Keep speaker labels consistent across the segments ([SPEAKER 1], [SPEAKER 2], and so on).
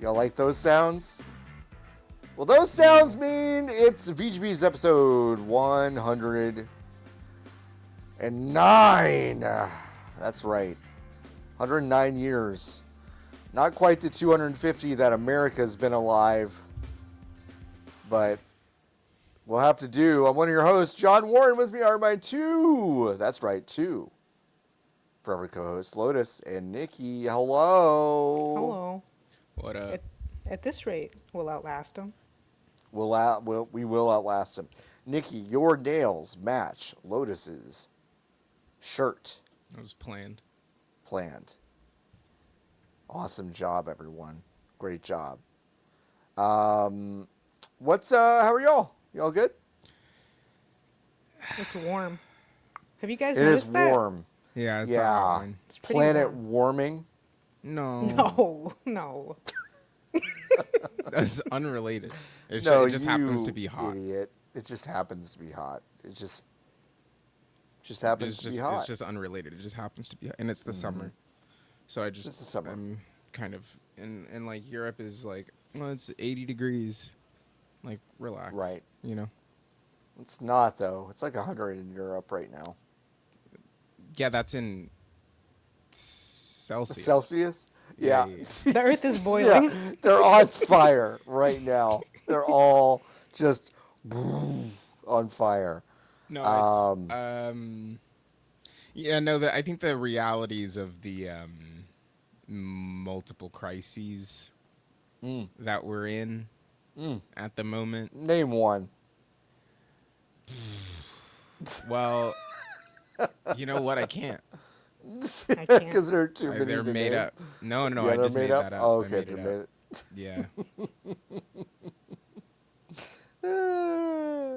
[SPEAKER 1] Y'all like those sounds? Well, those sounds mean it's VGBees episode 109. That's right. 109 years. Not quite the 250 that America's been alive. But we'll have to do. I'm one of your hosts, John Warren. With me are my two. That's right, two. Forever co-host, Lotus and Niki. Hello.
[SPEAKER 2] Hello.
[SPEAKER 3] What up?
[SPEAKER 2] At this rate, we'll outlast him.
[SPEAKER 1] We will outlast him. Niki, your nails match Lotus's shirt.
[SPEAKER 3] That was planned.
[SPEAKER 1] Awesome job, everyone. Great job. What's how are y'all? Y'all good?
[SPEAKER 2] It's warm. Have you guys
[SPEAKER 1] It
[SPEAKER 2] noticed
[SPEAKER 1] is
[SPEAKER 2] that?
[SPEAKER 1] warm.
[SPEAKER 3] Yeah, it's
[SPEAKER 1] Yeah.
[SPEAKER 2] It's pretty
[SPEAKER 1] Planet
[SPEAKER 2] warm.
[SPEAKER 1] warming.
[SPEAKER 3] No.
[SPEAKER 2] No.
[SPEAKER 3] That's unrelated. It just happens to be hot.
[SPEAKER 1] Idiot. It just happens to be hot. It just happens to be hot.
[SPEAKER 3] It's just unrelated. It just happens to be hot. And it's the summer. So it's the summer. I'm kind of and like Europe is like, well, it's 80 degrees. Like, relax.
[SPEAKER 1] Right.
[SPEAKER 3] You know?
[SPEAKER 1] It's not though. It's like 100 in Europe right now.
[SPEAKER 3] Yeah, that's in Celsius.
[SPEAKER 1] Celsius? Yeah.
[SPEAKER 2] The earth is boiling.
[SPEAKER 1] Yeah, they're on fire right now. They're all just on fire.
[SPEAKER 3] No, it's yeah, no, I think the realities of the multiple crises that we're in at the moment.
[SPEAKER 1] Name one.
[SPEAKER 3] Well, you know what? I can't.
[SPEAKER 2] I can't.
[SPEAKER 1] Because there are too many.
[SPEAKER 3] They're
[SPEAKER 1] to
[SPEAKER 3] made
[SPEAKER 1] name.
[SPEAKER 3] up. No,
[SPEAKER 1] Yeah,
[SPEAKER 3] I
[SPEAKER 1] they're
[SPEAKER 3] just made that up.
[SPEAKER 1] Oh,
[SPEAKER 3] I
[SPEAKER 1] okay,
[SPEAKER 3] made
[SPEAKER 1] they're
[SPEAKER 3] it
[SPEAKER 1] made
[SPEAKER 3] up.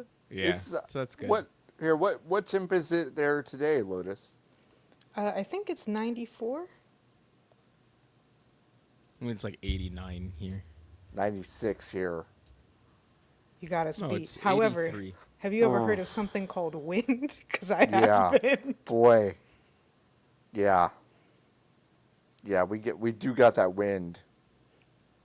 [SPEAKER 1] it.
[SPEAKER 3] Yeah. So that's good.
[SPEAKER 1] What temp is it there today, Lotus?
[SPEAKER 2] I think it's 94.
[SPEAKER 3] I mean, it's like 89 here.
[SPEAKER 1] 96 here.
[SPEAKER 2] You got us
[SPEAKER 3] No,
[SPEAKER 2] beat.
[SPEAKER 3] it's
[SPEAKER 2] However,
[SPEAKER 3] 83.
[SPEAKER 2] have you ever heard of something called wind? Because I haven't.
[SPEAKER 1] Boy. Yeah. Yeah, we do got that wind.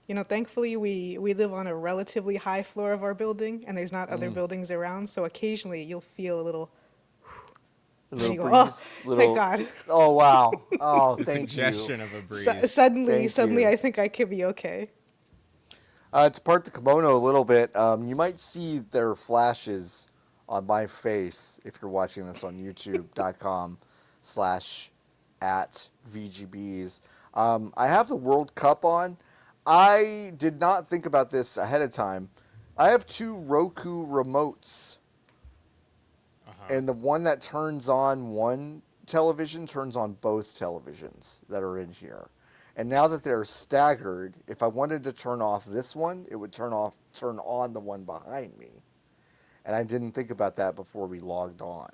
[SPEAKER 2] You know, thankfully we live on a relatively high floor of our building, and there's not other buildings around. So occasionally you'll feel a little.
[SPEAKER 1] A little
[SPEAKER 2] you go,
[SPEAKER 1] breeze.
[SPEAKER 2] oh, thank God.
[SPEAKER 1] Oh wow. Oh,
[SPEAKER 3] The
[SPEAKER 1] thank
[SPEAKER 3] suggestion
[SPEAKER 1] you.
[SPEAKER 3] of a breeze.
[SPEAKER 2] Suddenly,
[SPEAKER 1] Thank you.
[SPEAKER 2] I think I could be okay.
[SPEAKER 1] To part the kimono a little bit, you might see their flashes on my face if you're watching this on youtube.com/@VGBees. I have the World Cup on. I did not think about this ahead of time. I have two Roku remotes. And the one that turns on one television turns on both televisions that are in here. And now that they're staggered, if I wanted to turn off this one, it would turn on the one behind me. And I didn't think about that before we logged on.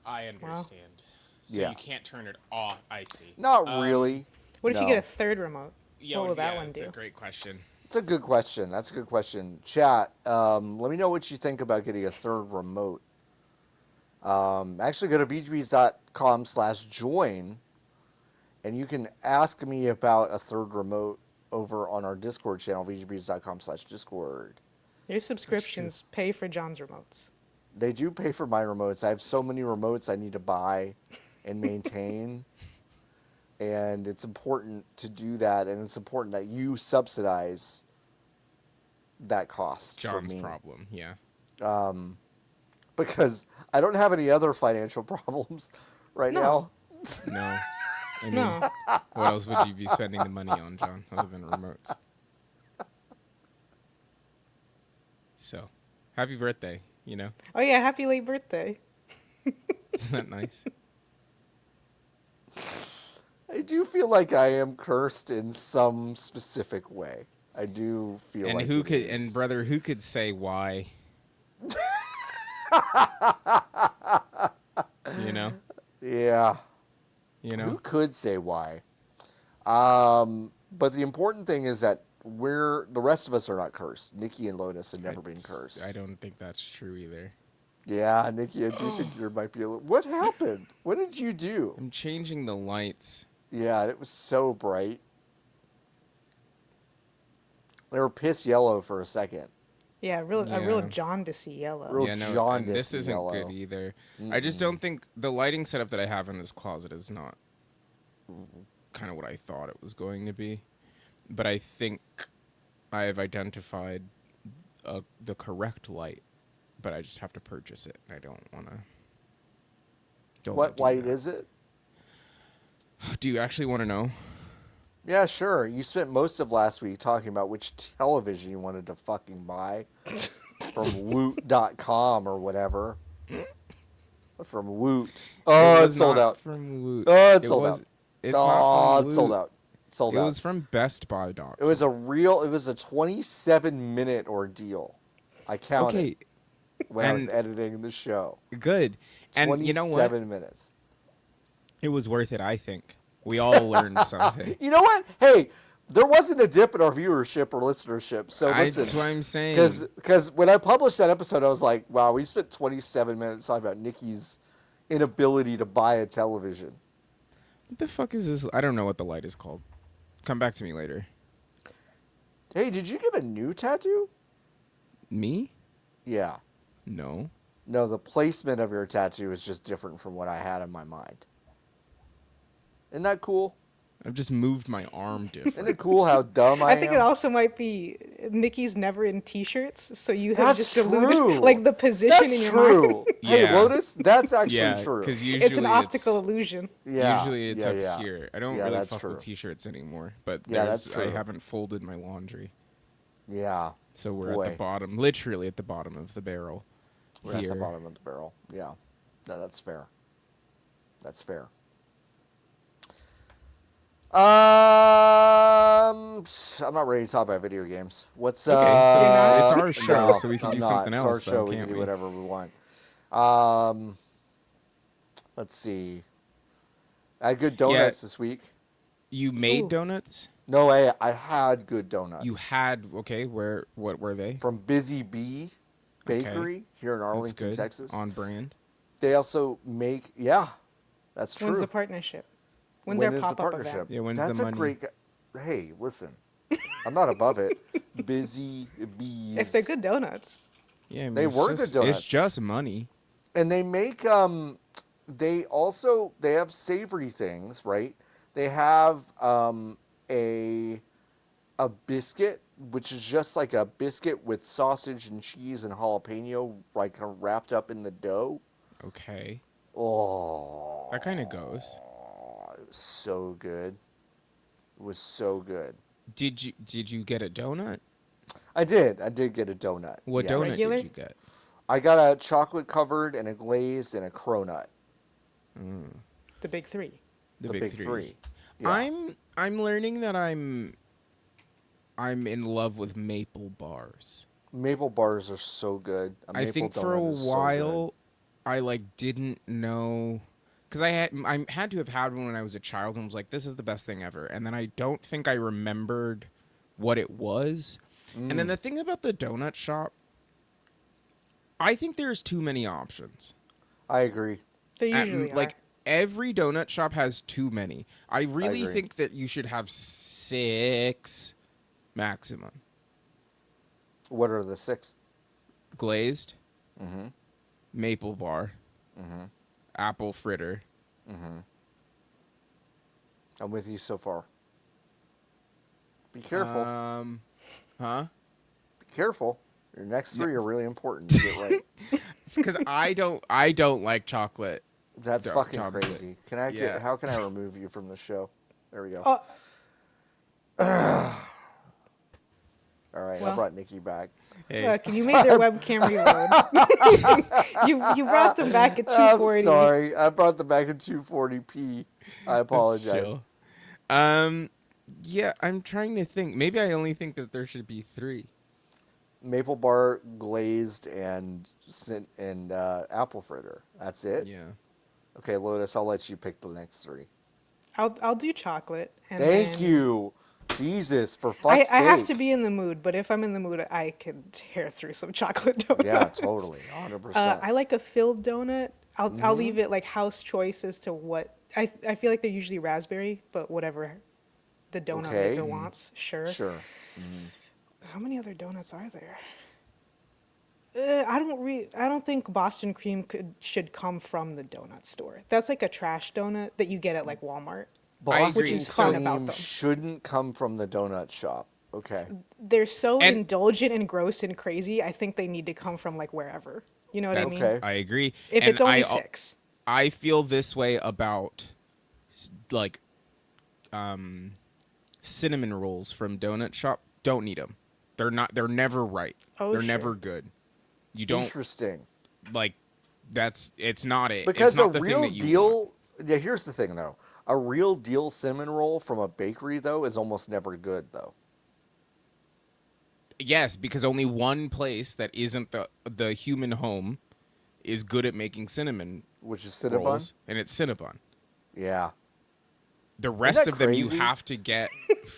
[SPEAKER 3] I understand. So
[SPEAKER 1] Yeah.
[SPEAKER 3] you can't turn it off. I see.
[SPEAKER 1] Not really.
[SPEAKER 2] What if you
[SPEAKER 1] No.
[SPEAKER 2] get a third remote? What will that one
[SPEAKER 3] That's
[SPEAKER 2] do?
[SPEAKER 3] a great question.
[SPEAKER 1] It's a good question. That's a good question. Chat, let me know what you think about getting a third remote. Actually, go to vgbees.com/join, and you can ask me about a third remote over on our Discord channel, vgbees.com/discord.
[SPEAKER 2] Your subscriptions pay for John's remotes.
[SPEAKER 1] They do pay for my remotes. I have so many remotes I need to buy and maintain. And it's important to do that, and it's important that you subsidize that cost for
[SPEAKER 3] John's
[SPEAKER 1] me.
[SPEAKER 3] problem. Yeah.
[SPEAKER 1] Because I don't have any other financial problems right now.
[SPEAKER 3] No. I mean,
[SPEAKER 2] No.
[SPEAKER 3] what else would you be spending the money on, John, other than remotes? So, happy birthday, you know?
[SPEAKER 2] Oh yeah, happy late birthday.
[SPEAKER 3] Isn't that nice?
[SPEAKER 1] I do feel like I am cursed in some specific way. I do feel
[SPEAKER 3] And
[SPEAKER 1] like
[SPEAKER 3] who
[SPEAKER 1] it
[SPEAKER 3] could
[SPEAKER 1] is.
[SPEAKER 3] and brother, who could say why? You know?
[SPEAKER 1] Yeah.
[SPEAKER 3] You
[SPEAKER 1] Who
[SPEAKER 3] know?
[SPEAKER 1] could say why? But the important thing is that the rest of us are not cursed. Niki and Lotus have never been cursed.
[SPEAKER 3] I don't think that's true either.
[SPEAKER 1] Yeah, Niki, I do think there might be a little... What happened? What did you do?
[SPEAKER 3] I'm changing the lights.
[SPEAKER 1] Yeah, it was so bright. They were piss yellow for a second.
[SPEAKER 2] Yeah, a real jaundicey yellow.
[SPEAKER 1] Real
[SPEAKER 3] Yeah, no, and
[SPEAKER 1] jaundicey
[SPEAKER 3] this isn't
[SPEAKER 1] yellow.
[SPEAKER 3] good either. I just don't think the lighting setup that I have in this closet is not kind of what I thought it was going to be. But I think I have identified the correct light, but I just have to purchase it. I don't want to.
[SPEAKER 1] What light is it?
[SPEAKER 3] Do you actually want to know?
[SPEAKER 1] Yeah, sure. You spent most of last week talking about which television you wanted to fucking buy from Woot.com or whatever. From Woot. Oh, it's sold out.
[SPEAKER 3] From Woot.
[SPEAKER 1] Oh, it's sold out.
[SPEAKER 3] It's not from Woot.
[SPEAKER 1] It's sold out. Sold out.
[SPEAKER 3] It was from BestBuy.com.
[SPEAKER 1] It was a 27-minute ordeal. I counted when I was editing the show.
[SPEAKER 3] Good. And you know what?
[SPEAKER 1] 27 minutes.
[SPEAKER 3] It was worth it, I think. We all learned something.
[SPEAKER 1] You know what? Hey, there wasn't a dip in our viewership or listenership. So listen.
[SPEAKER 3] That's what I'm saying.
[SPEAKER 1] Because when I published that episode, I was like, wow, we spent 27 minutes talking about Niki's inability to buy a television.
[SPEAKER 3] What the fuck is this? I don't know what the light is called. Come back to me later.
[SPEAKER 1] Hey, did you get a new tattoo?
[SPEAKER 3] Me?
[SPEAKER 1] Yeah.
[SPEAKER 3] No.
[SPEAKER 1] No, the placement of your tattoo is just different from what I had in my mind. Isn't that cool?
[SPEAKER 3] I've just moved my arm different.
[SPEAKER 1] Isn't it cool how dumb I am?
[SPEAKER 2] I think it also might be Niki's never in t-shirts, so you have
[SPEAKER 1] That's
[SPEAKER 2] just diluted
[SPEAKER 1] true.
[SPEAKER 2] like the position in your mind.
[SPEAKER 1] Hey,
[SPEAKER 3] Yeah.
[SPEAKER 1] Lotus, that's actually true.
[SPEAKER 3] Because usually
[SPEAKER 2] It's an optical illusion.
[SPEAKER 1] Yeah.
[SPEAKER 3] Usually it's up here. I don't really
[SPEAKER 1] that's
[SPEAKER 3] fuck
[SPEAKER 1] true.
[SPEAKER 3] with t-shirts anymore, but
[SPEAKER 1] that's true.
[SPEAKER 3] I haven't folded my laundry.
[SPEAKER 1] Yeah.
[SPEAKER 3] So we're at the bottom, literally at the bottom of the barrel.
[SPEAKER 1] We're at the bottom of the barrel. Yeah. No, that's fair. That's fair. I'm not ready to talk about video games. What's
[SPEAKER 3] Okay, so it's our show, so we can do something else.
[SPEAKER 1] It's our show. We can do whatever we want. Let's see. I had good donuts this week.
[SPEAKER 3] You made donuts?
[SPEAKER 1] No way. I had good donuts.
[SPEAKER 3] You had what were they?
[SPEAKER 1] From Busy Bee Bakery here in Arlington,
[SPEAKER 3] That's good.
[SPEAKER 1] Texas.
[SPEAKER 3] On brand.
[SPEAKER 1] They also make that's true.
[SPEAKER 2] When's the partnership? When's our
[SPEAKER 1] When is the
[SPEAKER 2] pop-up
[SPEAKER 1] partnership?
[SPEAKER 2] event?
[SPEAKER 3] Yeah, when's
[SPEAKER 1] That's
[SPEAKER 3] the
[SPEAKER 1] a
[SPEAKER 3] money?
[SPEAKER 1] great. Hey, listen, I'm not above it. Busy Bees.
[SPEAKER 2] If they're good donuts.
[SPEAKER 3] Yeah, I mean,
[SPEAKER 1] They were good donuts.
[SPEAKER 3] It's just money.
[SPEAKER 1] And they make they have savory things, right? They have a biscuit, which is just like a biscuit with sausage and cheese and jalapeno, like wrapped up in the dough.
[SPEAKER 3] Okay.
[SPEAKER 1] Oh,
[SPEAKER 3] That kind of goes.
[SPEAKER 1] it was so good. It was so good.
[SPEAKER 3] Did you get a donut?
[SPEAKER 1] I did get a donut.
[SPEAKER 3] What
[SPEAKER 1] yes.
[SPEAKER 3] donut
[SPEAKER 2] Regular?
[SPEAKER 3] did you get?
[SPEAKER 1] I got a chocolate covered and a glazed and a cronut.
[SPEAKER 2] The big three.
[SPEAKER 3] The
[SPEAKER 1] big
[SPEAKER 3] three.
[SPEAKER 1] three. Yeah.
[SPEAKER 3] I'm learning that I'm in love with maple bars.
[SPEAKER 1] Maple bars are so good.
[SPEAKER 3] I think for a while I didn't know, because I had to have had one when I was a child and was like, this is the best thing ever. And then I don't think I remembered what it was. And then the thing about the donut shop, I think there's too many options.
[SPEAKER 1] I agree.
[SPEAKER 2] They usually are.
[SPEAKER 3] Every donut shop has too many. I really
[SPEAKER 1] agree.
[SPEAKER 3] think that you should have 6 maximum.
[SPEAKER 1] What are the 6?
[SPEAKER 3] Glazed,
[SPEAKER 1] Mm-hmm.
[SPEAKER 3] maple bar,
[SPEAKER 1] Mm-hmm.
[SPEAKER 3] apple fritter.
[SPEAKER 1] Mm-hmm. I'm with you so far. Be careful.
[SPEAKER 3] Huh?
[SPEAKER 1] Be careful. Your next 3 are really important to get right.
[SPEAKER 3] Because I don't like chocolate.
[SPEAKER 1] That's fucking
[SPEAKER 3] chocolate.
[SPEAKER 1] crazy. Can I
[SPEAKER 3] Yeah.
[SPEAKER 1] how can I remove you from the show? There we go.
[SPEAKER 2] Oh,
[SPEAKER 1] All right, I
[SPEAKER 2] well.
[SPEAKER 1] brought Niki back.
[SPEAKER 3] Hey,
[SPEAKER 2] look, you made their webcam reload. you brought them back at 240.
[SPEAKER 1] I'm sorry. I brought them back at 240p. I apologize.
[SPEAKER 3] chill. Yeah, I'm trying to think. Maybe I only think that there should be 3.
[SPEAKER 1] Maple bar, glazed, and apple fritter. That's it?
[SPEAKER 3] Yeah.
[SPEAKER 1] Okay, Lotus, I'll let you pick the next 3.
[SPEAKER 2] I'll do chocolate. And
[SPEAKER 1] Thank
[SPEAKER 2] then
[SPEAKER 1] you. Jesus, for fuck's
[SPEAKER 2] I
[SPEAKER 1] sake.
[SPEAKER 2] have to be in the mood, but if I'm in the mood, I can tear through some chocolate donuts.
[SPEAKER 1] Yeah, totally. 100%.
[SPEAKER 2] I like a filled donut. I'll
[SPEAKER 1] Mm-hmm.
[SPEAKER 2] leave it like house choice as to what I feel like they're usually raspberry, but whatever the donut
[SPEAKER 1] Okay.
[SPEAKER 2] maker wants, sure.
[SPEAKER 1] Sure.
[SPEAKER 2] How many other donuts are there? I don't think Boston cream should come from the donut store. That's like a trash donut that you get at like Walmart,
[SPEAKER 3] I
[SPEAKER 1] Boston
[SPEAKER 3] agree.
[SPEAKER 2] which is fun
[SPEAKER 3] So,
[SPEAKER 2] about
[SPEAKER 1] cream
[SPEAKER 2] them.
[SPEAKER 1] shouldn't come from the donut shop. Okay.
[SPEAKER 2] They're so
[SPEAKER 3] And-
[SPEAKER 2] indulgent and gross and crazy. I think they need to come from like wherever. You know what I
[SPEAKER 3] that's,
[SPEAKER 2] mean?
[SPEAKER 1] Okay.
[SPEAKER 3] I agree.
[SPEAKER 2] If
[SPEAKER 3] And
[SPEAKER 2] it's only 6.
[SPEAKER 3] I feel this way about like cinnamon rolls from donut shop. Don't need them. They're never right.
[SPEAKER 2] Oh,
[SPEAKER 3] they're
[SPEAKER 2] sure.
[SPEAKER 3] never good. You don't
[SPEAKER 1] Interesting.
[SPEAKER 3] like it's not it.
[SPEAKER 1] Because
[SPEAKER 3] it's not
[SPEAKER 1] a
[SPEAKER 3] the thing
[SPEAKER 1] real
[SPEAKER 3] that you
[SPEAKER 1] deal,
[SPEAKER 3] want.
[SPEAKER 1] yeah, here's the thing though. A real deal cinnamon roll from a bakery though is almost never good though.
[SPEAKER 3] Yes, because only one place that isn't the human home is good at making cinnamon
[SPEAKER 1] Which is Cinnabon?
[SPEAKER 3] rolls, and it's Cinnabon.
[SPEAKER 1] Yeah.
[SPEAKER 3] The rest
[SPEAKER 1] that
[SPEAKER 3] of them you
[SPEAKER 1] crazy?
[SPEAKER 3] have to get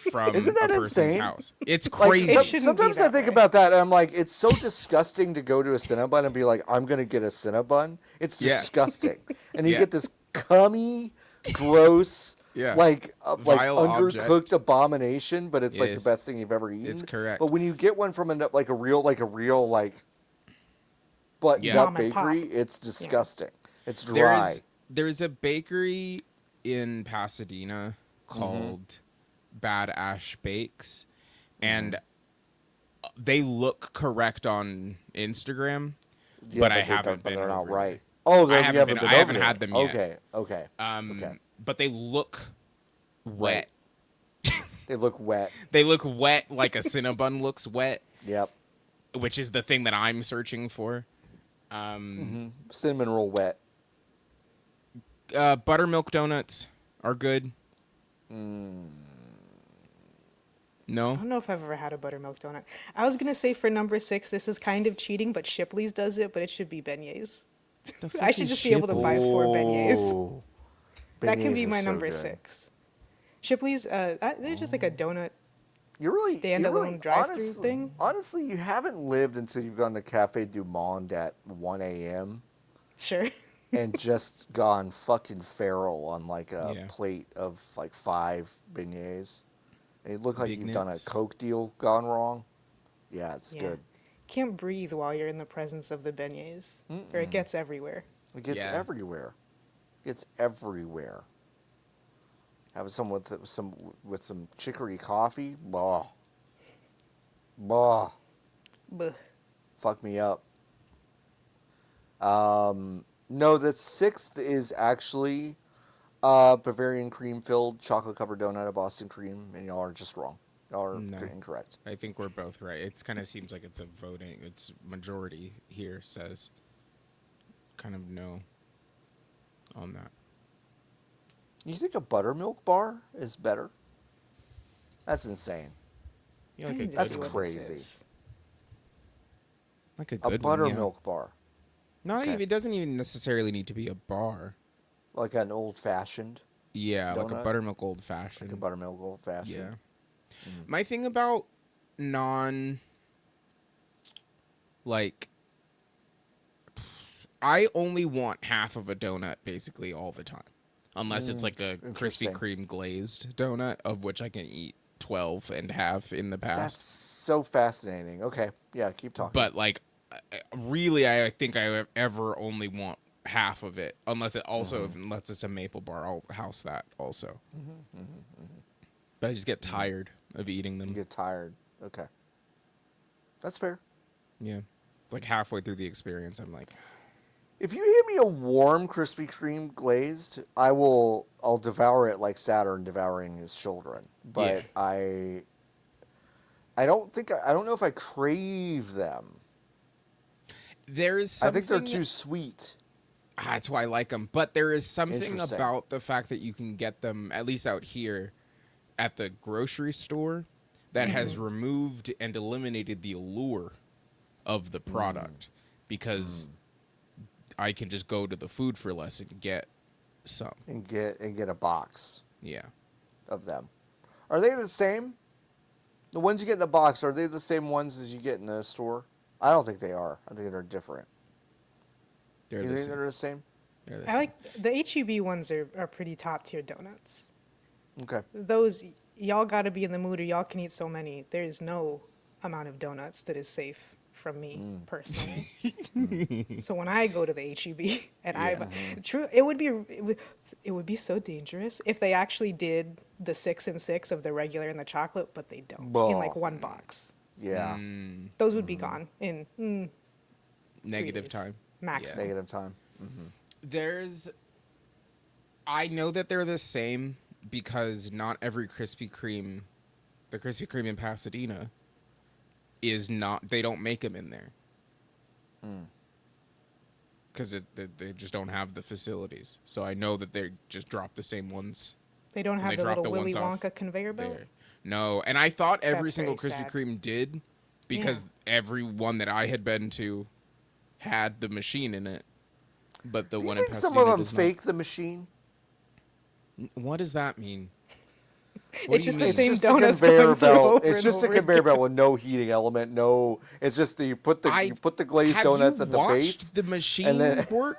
[SPEAKER 3] from
[SPEAKER 1] Isn't
[SPEAKER 3] a
[SPEAKER 1] that
[SPEAKER 3] person's
[SPEAKER 1] insane?
[SPEAKER 3] house. It's
[SPEAKER 1] Like,
[SPEAKER 3] crazy.
[SPEAKER 2] It shouldn't be
[SPEAKER 1] sometimes I
[SPEAKER 2] that
[SPEAKER 1] think
[SPEAKER 2] way.
[SPEAKER 1] about that and I'm like, it's so disgusting to go to a Cinnabon and be like, I'm gonna get a Cinnabon. It's
[SPEAKER 3] Yeah.
[SPEAKER 1] disgusting. And you
[SPEAKER 3] Yeah.
[SPEAKER 1] get this cummy, gross,
[SPEAKER 3] Yeah.
[SPEAKER 1] like
[SPEAKER 3] Vile
[SPEAKER 1] undercooked
[SPEAKER 3] object.
[SPEAKER 1] abomination, but it's like the
[SPEAKER 3] Yes.
[SPEAKER 1] best thing you've ever eaten.
[SPEAKER 3] It's correct.
[SPEAKER 1] But when you get one from a real buttoned
[SPEAKER 3] Yeah.
[SPEAKER 1] up
[SPEAKER 2] Mom and pop.
[SPEAKER 1] bakery, it's disgusting. It's
[SPEAKER 3] There
[SPEAKER 1] dry.
[SPEAKER 3] is there's a bakery in Pasadena called Bad Ash Bakes, and they look correct on Instagram,
[SPEAKER 1] Yeah,
[SPEAKER 3] but I
[SPEAKER 1] they
[SPEAKER 3] haven't
[SPEAKER 1] don't- but
[SPEAKER 3] been.
[SPEAKER 1] they're not
[SPEAKER 3] over
[SPEAKER 1] right.
[SPEAKER 3] there.
[SPEAKER 1] Oh,
[SPEAKER 3] I
[SPEAKER 1] you
[SPEAKER 3] haven't
[SPEAKER 1] haven't
[SPEAKER 3] been-
[SPEAKER 1] been
[SPEAKER 3] I haven't
[SPEAKER 1] over
[SPEAKER 3] had
[SPEAKER 1] there.
[SPEAKER 3] them yet.
[SPEAKER 1] Okay, okay. Okay.
[SPEAKER 3] But they look wet.
[SPEAKER 1] They look wet.
[SPEAKER 3] They look wet like a Cinnabon looks wet,
[SPEAKER 1] Yep.
[SPEAKER 3] which is the thing that I'm searching for.
[SPEAKER 1] Cinnamon roll wet.
[SPEAKER 3] Buttermilk donuts are good. No?
[SPEAKER 2] I don't know if I've ever had a buttermilk donut. I was gonna say for number 6, this is kind of cheating, but Shipley's does it, but it should be beignets. I should just be able to buy 4 beignets.
[SPEAKER 1] Oh.
[SPEAKER 2] That can
[SPEAKER 1] Beignets
[SPEAKER 2] be
[SPEAKER 1] are
[SPEAKER 2] my
[SPEAKER 1] so
[SPEAKER 2] number
[SPEAKER 1] good.
[SPEAKER 2] 6. Shipley's, they're just like a donut.
[SPEAKER 1] You're really
[SPEAKER 2] Standalone drive-thru thing?
[SPEAKER 1] Honestly, you haven't lived until you've gone to Cafe Du Monde at 1 a.m.
[SPEAKER 2] Sure.
[SPEAKER 1] and just gone fucking feral on like a
[SPEAKER 3] Yeah.
[SPEAKER 1] plate of like 5 beignets. And it looked like you've done a
[SPEAKER 3] Beignets.
[SPEAKER 1] Coke deal gone wrong. Yeah, it's
[SPEAKER 2] Yeah.
[SPEAKER 1] good.
[SPEAKER 2] Can't breathe while you're in the presence of the beignets, or it gets everywhere.
[SPEAKER 1] It gets
[SPEAKER 3] Yeah.
[SPEAKER 1] everywhere. It's everywhere. Have some with some chicory coffee. Bah. Bah.
[SPEAKER 2] Buh.
[SPEAKER 1] Fuck me up. No, the 6th is actually Bavarian cream filled chocolate covered donut of Boston cream, and y'all are just wrong. Y'all are
[SPEAKER 3] No.
[SPEAKER 1] incorrect.
[SPEAKER 3] I think we're both right. It kind of seems like it's a voting. It's majority here says kind of no on that.
[SPEAKER 1] You think a buttermilk bar is better? That's insane.
[SPEAKER 3] Yeah,
[SPEAKER 2] I
[SPEAKER 3] like a
[SPEAKER 2] need
[SPEAKER 3] good
[SPEAKER 2] to
[SPEAKER 1] That's
[SPEAKER 2] see
[SPEAKER 3] one.
[SPEAKER 2] what this
[SPEAKER 1] crazy.
[SPEAKER 2] is.
[SPEAKER 3] Like a
[SPEAKER 1] A
[SPEAKER 3] good one, yeah.
[SPEAKER 1] buttermilk bar,
[SPEAKER 3] Not
[SPEAKER 1] Okay.
[SPEAKER 3] even. It doesn't even necessarily need to be a bar.
[SPEAKER 1] like an old fashioned,
[SPEAKER 3] Yeah, like a
[SPEAKER 1] Donut?
[SPEAKER 3] buttermilk old fashioned.
[SPEAKER 1] like a buttermilk old fashioned.
[SPEAKER 3] Yeah. My thing about like, I only want half of a donut basically all the time, unless it's like a Krispy
[SPEAKER 1] interesting.
[SPEAKER 3] Kreme glazed donut, of which I can eat 12 and have in the
[SPEAKER 1] That's
[SPEAKER 3] past.
[SPEAKER 1] so fascinating. Okay, yeah, keep talking.
[SPEAKER 3] But like, really, I think I ever only want half of it, unless it also unless it's a maple bar. I'll house that also. But I just get tired of eating them.
[SPEAKER 1] you get tired. Okay, that's fair.
[SPEAKER 3] Yeah, like halfway through the experience, I'm like,
[SPEAKER 1] If you give me a warm Krispy Kreme glazed, I'll devour it like Saturn devouring his children. But
[SPEAKER 3] Yeah.
[SPEAKER 1] I don't know if I crave them.
[SPEAKER 3] there is
[SPEAKER 1] I
[SPEAKER 3] something.
[SPEAKER 1] think they're too sweet.
[SPEAKER 3] That's why I like them. But there is something
[SPEAKER 1] Interesting.
[SPEAKER 3] about the fact that you can get them, at least out here, at the grocery store, that has removed and eliminated the allure of the product, because I can just go to the Food for Less and get some.
[SPEAKER 1] And get a box
[SPEAKER 3] Yeah.
[SPEAKER 1] of them. Are they the same? The ones you get in the box, are they the same ones as you get in the store? I don't think they are. I think they're different.
[SPEAKER 3] They're
[SPEAKER 1] You
[SPEAKER 3] the
[SPEAKER 1] think
[SPEAKER 3] same.
[SPEAKER 1] they're the same?
[SPEAKER 3] They're the
[SPEAKER 2] I
[SPEAKER 3] same.
[SPEAKER 2] like the HEB ones are pretty top tier donuts.
[SPEAKER 1] Okay.
[SPEAKER 2] Those y'all got to be in the mood, or y'all can eat so many. There's no amount of donuts that is safe from me personally. So when I go to the HEB and true, it would be so dangerous if they actually did the 6 and 6 of the regular and the chocolate, but they don't in like one box.
[SPEAKER 1] Yeah.
[SPEAKER 2] Those would be gone in
[SPEAKER 3] Negative
[SPEAKER 2] 3 days,
[SPEAKER 3] time.
[SPEAKER 2] maximum.
[SPEAKER 1] Negative time.
[SPEAKER 3] I know that they're the same because not every Krispy Kreme, the Krispy Kreme in Pasadena, they don't make them in there. Because they just don't have the facilities. So I know that they just drop the same ones.
[SPEAKER 2] They don't have the little Willy Wonka conveyor belt?
[SPEAKER 3] There. No, and I thought every
[SPEAKER 2] That's
[SPEAKER 3] single
[SPEAKER 2] very
[SPEAKER 3] Krispy
[SPEAKER 2] sad.
[SPEAKER 3] Kreme did because every one that I had been to had the machine in it. But the
[SPEAKER 1] Do you
[SPEAKER 3] one in
[SPEAKER 1] think
[SPEAKER 3] Pasadena
[SPEAKER 1] some of them
[SPEAKER 3] does not.
[SPEAKER 1] fake the machine?
[SPEAKER 3] What does that mean?
[SPEAKER 2] It's just the
[SPEAKER 1] It's
[SPEAKER 2] same
[SPEAKER 1] just a
[SPEAKER 2] donuts
[SPEAKER 1] conveyor
[SPEAKER 2] going through
[SPEAKER 1] belt.
[SPEAKER 2] over
[SPEAKER 1] It's
[SPEAKER 2] and
[SPEAKER 1] just a
[SPEAKER 2] over
[SPEAKER 1] conveyor
[SPEAKER 2] again.
[SPEAKER 1] belt with no heating element. No, it's just you put the glazed
[SPEAKER 3] Have
[SPEAKER 1] donuts
[SPEAKER 3] you
[SPEAKER 1] at the
[SPEAKER 3] watched
[SPEAKER 1] base.
[SPEAKER 3] the machine
[SPEAKER 1] and then-
[SPEAKER 3] work?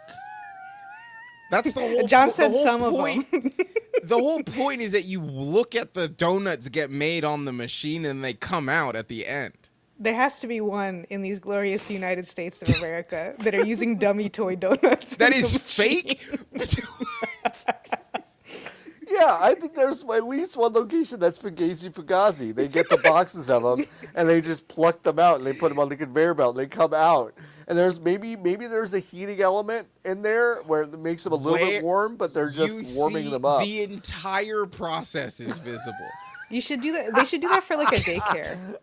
[SPEAKER 3] That's the whole.
[SPEAKER 2] John
[SPEAKER 3] the
[SPEAKER 2] said
[SPEAKER 3] whole
[SPEAKER 2] some
[SPEAKER 3] point.
[SPEAKER 2] of them.
[SPEAKER 3] The whole point is that you look at the donuts get made on the machine and they come out at the end.
[SPEAKER 2] There has to be one in these glorious United States of America that are using dummy toy donuts.
[SPEAKER 3] That
[SPEAKER 2] in the
[SPEAKER 3] is
[SPEAKER 2] machine.
[SPEAKER 3] fake.
[SPEAKER 1] Yeah, I think there's at least one location that's Fugazi. They get the boxes of them and they just pluck them out and they put them on the conveyor belt and they come out. And there's maybe there's a heating element in there where it makes them a little bit warm, but they're just warming them up.
[SPEAKER 3] The entire process is visible.
[SPEAKER 2] You should do that. They should do that for like a daycare.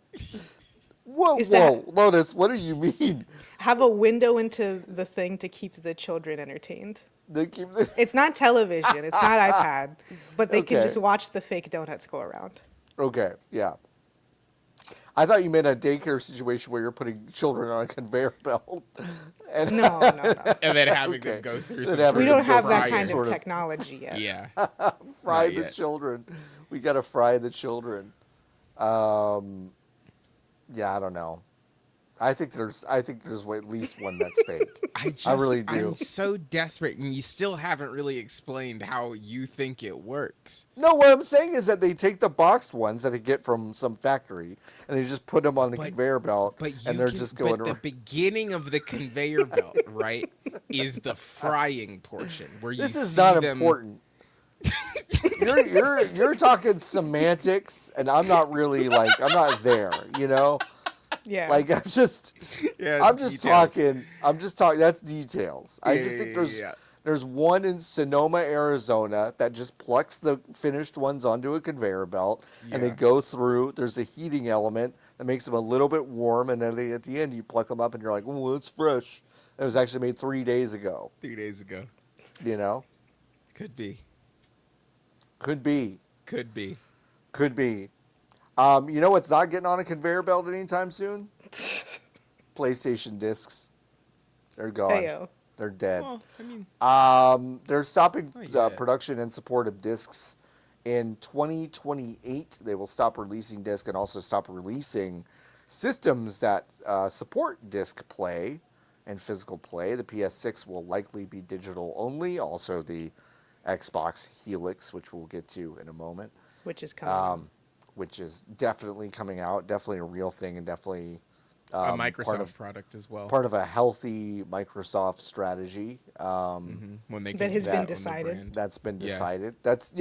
[SPEAKER 1] Whoa,
[SPEAKER 2] Is that-
[SPEAKER 1] Lotus, what do you mean?
[SPEAKER 2] Have a window into the thing to keep the children entertained.
[SPEAKER 1] They keep the...
[SPEAKER 2] It's not television. It's not iPad. But they can
[SPEAKER 1] Okay.
[SPEAKER 2] just watch the fake donuts go around.
[SPEAKER 1] Okay, yeah. I thought you meant a daycare situation where you're putting children on a conveyor belt. And
[SPEAKER 2] No.
[SPEAKER 3] And then having
[SPEAKER 1] Okay.
[SPEAKER 3] them go through
[SPEAKER 1] Then
[SPEAKER 3] some
[SPEAKER 1] having
[SPEAKER 2] We
[SPEAKER 1] them
[SPEAKER 2] don't
[SPEAKER 1] go
[SPEAKER 2] have
[SPEAKER 1] through
[SPEAKER 2] that
[SPEAKER 1] some
[SPEAKER 2] kind
[SPEAKER 1] sort
[SPEAKER 2] of
[SPEAKER 1] of-
[SPEAKER 2] technology yet.
[SPEAKER 3] Yeah.
[SPEAKER 1] fry
[SPEAKER 3] Not
[SPEAKER 1] the
[SPEAKER 3] yet.
[SPEAKER 1] children. We gotta fry the children. Yeah, I don't know. I think there's at least one that's fake. I really do.
[SPEAKER 3] I'm so desperate, and you still haven't really explained how you think it works.
[SPEAKER 1] No, what I'm saying is that they take the boxed ones that they get from some factory and they just put them on the conveyor belt, and they're just going
[SPEAKER 3] But the
[SPEAKER 1] around.
[SPEAKER 3] beginning of the conveyor belt, right, is the frying portion where you
[SPEAKER 1] This is
[SPEAKER 3] see
[SPEAKER 1] not
[SPEAKER 3] them.
[SPEAKER 1] important. You're talking semantics, and I'm not really I'm not there, you know.
[SPEAKER 2] Yeah.
[SPEAKER 1] Like I'm just
[SPEAKER 3] Details.
[SPEAKER 1] talking. That's details. I just think
[SPEAKER 3] Yeah.
[SPEAKER 1] there's one in Sonoma, Arizona that just plucks the finished ones onto a conveyor belt, and they
[SPEAKER 3] Yeah.
[SPEAKER 1] go through. There's a heating element that makes them a little bit warm, and then at the end you pluck them up, and you're like, "Oh, it's fresh." It was actually made 3 days ago.
[SPEAKER 3] 3 days ago.
[SPEAKER 1] You know,
[SPEAKER 3] Could be.
[SPEAKER 1] could be. You know what's not getting on a conveyor belt anytime soon? PlayStation discs. They're gone.
[SPEAKER 2] Heyo.
[SPEAKER 1] They're dead.
[SPEAKER 3] Well, I mean,
[SPEAKER 1] They're stopping
[SPEAKER 3] Not yet.
[SPEAKER 1] production and support of discs in 2028. They will stop releasing disc and also stop releasing systems that support disc play and physical play. The PS6 will likely be digital only. Also, the Xbox Helix, which we'll get to in a moment,
[SPEAKER 2] Which is coming.
[SPEAKER 1] which is definitely coming out. Definitely a real thing, and definitely
[SPEAKER 3] a Microsoft product as well.
[SPEAKER 1] part of a healthy Microsoft strategy.
[SPEAKER 3] When they
[SPEAKER 2] That
[SPEAKER 3] can
[SPEAKER 2] has
[SPEAKER 3] do
[SPEAKER 2] been
[SPEAKER 3] on the
[SPEAKER 2] decided.
[SPEAKER 3] brand.
[SPEAKER 1] That's been
[SPEAKER 3] Yeah.
[SPEAKER 1] decided. That's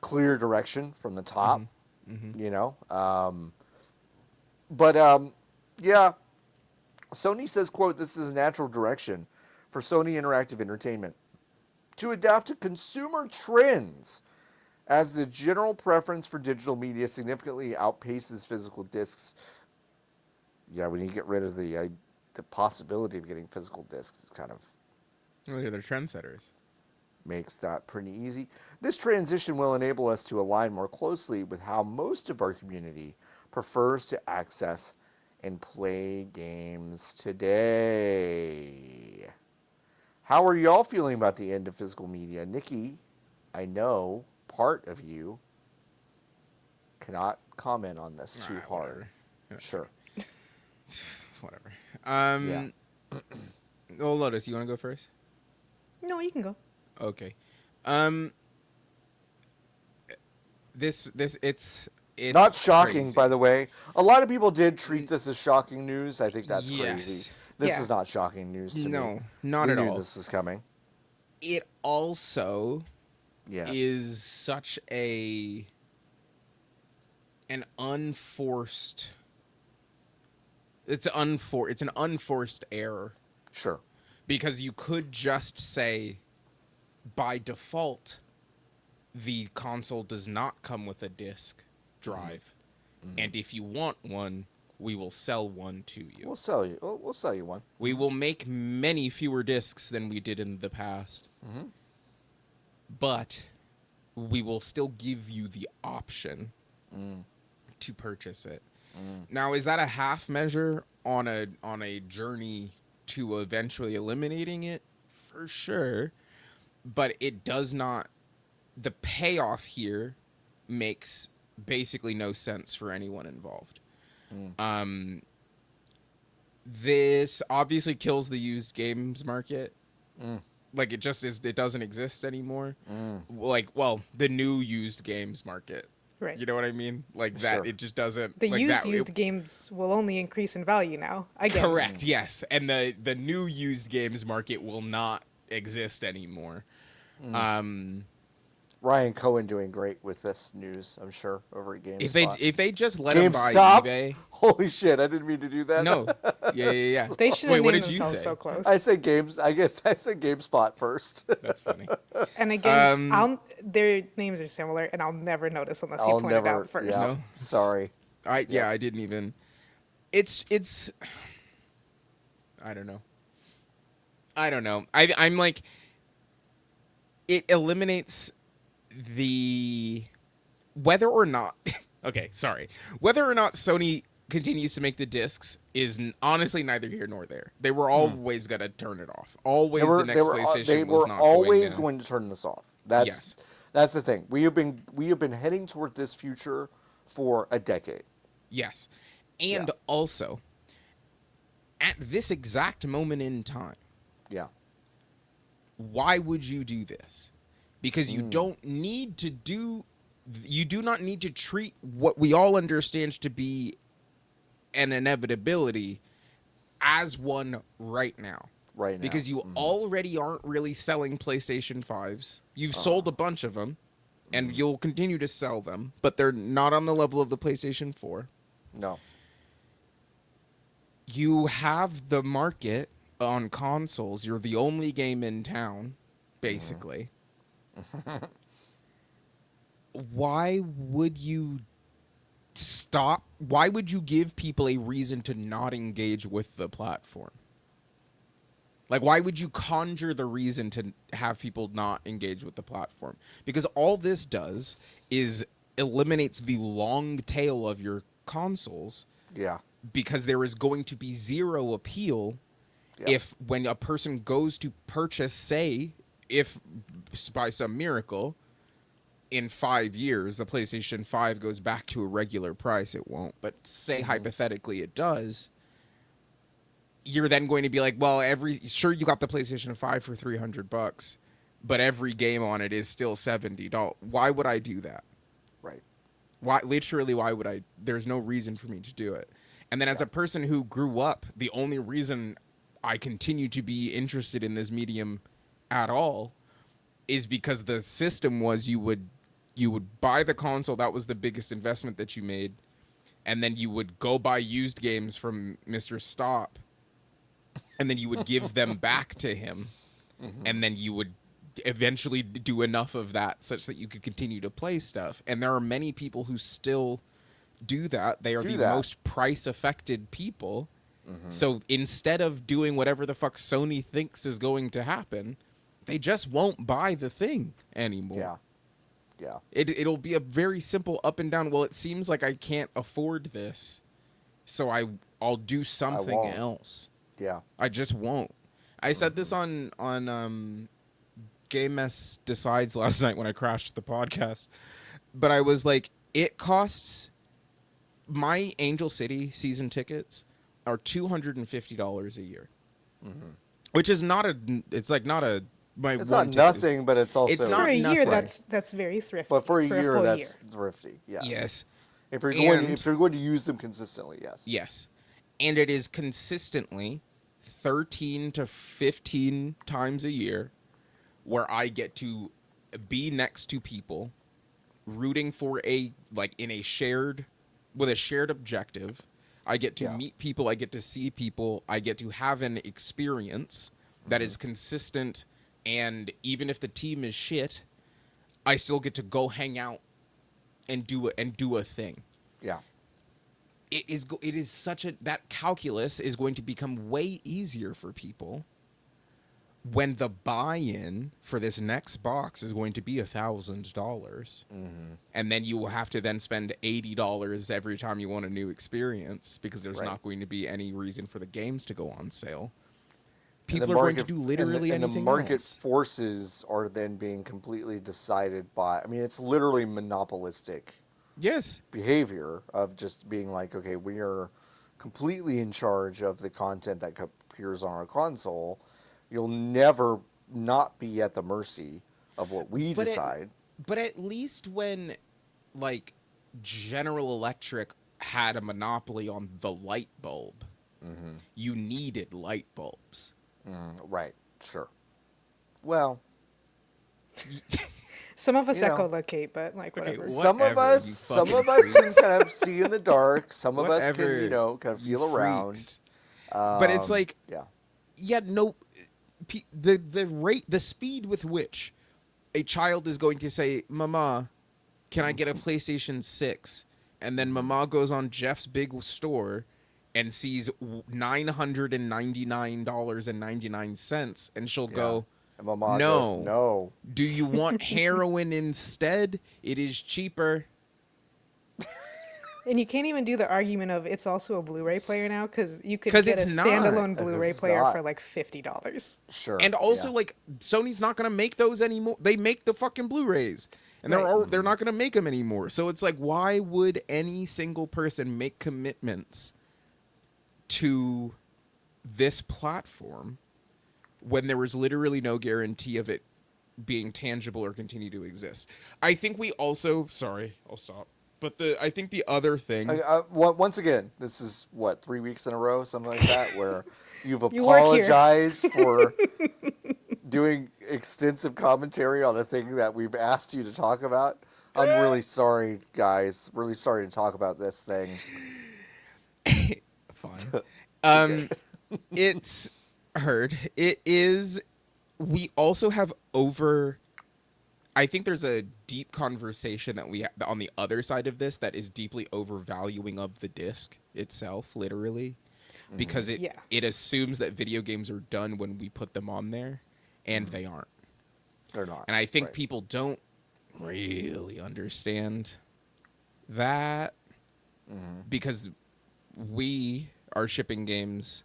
[SPEAKER 1] clear direction from the top. You know, yeah. Sony says, "quote This is a natural direction for Sony Interactive Entertainment to adapt to consumer trends, as the general preference for digital media significantly outpaces physical discs." Yeah, when you get rid of the possibility of getting physical discs, it's kind of
[SPEAKER 3] Look at their trendsetters.
[SPEAKER 1] makes that pretty easy. This transition will enable us to align more closely with how most of our community prefers to access and play games today. How are y'all feeling about the end of physical media? Niki, I know part of you cannot comment on this too
[SPEAKER 3] Alright,
[SPEAKER 1] hard.
[SPEAKER 3] whatever.
[SPEAKER 1] Sure.
[SPEAKER 3] Whatever.
[SPEAKER 1] Yeah.
[SPEAKER 3] Oh, Lotus, you want to go first?
[SPEAKER 2] No, you can go.
[SPEAKER 3] It's
[SPEAKER 1] Not shocking,
[SPEAKER 3] crazy.
[SPEAKER 1] by the way. A lot of people did treat this as shocking news. I think that's
[SPEAKER 3] Yes.
[SPEAKER 1] crazy. This
[SPEAKER 2] Yeah.
[SPEAKER 1] is not shocking news to me.
[SPEAKER 3] No, not
[SPEAKER 1] We
[SPEAKER 3] at
[SPEAKER 1] knew
[SPEAKER 3] all.
[SPEAKER 1] this was coming.
[SPEAKER 3] It also
[SPEAKER 1] Yes.
[SPEAKER 3] is such an unforced. It's an unforced error
[SPEAKER 1] Sure.
[SPEAKER 3] because you could just say, by default, the console does not come with a disk drive, and if you want one, we will sell one to you.
[SPEAKER 1] We'll sell you. We'll sell you one.
[SPEAKER 3] We will make many fewer discs than we did in the past, but we will still give you the option to purchase it. Now, is that a half measure on a journey to eventually eliminating it? For sure, but it does not. The payoff here makes basically no sense for anyone involved. This obviously kills the used games market. Like, it just is. It doesn't exist anymore. Like, well, the new used games market.
[SPEAKER 2] Right.
[SPEAKER 3] You know what I mean? Like that.
[SPEAKER 1] Sure.
[SPEAKER 3] It just doesn't.
[SPEAKER 2] The
[SPEAKER 3] like
[SPEAKER 2] used games will only increase in value now. Again.
[SPEAKER 3] Correct. Yes, and the new used games market will not exist anymore.
[SPEAKER 1] Ryan Cohen doing great with this news, I'm sure, over at GameStop.
[SPEAKER 3] If they just let him buy
[SPEAKER 1] GameStop?
[SPEAKER 3] eBay.
[SPEAKER 1] Holy shit! I didn't mean to do that.
[SPEAKER 3] No. Yeah.
[SPEAKER 2] They should
[SPEAKER 3] Wait,
[SPEAKER 2] have
[SPEAKER 3] what
[SPEAKER 2] named
[SPEAKER 3] did you
[SPEAKER 2] themselves
[SPEAKER 3] say?
[SPEAKER 2] so close.
[SPEAKER 1] I said games. I guess I said GameSpot first.
[SPEAKER 3] That's funny.
[SPEAKER 2] And again, their names are similar, and I'll never notice unless you point it out first.
[SPEAKER 1] Yeah,
[SPEAKER 3] No.
[SPEAKER 1] sorry.
[SPEAKER 3] I didn't even. It's. I don't know. I'm like. It eliminates the whether or not. Okay, sorry. Whether or not Sony continues to make the discs is honestly neither here nor there. They were always gonna turn it off. Always the next PlayStation
[SPEAKER 1] They
[SPEAKER 3] was
[SPEAKER 1] were
[SPEAKER 3] not
[SPEAKER 1] always
[SPEAKER 3] going
[SPEAKER 1] going to turn this off. That's the thing. We have been heading toward this future for a decade.
[SPEAKER 3] Yes. And also, at this exact moment in time,
[SPEAKER 1] Yeah.
[SPEAKER 3] why would you do this? Because you don't need to you do not need to treat what we all understand to be an inevitability as one right now.
[SPEAKER 1] Right now.
[SPEAKER 3] Because you already aren't really selling PlayStation 5s. You've sold a bunch of them, and you'll continue to sell them, but they're not on the level of the PlayStation 4.
[SPEAKER 1] No.
[SPEAKER 3] You have the market on consoles. You're the only game in town, basically. Why would you stop? Why would you give people a reason to not engage with the platform? Like, why would you conjure the reason to have people not engage with the platform? Because all this does is eliminates the long tail of your consoles.
[SPEAKER 1] Yeah.
[SPEAKER 3] Because there is going to be zero appeal if when a person goes to purchase, say, if by some miracle, in 5 years, the PlayStation 5 goes back to a regular price, it won't. But say hypothetically it does, you're then going to be like, well, sure you got the PlayStation 5 for $300, but every game on it is still $70. Why would I do that?
[SPEAKER 1] Right.
[SPEAKER 3] Why would I? There's no reason for me to do it. And then as a person who grew up, the only reason I continue to be interested in this medium at all is because the system was you would buy the console. That was the biggest investment that you made. And then you would go buy used games from Mr. Stop. And then you would give them back to him. And then you would eventually do enough of that such that you could continue to play stuff. And there are many people who still do that. They are the most price affected people. So instead of doing whatever the fuck Sony thinks is going to happen, they just won't buy the thing anymore.
[SPEAKER 1] Yeah.
[SPEAKER 3] It'll be a very simple up and down. Well, it seems like I can't afford this, so I'll do something else.
[SPEAKER 1] Yeah.
[SPEAKER 3] I just won't. I said this on Game Mess Decides last night when I crashed the podcast, but I was like, it costs my Angel City season tickets are $250 a year, which is not a. It's like not a.
[SPEAKER 1] It's not nothing, but it's also
[SPEAKER 3] It's not
[SPEAKER 2] for a year.
[SPEAKER 3] nothing.
[SPEAKER 2] That's very thrifty.
[SPEAKER 1] But for a year,
[SPEAKER 2] full
[SPEAKER 1] that's thrifty. Yes.
[SPEAKER 3] Yes.
[SPEAKER 1] If you're
[SPEAKER 3] And
[SPEAKER 1] going to use them consistently, yes.
[SPEAKER 3] yes. And it is consistently 13 to 15 times a year where I get to be next to people rooting for in a shared objective. I get to meet people, I get to see people, I get to have an experience that is consistent, and even if the team is shit, I still get to go hang out and do a thing.
[SPEAKER 1] Yeah.
[SPEAKER 3] It is such a, that calculus is going to become way easier for people when the buy-in for this next box is going to be $1,000, and then you will have to then spend $80 every time you want a new experience because there's not going to be any reason for the games to go on sale. People are going to do literally anything else.
[SPEAKER 1] And the market forces are then being completely decided by, I mean, it's literally monopolistic behavior of just being like, okay, we are completely in charge of the content that appears on our console. You'll never not be at the mercy of what we decide.
[SPEAKER 3] But at least when, like, General Electric had a monopoly on the light bulb, you needed light bulbs.
[SPEAKER 1] Right, sure. Well,
[SPEAKER 2] some of us echolocate, but like whatever.
[SPEAKER 1] Some of us can kind of see in the dark. Some of us can, kind of feel around.
[SPEAKER 3] But it's like, the speed with which a child is going to say, "Mama, can I get a PlayStation 6?" And then Mama goes on Jeff's big store and sees $999.99, and she'll go,
[SPEAKER 1] and Mama goes, "No.
[SPEAKER 3] Do you want heroin instead? It is cheaper."
[SPEAKER 2] And you can't even do the argument of it's also a Blu-ray player now, because you could get a standalone Blu-ray player for like $50.
[SPEAKER 1] Sure.
[SPEAKER 3] And also, like, Sony's not gonna make those anymore. They make the fucking Blu-rays, and they're not gonna make them anymore. So it's like, why would any single person make commitments to this platform when there was literally no guarantee of it being tangible or continue to exist? I think we also, sorry, I'll stop. But I think the other thing...
[SPEAKER 1] once again, this is, 3 weeks in a row, something like that, where you've apologized for doing extensive commentary on a thing that we've asked you to talk about. I'm really sorry, guys. Really sorry to talk about this thing.
[SPEAKER 3] Fine. It's heard. It is... We also have I think there's a deep conversation that we have on the other side of this that is deeply overvaluing of the disc itself, literally, because it assumes that video games are done when we put them on there, and they aren't.
[SPEAKER 1] They're not.
[SPEAKER 3] And I think people don't really understand that because we are shipping games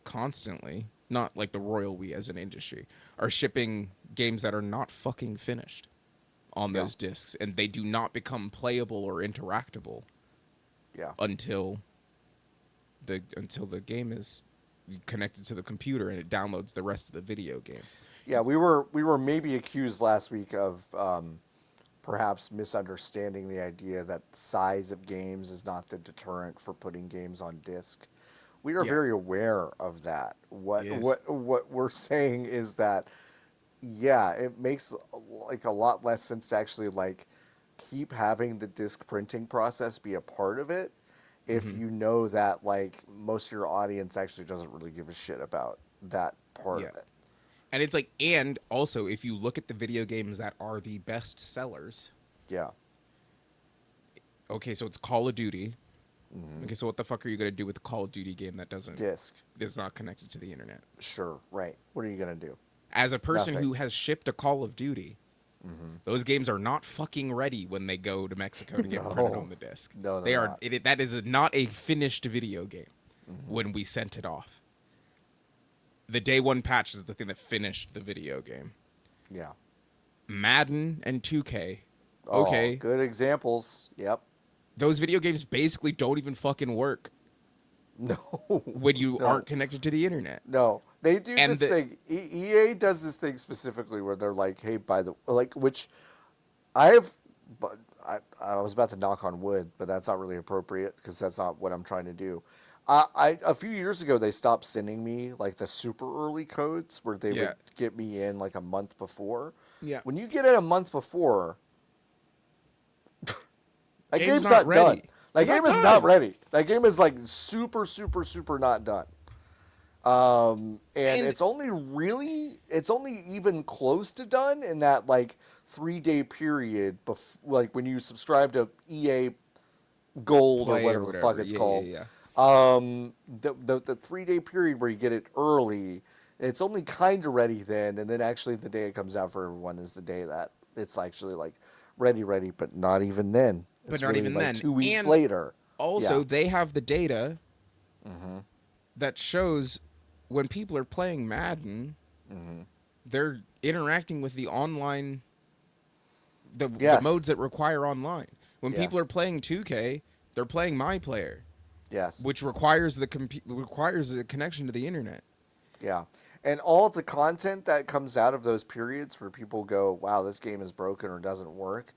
[SPEAKER 3] constantly, not like the royal we as an industry, are shipping games that are not fucking finished on those discs, and they do not become playable or interactable until the game is connected to the computer and it downloads the rest of the video game.
[SPEAKER 1] Yeah, we were maybe accused last week of perhaps misunderstanding the idea that size of games is not the deterrent for putting games on disc. We are very aware of that. What we're saying is that it makes like a lot less sense to actually like keep having the disc printing process be a part of it if you know that like most of your audience actually doesn't really give a shit about that part of it.
[SPEAKER 3] And it's like, and also if you look at the video games that are the best sellers.
[SPEAKER 1] Yeah.
[SPEAKER 3] Okay, so it's Call of Duty. Okay, so what the fuck are you going to do with a Call of Duty game that is not connected to the internet?
[SPEAKER 1] Sure, right. What are you going to do?
[SPEAKER 3] As a person who has shipped a Call of Duty, those games are not fucking ready when they go to Mexico to get printed on the disc.
[SPEAKER 1] No,
[SPEAKER 3] they are. That is not a finished video game when we sent it off. The day one patch is the thing that finished the video game.
[SPEAKER 1] Yeah.
[SPEAKER 3] Madden and 2K.
[SPEAKER 1] Okay. Good examples. Yep.
[SPEAKER 3] Those video games basically don't even fucking work.
[SPEAKER 1] No.
[SPEAKER 3] When you aren't connected to the internet.
[SPEAKER 1] No. They do this thing. EA does this thing specifically where they're like, hey, which I I was about to knock on wood, but that's not really appropriate because that's not what I'm trying to do. A few years ago they stopped sending me like the super early codes where they would get me in like a month before.
[SPEAKER 3] Yeah.
[SPEAKER 1] When you get in a month before, that game's
[SPEAKER 3] not
[SPEAKER 1] not
[SPEAKER 3] ready.
[SPEAKER 1] done. That
[SPEAKER 3] It's
[SPEAKER 1] game
[SPEAKER 3] not
[SPEAKER 1] is
[SPEAKER 3] done.
[SPEAKER 1] not ready. That game is like super, super, super not done. And it's only even close to done in that like 3-day period, like when you subscribe to EA Gold
[SPEAKER 3] Play
[SPEAKER 1] or whatever the fuck it's called.
[SPEAKER 3] Yeah.
[SPEAKER 1] The 3-day period where you get it early, it's only kind of ready then, and then actually the day it comes out for everyone is the day that it's actually like ready, but not even then.
[SPEAKER 3] But
[SPEAKER 1] It's
[SPEAKER 3] not
[SPEAKER 1] really
[SPEAKER 3] even
[SPEAKER 1] like
[SPEAKER 3] then.
[SPEAKER 1] 2 weeks
[SPEAKER 3] And
[SPEAKER 1] later.
[SPEAKER 3] Also, they have the data that shows when people are playing Madden, they're interacting with the online, the modes that require online. When people are playing 2K, they're playing My Player.
[SPEAKER 1] Yes.
[SPEAKER 3] Which requires the connection to the internet.
[SPEAKER 1] Yeah. And all of the content that comes out of those periods where people go, wow, this game is broken or doesn't work,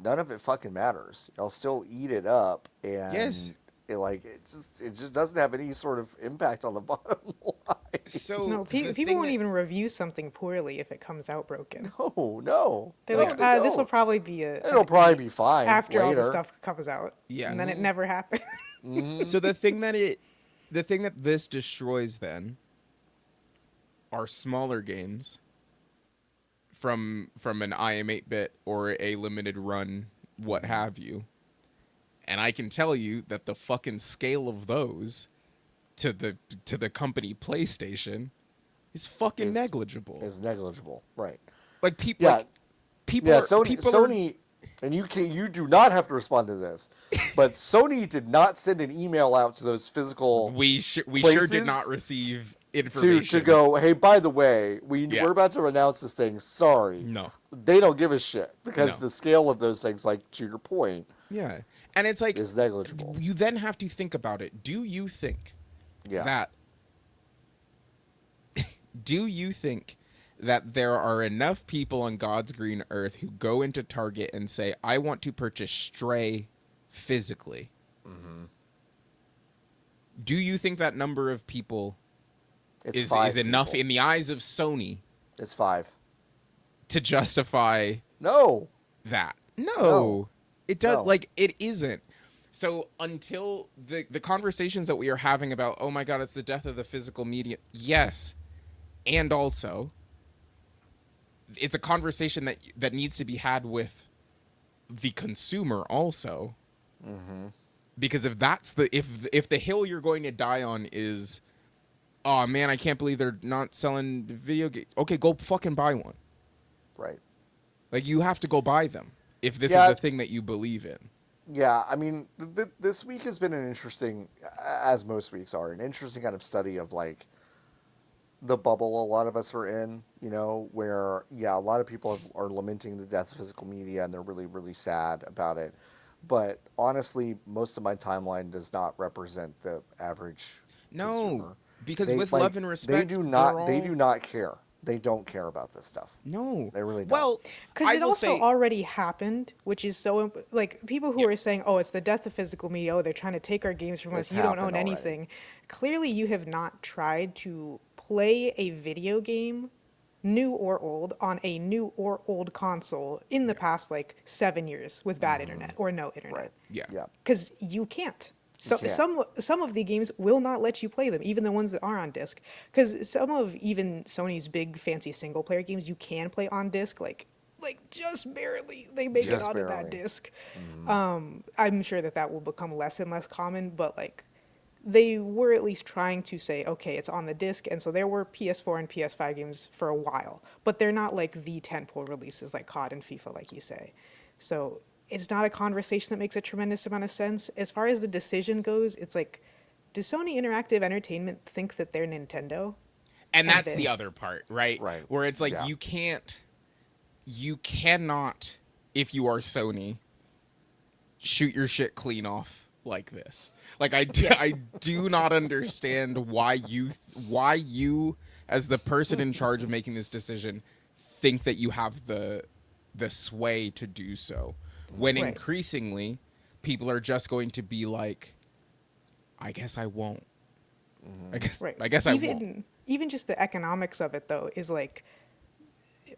[SPEAKER 1] none of it fucking matters. I'll still eat it up, and it just doesn't have any sort of impact on the bottom line.
[SPEAKER 3] So
[SPEAKER 2] No, people won't even review something poorly if it comes out broken.
[SPEAKER 1] No.
[SPEAKER 2] They're
[SPEAKER 1] No,
[SPEAKER 2] like,
[SPEAKER 1] they
[SPEAKER 2] this will
[SPEAKER 1] don't.
[SPEAKER 2] probably be
[SPEAKER 1] It'll probably be fine
[SPEAKER 2] after all the
[SPEAKER 1] later.
[SPEAKER 2] stuff comes out.
[SPEAKER 3] Yeah.
[SPEAKER 2] And then it never happens.
[SPEAKER 3] So the thing that this destroys then are smaller games from an IM8-bit or a limited run, what have you. And I can tell you that the fucking scale of those to the company PlayStation is fucking negligible.
[SPEAKER 1] Is negligible, right?
[SPEAKER 3] Like people,
[SPEAKER 1] Sony, and you do not have to respond to this, but Sony did not send an email out to those physical.
[SPEAKER 3] We sure did not receive information
[SPEAKER 1] to go. Hey, by the way, we're about to announce this thing. Sorry,
[SPEAKER 3] no,
[SPEAKER 1] they don't give a shit because the scale of those things, like to your point,
[SPEAKER 3] and it's like
[SPEAKER 1] is negligible.
[SPEAKER 3] You then have to think about it. Do you think that? Do you think that there are enough people on God's green earth who go into Target and say, I want to purchase Stray physically? Do you think that number of people is enough in the eyes of Sony?
[SPEAKER 1] It's 5.
[SPEAKER 3] To justify that. No. It does, it isn't. So until the conversations that we are having about, oh my God, it's the death of the physical media. Yes. And also, it's a conversation that needs to be had with the consumer also. Because if that's if the hill you're going to die on is, oh man, I can't believe they're not selling video games. Okay, go fucking buy one.
[SPEAKER 1] Right.
[SPEAKER 3] Like, you have to go buy them if this is a thing that you believe in.
[SPEAKER 1] Yeah, I mean, this week has been an interesting, as most weeks are, an interesting kind of study of like the bubble a lot of us are in, where, a lot of people are lamenting the death of physical media and they're really, really sad about it. But honestly, most of my timeline does not represent the average consumer.
[SPEAKER 3] Because with love and respect,
[SPEAKER 1] they do not care. They don't care about this stuff.
[SPEAKER 3] No.
[SPEAKER 1] They really don't.
[SPEAKER 2] Well, because it also already happened, which is so, like, people who are saying, oh, it's the death of physical media, oh, they're trying to take our games from us, you don't own anything. Clearly, you have not tried to play a video game, new or old, on a new or old console in the past, like, 7 years with bad internet or no internet.
[SPEAKER 1] Right.
[SPEAKER 3] Yeah.
[SPEAKER 2] Because you can't. So some of the games will not let you play them, even the ones that are on disc. Because some of even Sony's big fancy single player games you can play on disc, like just barely. They make it onto that disc. I'm sure that will become less and less common, but like they were at least trying to say, okay, it's on the disc, and so there were PS4 and PS5 games for a while, but they're not like the tentpole releases like COD and FIFA, like you say. So it's not a conversation that makes a tremendous amount of sense. As far as the decision goes, it's like, does Sony Interactive Entertainment think that they're Nintendo?
[SPEAKER 3] And that's the other part, right?
[SPEAKER 1] Right.
[SPEAKER 3] Where it's like, you cannot, if you are Sony, shoot your shit clean off like this. Like, I do not understand why you, as the person in charge of making this decision, think that you have the sway to do so. when
[SPEAKER 2] Right.
[SPEAKER 3] increasingly people are just going to be like, I guess I won't.
[SPEAKER 2] Right.
[SPEAKER 3] I guess I won't.
[SPEAKER 2] Even just the economics of it though is like,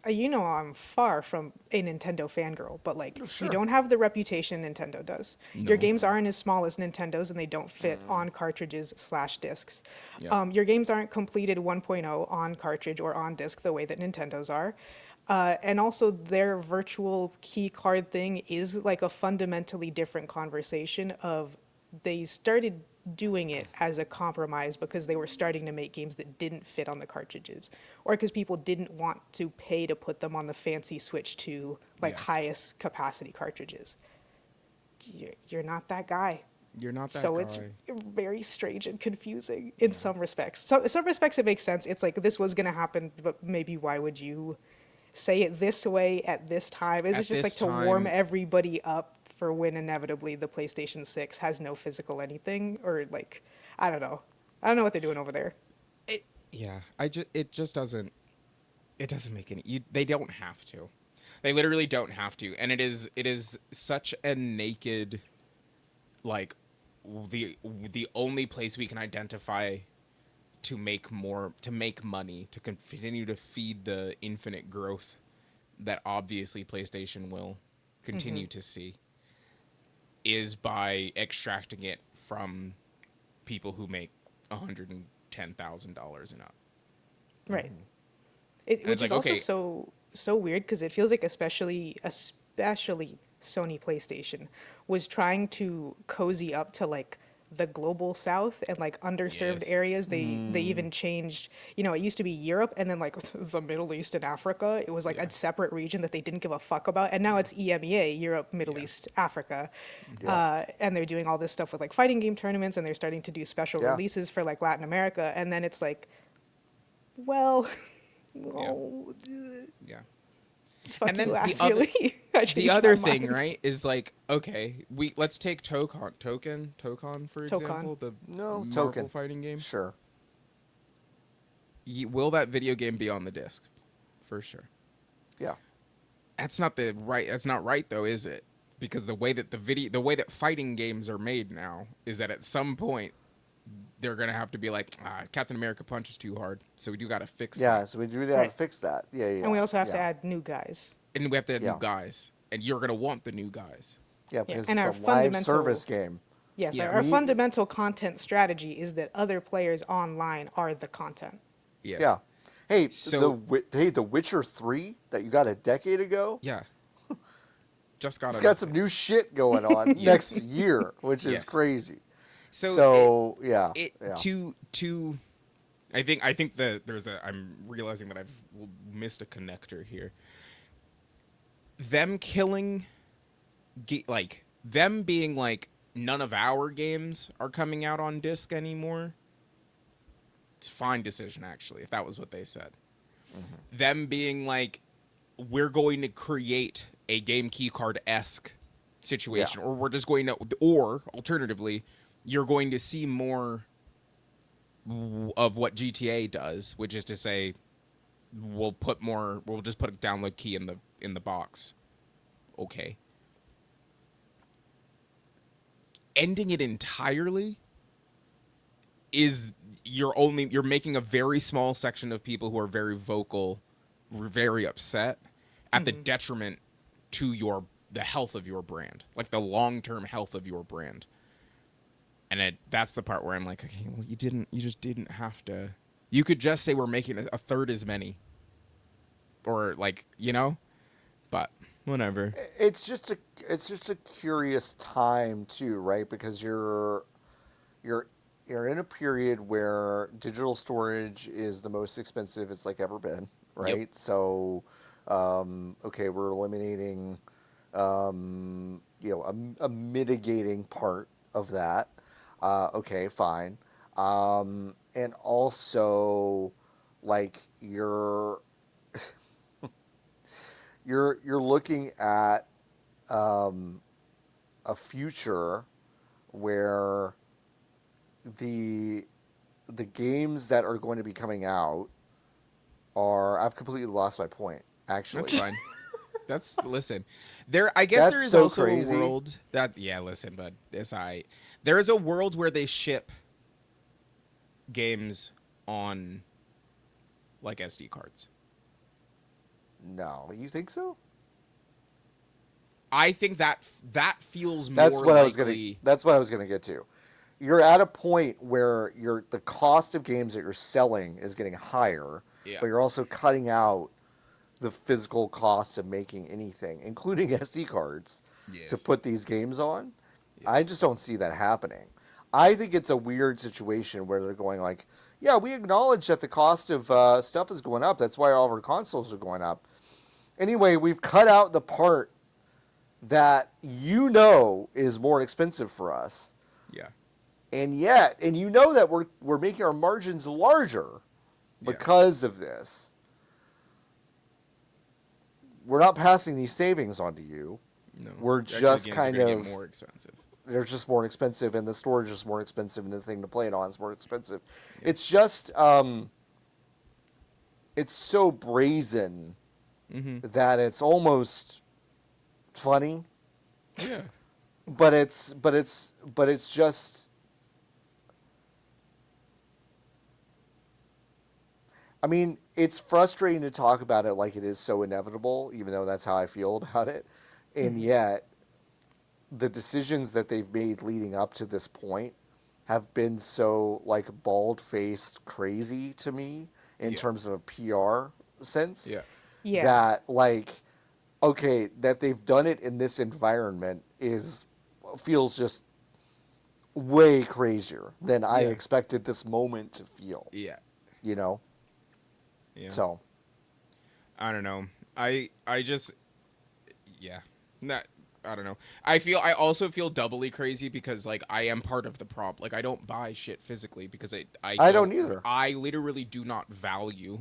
[SPEAKER 2] you know, I'm far from a Nintendo fangirl, but like
[SPEAKER 1] Sure.
[SPEAKER 2] you don't have the reputation Nintendo does. Your
[SPEAKER 3] No.
[SPEAKER 2] games aren't as small as Nintendo's and they don't fit on cartridges / discs.
[SPEAKER 3] Yep.
[SPEAKER 2] Your games aren't completed 1.0 on cartridge or on disc the way that Nintendo's are. And also their virtual key card thing is like a fundamentally different conversation of they started doing it as a compromise because they were starting to make games that didn't fit on the cartridges or because people didn't want to pay to put them on the fancy Switch 2 like
[SPEAKER 3] Yeah.
[SPEAKER 2] highest capacity cartridges. You're not that guy.
[SPEAKER 3] You're not that
[SPEAKER 2] So
[SPEAKER 3] guy.
[SPEAKER 2] it's very strange and confusing in some respects. So some respects it makes sense. It's like this was going to happen, but maybe why would you say it this way at this time? Is
[SPEAKER 3] At
[SPEAKER 2] it just
[SPEAKER 3] this
[SPEAKER 2] like to warm
[SPEAKER 3] time-
[SPEAKER 2] everybody up for when inevitably the PlayStation 6 has no physical anything? Or like, I don't know. I don't know what they're doing over there.
[SPEAKER 3] It just doesn't make any, they don't have to. They literally don't have to. And it is such a naked, like, the only place we can identify to make money, to continue to feed the infinite growth that obviously PlayStation will continue to see, is by extracting it from people who make $110,000 and up.
[SPEAKER 2] Right.
[SPEAKER 3] And
[SPEAKER 2] Which
[SPEAKER 3] it's
[SPEAKER 2] is
[SPEAKER 3] like,
[SPEAKER 2] also
[SPEAKER 3] okay.
[SPEAKER 2] so weird because it feels like especially Sony PlayStation was trying to cozy up to like the global south and like underserved
[SPEAKER 3] Yes.
[SPEAKER 2] areas. They even changed, you know, it used to be Europe and then like the Middle East and Africa. It was like a separate region that they didn't give a fuck about. And now it's EMEA, Europe, Middle East, Africa. And they're doing all this stuff with like fighting game tournaments and they're starting to do special
[SPEAKER 1] Yeah.
[SPEAKER 2] releases for like Latin America. And then it's like, well, well,
[SPEAKER 3] Yeah.
[SPEAKER 2] fuck
[SPEAKER 3] And then
[SPEAKER 2] you,
[SPEAKER 3] the
[SPEAKER 2] ass,
[SPEAKER 3] other-
[SPEAKER 2] really. I
[SPEAKER 3] The
[SPEAKER 2] changed
[SPEAKER 3] other
[SPEAKER 2] my
[SPEAKER 3] thing,
[SPEAKER 2] mind.
[SPEAKER 3] right, is like, okay, let's take Tokon for
[SPEAKER 2] Tokon.
[SPEAKER 3] example, the
[SPEAKER 1] No,
[SPEAKER 3] Marvel
[SPEAKER 1] Token.
[SPEAKER 3] fighting game.
[SPEAKER 1] Sure.
[SPEAKER 3] Will that video game be on the disc? For sure.
[SPEAKER 1] Yeah.
[SPEAKER 3] That's not right though, is it? Because the way that fighting games are made now is that at some point they're gonna have to be like, Captain America punches too hard, so we do gotta fix
[SPEAKER 1] Yeah.
[SPEAKER 3] that.
[SPEAKER 1] So we do have to
[SPEAKER 2] Right.
[SPEAKER 1] fix that. Yeah. Yeah.
[SPEAKER 2] And we also have to
[SPEAKER 1] yeah.
[SPEAKER 2] add new guys.
[SPEAKER 3] And we have to add
[SPEAKER 1] Yeah.
[SPEAKER 3] new guys. And you're gonna want the new guys.
[SPEAKER 1] Yeah, because
[SPEAKER 2] And our
[SPEAKER 1] it's a live
[SPEAKER 2] fundamental-
[SPEAKER 1] service game.
[SPEAKER 2] Yes,
[SPEAKER 3] Yeah.
[SPEAKER 2] our
[SPEAKER 1] Me-
[SPEAKER 2] fundamental content strategy is that other players online are the content.
[SPEAKER 3] Yeah.
[SPEAKER 1] Yeah. Hey,
[SPEAKER 3] So-
[SPEAKER 1] The Witcher 3 that you got a decade ago,
[SPEAKER 3] Yeah. Just got
[SPEAKER 1] it's got some new shit going on
[SPEAKER 3] Yeah.
[SPEAKER 1] next year, which is
[SPEAKER 3] Yes.
[SPEAKER 1] crazy.
[SPEAKER 3] So
[SPEAKER 1] yeah.
[SPEAKER 3] to I think that I'm realizing that I've missed a connector here. Them killing like them being like none of our games are coming out on disc anymore. It's a fine decision actually, if that was what they said. Them being like, we're going to create a game keycard-esque situation, or we're just going to, or alternatively, you're going to see more of what GTA does, which is to say, we'll just put a download key in the box. Okay. Ending it entirely is you're making a very small section of people who are very vocal, very upset at the detriment to the health of your brand, like the long-term health of your brand. And that's the part where I'm like, okay, well, you just didn't have to. You could just say we're making a third as many, or like, but whatever.
[SPEAKER 1] It's just a curious time too, right? Because you're in a period where digital storage is the most expensive it's like ever been, right?
[SPEAKER 3] Yep.
[SPEAKER 1] So, okay, we're eliminating, a mitigating part of that. Okay, fine. And also, like you're looking at a future where the games that are going to be coming out are, I've completely lost my point, actually.
[SPEAKER 3] That's fine. That's listen. I guess
[SPEAKER 1] That's
[SPEAKER 3] there is
[SPEAKER 1] so
[SPEAKER 3] also
[SPEAKER 1] crazy.
[SPEAKER 3] a world that listen, bud. There is a world where they ship games on like SD cards.
[SPEAKER 1] No, you think so?
[SPEAKER 3] I think that feels
[SPEAKER 1] That's
[SPEAKER 3] more
[SPEAKER 1] what
[SPEAKER 3] likely.
[SPEAKER 1] That's what I was gonna get to. You're at a point where the cost of games that you're selling is getting higher,
[SPEAKER 3] Yeah.
[SPEAKER 1] but you're also cutting out the physical cost of making anything, including SD cards, to put these games on.
[SPEAKER 3] Yeah.
[SPEAKER 1] I just don't see that happening. I think it's a weird situation where they're going like, yeah, we acknowledge that the cost of stuff is going up. That's why all of our consoles are going up. Anyway, we've cut out the part that is more expensive for us.
[SPEAKER 3] Yeah.
[SPEAKER 1] And you know that we're making our margins larger because of this. We're not passing these savings on to you.
[SPEAKER 3] No.
[SPEAKER 1] We're
[SPEAKER 3] Actually,
[SPEAKER 1] just
[SPEAKER 3] games
[SPEAKER 1] kind
[SPEAKER 3] are gonna
[SPEAKER 1] of
[SPEAKER 3] get more expensive.
[SPEAKER 1] They're just more expensive, and the storage is more expensive, and the thing to play it on is more expensive. Yeah. It's just it's so brazen that it's almost funny.
[SPEAKER 3] Yeah.
[SPEAKER 1] But it's just, I mean, it's frustrating to talk about it like it is so inevitable, even though that's how I feel about it. And yet, the decisions that they've made leading up to this point have been so, like, bald-faced crazy to me in terms of a PR sense.
[SPEAKER 2] Yeah.
[SPEAKER 1] That, like, okay, that they've done it in this environment feels just way crazier than I expected this moment to feel.
[SPEAKER 3] Yeah.
[SPEAKER 1] You know?
[SPEAKER 3] Yeah.
[SPEAKER 1] So.
[SPEAKER 3] I don't know. I just, I don't know. I also feel doubly crazy because, like, I am part of the problem. Like, I don't buy shit physically because I
[SPEAKER 1] don't either.
[SPEAKER 3] I literally do not value,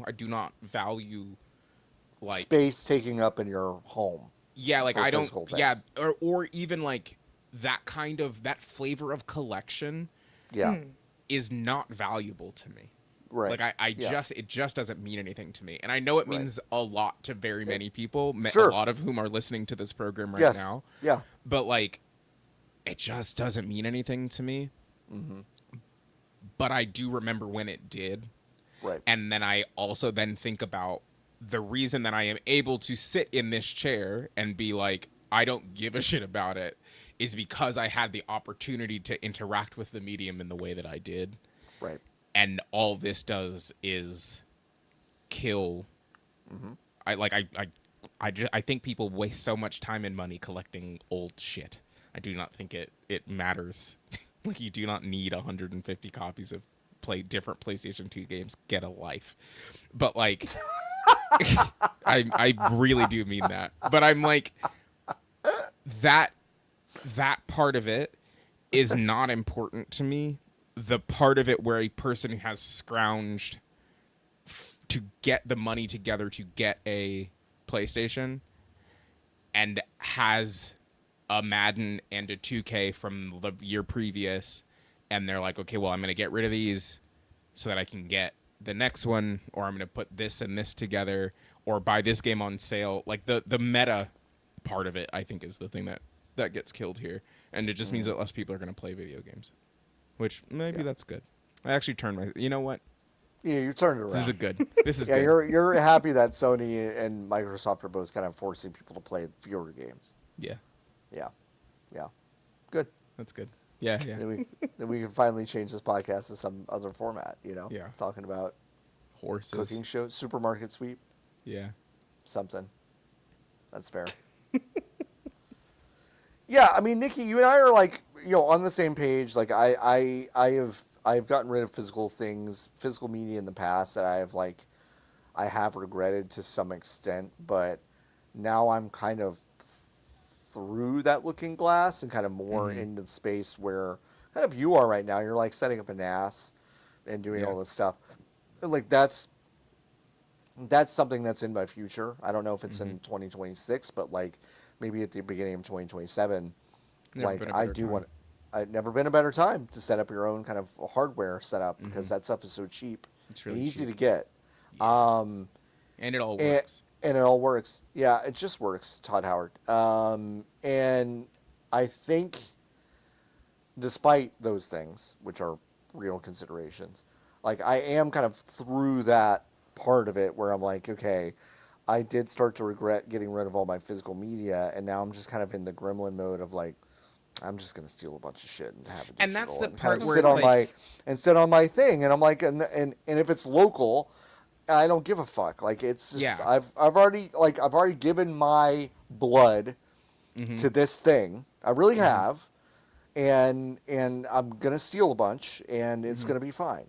[SPEAKER 3] like,
[SPEAKER 1] space taking up in your home.
[SPEAKER 3] Yeah, like, I don't,
[SPEAKER 1] things.
[SPEAKER 3] or even, like, that flavor of collection is not valuable to me.
[SPEAKER 1] Right.
[SPEAKER 3] Like, it just doesn't mean anything to me. And I know it means a lot to very many people, a lot of whom are listening to this program right now.
[SPEAKER 1] Yeah.
[SPEAKER 3] But, like, it just doesn't mean anything to me.
[SPEAKER 1] Mm-hmm.
[SPEAKER 3] But I do remember when it did.
[SPEAKER 1] Right.
[SPEAKER 3] And then I also then think about the reason that I am able to sit in this chair and be like, I don't give a shit about it, is because I had the opportunity to interact with the medium in the way that I did.
[SPEAKER 1] Right.
[SPEAKER 3] And all this does is kill. I think people waste so much time and money collecting old shit. I do not think it matters. Like, you do not need 150 copies of different PlayStation 2 games. Get a life. But, like, I really do mean that. But I'm like, that part of it is not important to me. The part of it where a person who has scrounged to get the money together to get a PlayStation and has a Madden and a 2K from the year previous, and they're like, okay, well, I'm going to get rid of these so that I can get the next one, or I'm going to put this and this together, or buy this game on sale. Like, the meta part of it, I think, is the thing that gets killed here. And it just means that less people are going to play video games. Which, maybe that's good. I actually turned you know what?
[SPEAKER 1] Yeah, you turned it around.
[SPEAKER 3] This is good. This is
[SPEAKER 1] yeah,
[SPEAKER 3] good.
[SPEAKER 1] You're happy that Sony and Microsoft are both kind of forcing people to play fewer games.
[SPEAKER 3] Yeah.
[SPEAKER 1] Yeah. Yeah. Good.
[SPEAKER 3] That's good. Yeah, yeah.
[SPEAKER 1] Then we can finally change this podcast to some other format, you know?
[SPEAKER 3] Yeah.
[SPEAKER 1] Talking about
[SPEAKER 3] horses.
[SPEAKER 1] Cooking shows, supermarket sweep.
[SPEAKER 3] Yeah.
[SPEAKER 1] Something. That's fair. Yeah, I mean, Niki, you and I are, like, you know, on the same page. Like, I've gotten rid of physical media in the past that I have regretted to some extent, but now I'm kind of through that looking glass and kind of more into the space where kind of you are right now. You're like setting up a NAS and doing all this stuff. And, like, that's something that's in my future. I don't know if it's in 2026, but, like, maybe at the beginning of 2027. I've never been a better time to set up your own kind of hardware setup because that stuff is so cheap and easy to get.
[SPEAKER 3] Yeah. And it all works.
[SPEAKER 1] And it all works. Yeah, it just works, Todd Howard. And I think, despite those things, which are real considerations, like I am kind of through that part of it where I'm like, okay, I did start to regret getting rid of all my physical media, and now I'm just kind of in the gremlin mode of like, I'm just gonna steal a bunch of shit and have it digital.
[SPEAKER 3] And that's the
[SPEAKER 1] kind
[SPEAKER 3] part
[SPEAKER 1] of
[SPEAKER 3] where
[SPEAKER 1] sit
[SPEAKER 3] it's
[SPEAKER 1] on
[SPEAKER 3] like,
[SPEAKER 1] sit on my thing, and I'm like, and if it's local, I don't give a fuck. Like it's just
[SPEAKER 3] Yeah.
[SPEAKER 1] I've already given my blood to this thing. I really have, and I'm gonna steal a bunch, and it's gonna be fine.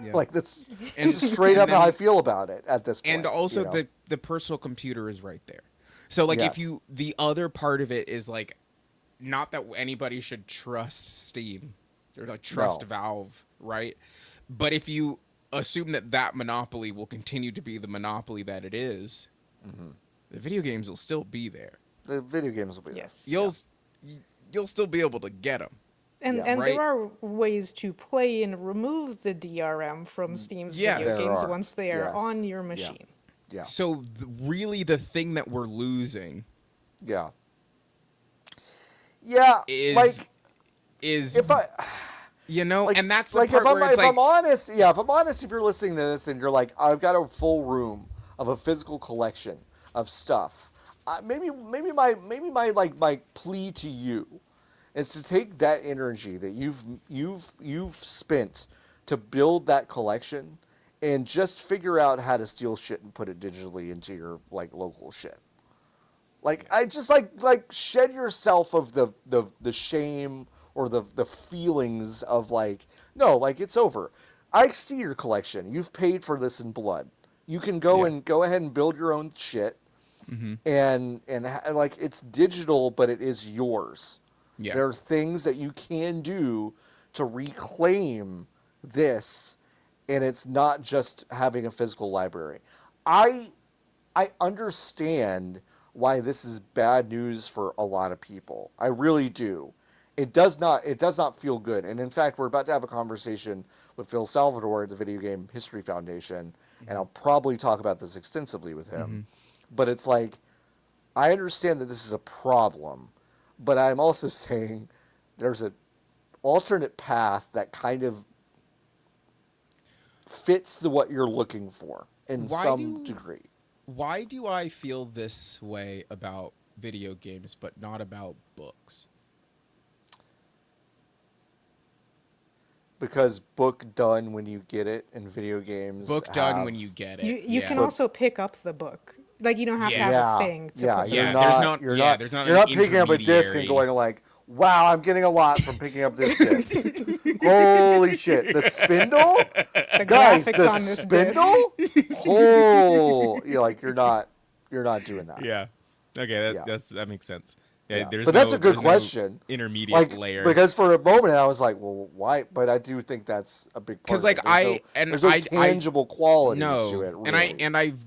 [SPEAKER 3] Yeah.
[SPEAKER 1] Like that's
[SPEAKER 3] And
[SPEAKER 1] just straight
[SPEAKER 3] and
[SPEAKER 1] up how
[SPEAKER 3] then-
[SPEAKER 1] I feel about it at this point.
[SPEAKER 3] And also
[SPEAKER 1] you know?
[SPEAKER 3] the personal computer is right there. So like
[SPEAKER 1] Yes.
[SPEAKER 3] the other part of it is like, not that anybody should trust Steam or like trust
[SPEAKER 1] No.
[SPEAKER 3] Valve, right? But if you assume that monopoly will continue to be the monopoly that it is, the video games will still be there.
[SPEAKER 1] The video games will be there.
[SPEAKER 2] Yes.
[SPEAKER 3] You'll still be able to get them.
[SPEAKER 2] And
[SPEAKER 1] Yeah.
[SPEAKER 2] and
[SPEAKER 3] Right.
[SPEAKER 2] there are ways to play and remove the DRM from Steam's
[SPEAKER 3] Yes.
[SPEAKER 2] video
[SPEAKER 1] There
[SPEAKER 2] games
[SPEAKER 1] are.
[SPEAKER 2] once they are
[SPEAKER 1] Yes.
[SPEAKER 2] on your machine.
[SPEAKER 1] Yeah.
[SPEAKER 3] So really the thing that we're losing
[SPEAKER 1] Yeah. Yeah.
[SPEAKER 3] is
[SPEAKER 1] like
[SPEAKER 3] is
[SPEAKER 1] if I
[SPEAKER 3] and that's the
[SPEAKER 1] like
[SPEAKER 3] part where it's
[SPEAKER 1] if
[SPEAKER 3] like,
[SPEAKER 1] I'm honest, yeah, if I'm honest, if you're listening to this and you're like, I've got a full room of a physical collection of stuff, maybe my plea to you is to take that energy that you've spent to build that collection and just figure out how to steal shit and put it digitally into your like local shit. Like I just like shed yourself of the shame or the feelings of like, no, like it's over. I see your collection. You've paid for this in blood. You can go and go ahead and build your own shit. And like it's digital, but it is yours.
[SPEAKER 3] Yeah.
[SPEAKER 1] There are things that you can do to reclaim this, and it's not just having a physical library. I understand why this is bad news for a lot of people. I really do. It does not feel good. And in fact, we're about to have a conversation with Phil Salvador at the Video Game History Foundation, and I'll probably talk about this extensively with him. But it's like, I understand that this is a problem, but I'm also saying there's an alternate path that kind of fits what you're looking for in some degree.
[SPEAKER 3] Why do I feel this way about video games but not about books?
[SPEAKER 1] Because book done when you get it, and video games
[SPEAKER 3] Book done when you get it.
[SPEAKER 2] You can also pick up the book. Like you don't have to have
[SPEAKER 1] Yeah.
[SPEAKER 2] a thing to
[SPEAKER 1] Yeah,
[SPEAKER 2] put
[SPEAKER 1] you're
[SPEAKER 3] Yeah,
[SPEAKER 2] the
[SPEAKER 3] there's
[SPEAKER 1] not.
[SPEAKER 3] not-
[SPEAKER 1] You're
[SPEAKER 3] yeah,
[SPEAKER 1] not.
[SPEAKER 3] there's not
[SPEAKER 1] You're
[SPEAKER 3] an
[SPEAKER 1] not picking up a disc and
[SPEAKER 3] intermediary.
[SPEAKER 1] going like, "Wow, I'm getting a lot from picking up this disc." Holy shit! The spindle,
[SPEAKER 2] the
[SPEAKER 1] guys.
[SPEAKER 2] graphics
[SPEAKER 1] The
[SPEAKER 2] on this disc.
[SPEAKER 1] spindle. Oh, you're not doing that.
[SPEAKER 3] Yeah. Okay,
[SPEAKER 1] Yeah.
[SPEAKER 3] that makes sense.
[SPEAKER 1] Yeah.
[SPEAKER 3] There's
[SPEAKER 1] But that's a good
[SPEAKER 3] there's no
[SPEAKER 1] question.
[SPEAKER 3] intermediate layer.
[SPEAKER 1] Because for a moment I was like, well, why? But I do think that's a big part.
[SPEAKER 3] 'Cause,
[SPEAKER 1] of
[SPEAKER 3] like,
[SPEAKER 1] it. There's no tangible quality to it. Really.
[SPEAKER 3] and I've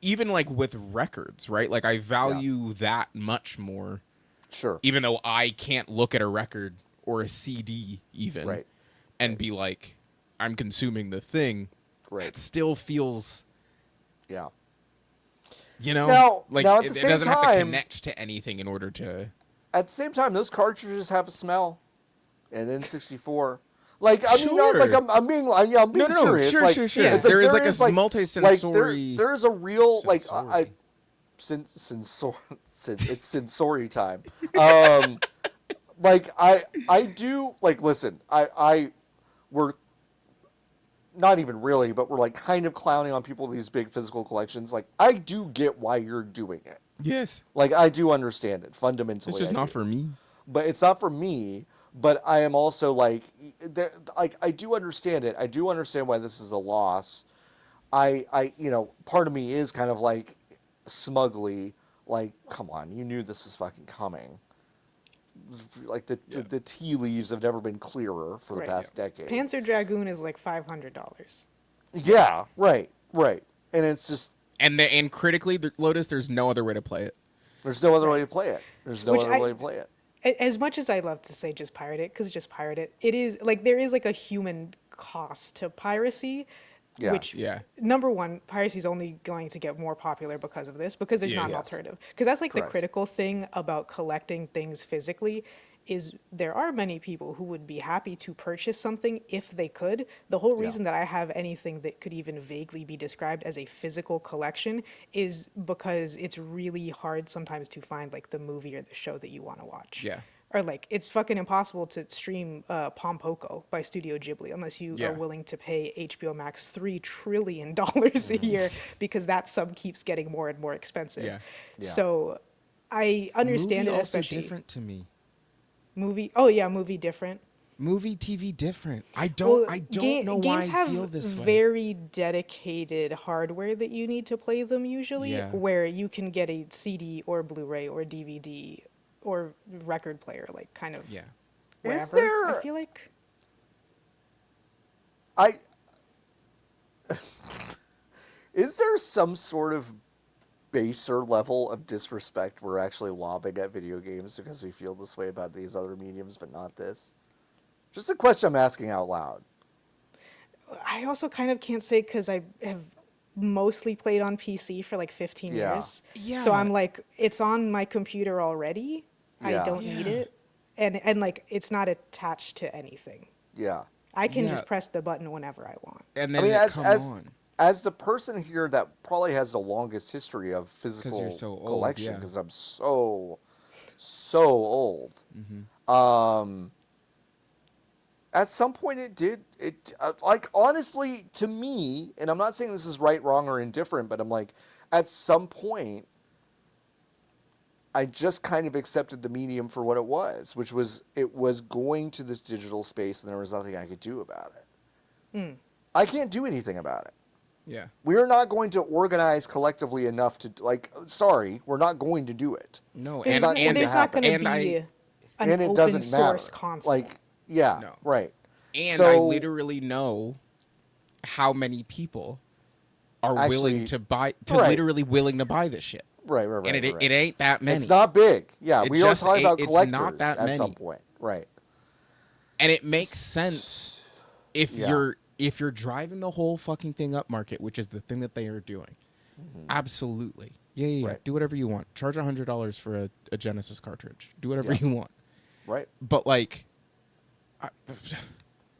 [SPEAKER 3] even like with records, right? Like I value that much more.
[SPEAKER 1] Sure.
[SPEAKER 3] Even though I can't look at a record or a CD even,
[SPEAKER 1] Right.
[SPEAKER 3] and be like, I'm consuming the thing.
[SPEAKER 1] Right.
[SPEAKER 3] It still feels,
[SPEAKER 1] Yeah.
[SPEAKER 3] Now, like
[SPEAKER 1] now at
[SPEAKER 3] it
[SPEAKER 1] the same
[SPEAKER 3] doesn't have to
[SPEAKER 1] time-
[SPEAKER 3] connect to anything in order to.
[SPEAKER 1] At the same time, those cartridges have a smell. And N64. Like I mean, no,
[SPEAKER 3] Sure.
[SPEAKER 1] like I'm being serious.
[SPEAKER 3] Sure,
[SPEAKER 1] like,
[SPEAKER 3] sure, sure.
[SPEAKER 1] it's
[SPEAKER 3] There is
[SPEAKER 1] there
[SPEAKER 3] like a
[SPEAKER 1] is, like,
[SPEAKER 3] multi-sensory.
[SPEAKER 1] there is a real like
[SPEAKER 3] Sensory.
[SPEAKER 1] it's sensory time. Like I do like listen. We're not even really, but we're like kind of clowning on people with these big physical collections. Like I do get why you're doing it.
[SPEAKER 3] Yes,
[SPEAKER 1] Like I do understand it fundamentally.
[SPEAKER 3] it's just
[SPEAKER 1] I
[SPEAKER 3] not
[SPEAKER 1] do.
[SPEAKER 3] for me.
[SPEAKER 1] But it's not for me. But I am also like I do understand it. I do understand why this is a loss. I part of me is kind of like smugly like, come on, you knew this is fucking coming. Like the tea leaves have never been clearer for the
[SPEAKER 2] Right.
[SPEAKER 1] past decade.
[SPEAKER 2] Panzer Dragoon is like $500.
[SPEAKER 1] Yeah, right. And it's just
[SPEAKER 3] And critically, Lotus, there's no other way to play it.
[SPEAKER 1] there's no other way to play it. There's no
[SPEAKER 2] Which
[SPEAKER 1] other way to play it.
[SPEAKER 2] As much as I love to say just pirate it, because just pirate it, it is like there is like a human cost to piracy.
[SPEAKER 1] Yeah.
[SPEAKER 2] Which, number one, piracy is only going to get more popular because of this, because there's not an
[SPEAKER 1] Yes.
[SPEAKER 2] alternative. Because that's like
[SPEAKER 1] Correct.
[SPEAKER 2] the critical thing about collecting things physically is there are many people who would be happy to purchase something if they could. The whole reason that I have anything that could even vaguely be described as a physical collection is because it's really hard sometimes to find like the movie or the show that you want to watch.
[SPEAKER 3] Yeah.
[SPEAKER 2] Or like it's fucking impossible to stream Pompoko by Studio Ghibli unless you are willing to pay HBO Max $3 trillion a year because that sub keeps getting more and more expensive.
[SPEAKER 3] Yeah.
[SPEAKER 2] So I understand
[SPEAKER 3] Movie
[SPEAKER 2] it,
[SPEAKER 3] also
[SPEAKER 2] especially
[SPEAKER 3] different to me.
[SPEAKER 2] movie. Oh yeah, movie different.
[SPEAKER 3] Movie TV different. I don't know
[SPEAKER 2] games
[SPEAKER 3] why I feel this
[SPEAKER 2] have
[SPEAKER 3] way.
[SPEAKER 2] very dedicated hardware that you need to play them usually, where you can get a CD or Blu-ray or DVD or record player, like kind of wherever.
[SPEAKER 1] Is there?
[SPEAKER 2] I feel like
[SPEAKER 1] Is there some sort of baser level of disrespect we're actually lobbing at video games because we feel this way about these other mediums but not this? Just a question I'm asking out loud.
[SPEAKER 2] I also kind of can't say because I have mostly played on PC for like 15 years.
[SPEAKER 3] Yeah.
[SPEAKER 2] So I'm like, it's on my computer already. I don't need it. And like, it's not attached to anything.
[SPEAKER 1] Yeah.
[SPEAKER 2] I can just press the button whenever I want.
[SPEAKER 3] And then
[SPEAKER 1] as the person here that probably has the longest history of physical collection, because I'm so old.
[SPEAKER 3] Mm-hmm.
[SPEAKER 1] At some point like honestly to me, and I'm not saying this is right, wrong, or indifferent, but I'm like, at some point, I just kind of accepted the medium for what it was, which was it was going to this digital space and there was nothing I could do about it. I can't do anything about it.
[SPEAKER 3] Yeah.
[SPEAKER 1] We're not going to organize collectively enough to, like, sorry, we're not going to do it.
[SPEAKER 3] No,
[SPEAKER 2] there's not going to be an open source console.
[SPEAKER 1] Like, right.
[SPEAKER 3] And I literally know how many people are willing to buy, literally willing to buy this shit.
[SPEAKER 1] Right.
[SPEAKER 3] And it ain't that many.
[SPEAKER 1] It's not big. Yeah, we are talking about
[SPEAKER 3] it's
[SPEAKER 1] collectors
[SPEAKER 3] not that many.
[SPEAKER 1] at some point. Right.
[SPEAKER 3] And it makes sense if you're driving the whole fucking thing up market, which is the thing that they are doing. Absolutely. Yeah. Right. Do whatever you want. Charge $100 for a Genesis cartridge. Do whatever you want.
[SPEAKER 1] Right.
[SPEAKER 3] But like,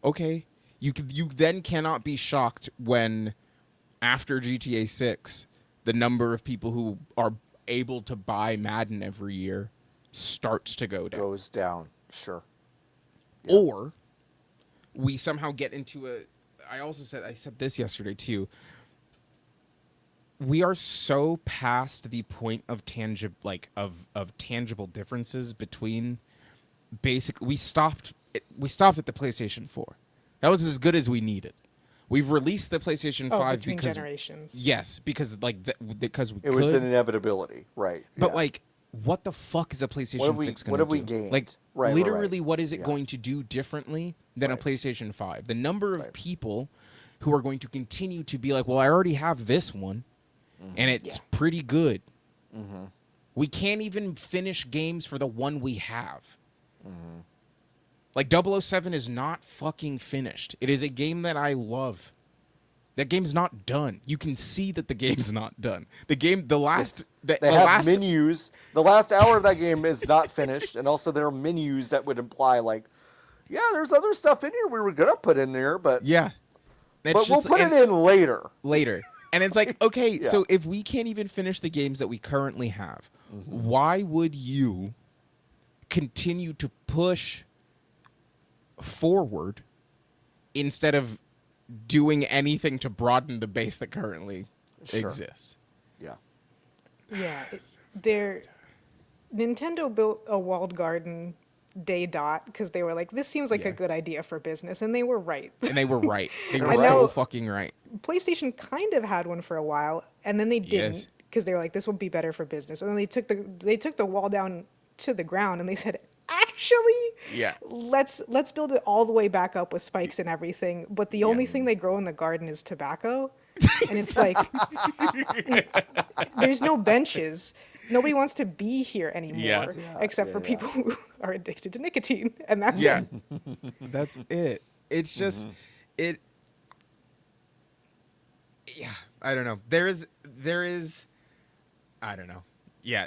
[SPEAKER 3] okay, you then cannot be shocked when after GTA 6, the number of people who are able to buy Madden every year starts to go down.
[SPEAKER 1] Goes down, sure. Yeah.
[SPEAKER 3] Or we somehow get into I said this yesterday too. We are so past the point of tangible differences between we stopped at the PlayStation 4. That was as good as we needed. We've released the PlayStation 5
[SPEAKER 2] between
[SPEAKER 3] because
[SPEAKER 2] generations.
[SPEAKER 3] Yes, because because we
[SPEAKER 1] it was an inevitability, right?
[SPEAKER 3] But like, what the fuck is a PlayStation 6 going to do?
[SPEAKER 1] What have we gained?
[SPEAKER 3] Like, literally, what is it going to do differently than a PlayStation 5? The number of people who are going to continue to be like, well, I already have this one, and it's pretty good. We can't even finish games for the one we have. Like, 007 is not fucking finished. It is a game that I love. That game's not done. You can see that the game's not done. They have
[SPEAKER 1] menus. The last hour of that game is not finished, and also there are menus that would imply like, there's other stuff in here we were gonna put in there, but but we'll put it in later.
[SPEAKER 3] And it's like, okay, so if we can't even finish the games that we currently have, why would you continue to push forward instead of doing anything to broaden the base that currently exists?
[SPEAKER 2] Nintendo built a walled garden day dot because they were like, this seems like a good idea for business, and they were right.
[SPEAKER 3] They were so fucking right.
[SPEAKER 2] PlayStation kind of had one for a while, and then they didn't because they were like, this will be better for business, and then they took the wall down to the ground, and they said, actually, let's build it all the way back up with spikes and everything, but the only thing they grow in the garden is tobacco. And it's like, there's no benches. Nobody wants to be here anymore, except for people who are addicted to nicotine, and that's it.
[SPEAKER 3] That's it. It's just yeah, I don't know. There is, I don't know. Yeah,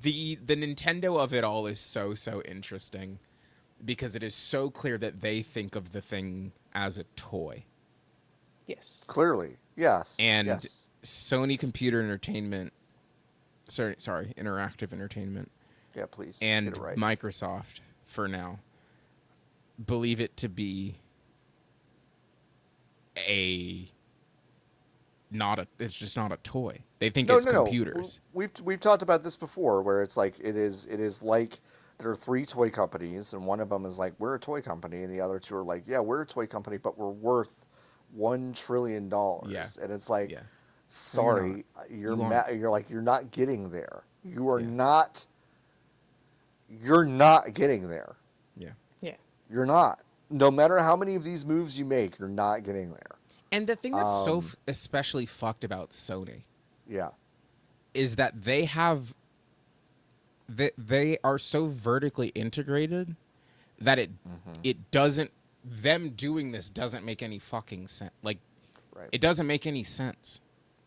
[SPEAKER 3] the Nintendo of it all is so interesting because it is so clear that they think of the thing as a toy.
[SPEAKER 2] Yes.
[SPEAKER 1] Clearly, yes.
[SPEAKER 3] And
[SPEAKER 1] yes.
[SPEAKER 3] Sony Computer Entertainment, sorry, Interactive Entertainment,
[SPEAKER 1] Yeah, please.
[SPEAKER 3] and
[SPEAKER 1] get it right.
[SPEAKER 3] Microsoft, for now, believe it to be it's just not a toy. They think it's computers.
[SPEAKER 1] No. We've talked about this before, where it's like it is like there are 3 toy companies, and one of them is like we're a toy company, and the other 2 are like, yeah, we're a toy company, but we're worth $1 trillion.
[SPEAKER 3] Yeah.
[SPEAKER 1] And it's like,
[SPEAKER 3] Yeah.
[SPEAKER 1] sorry, you're not getting there. You are not. You're not getting there.
[SPEAKER 3] Yeah.
[SPEAKER 2] Yeah.
[SPEAKER 1] You're not. No matter how many of these moves you make, you're not getting there.
[SPEAKER 3] And the thing that's so especially fucked about Sony,
[SPEAKER 1] yeah,
[SPEAKER 3] is that they are so vertically integrated that it doesn't, them doing this doesn't make any fucking sense. Like,
[SPEAKER 1] right.
[SPEAKER 3] It doesn't make any sense.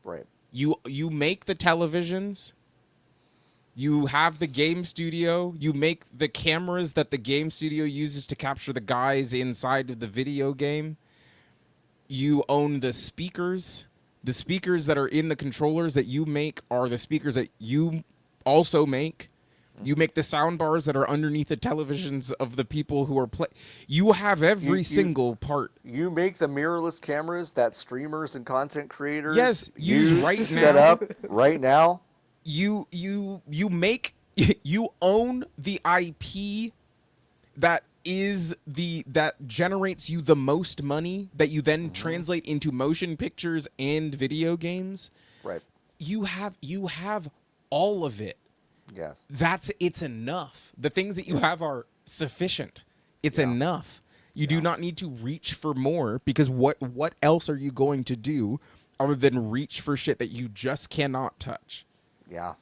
[SPEAKER 1] Right.
[SPEAKER 3] You make the televisions, you have the game studio, you make the cameras that the game studio uses to capture the guys inside of the video game. You own the speakers. The speakers that are in the controllers that you make are the speakers that you also make. You make the sound bars that are underneath the televisions of the people who are play. You have every single part.
[SPEAKER 1] You make the mirrorless cameras that streamers and content creators
[SPEAKER 3] use right
[SPEAKER 1] set
[SPEAKER 3] now.
[SPEAKER 1] up right now.
[SPEAKER 3] You make you own the IP that generates you the most money that you then translate into motion pictures and video games.
[SPEAKER 1] Right.
[SPEAKER 3] You have all of it.
[SPEAKER 1] Yes.
[SPEAKER 3] It's enough. The things that you have are sufficient. It's enough. You do not need to reach for more, because what else are you going to do other than reach for shit that you just cannot touch?
[SPEAKER 1] Yeah.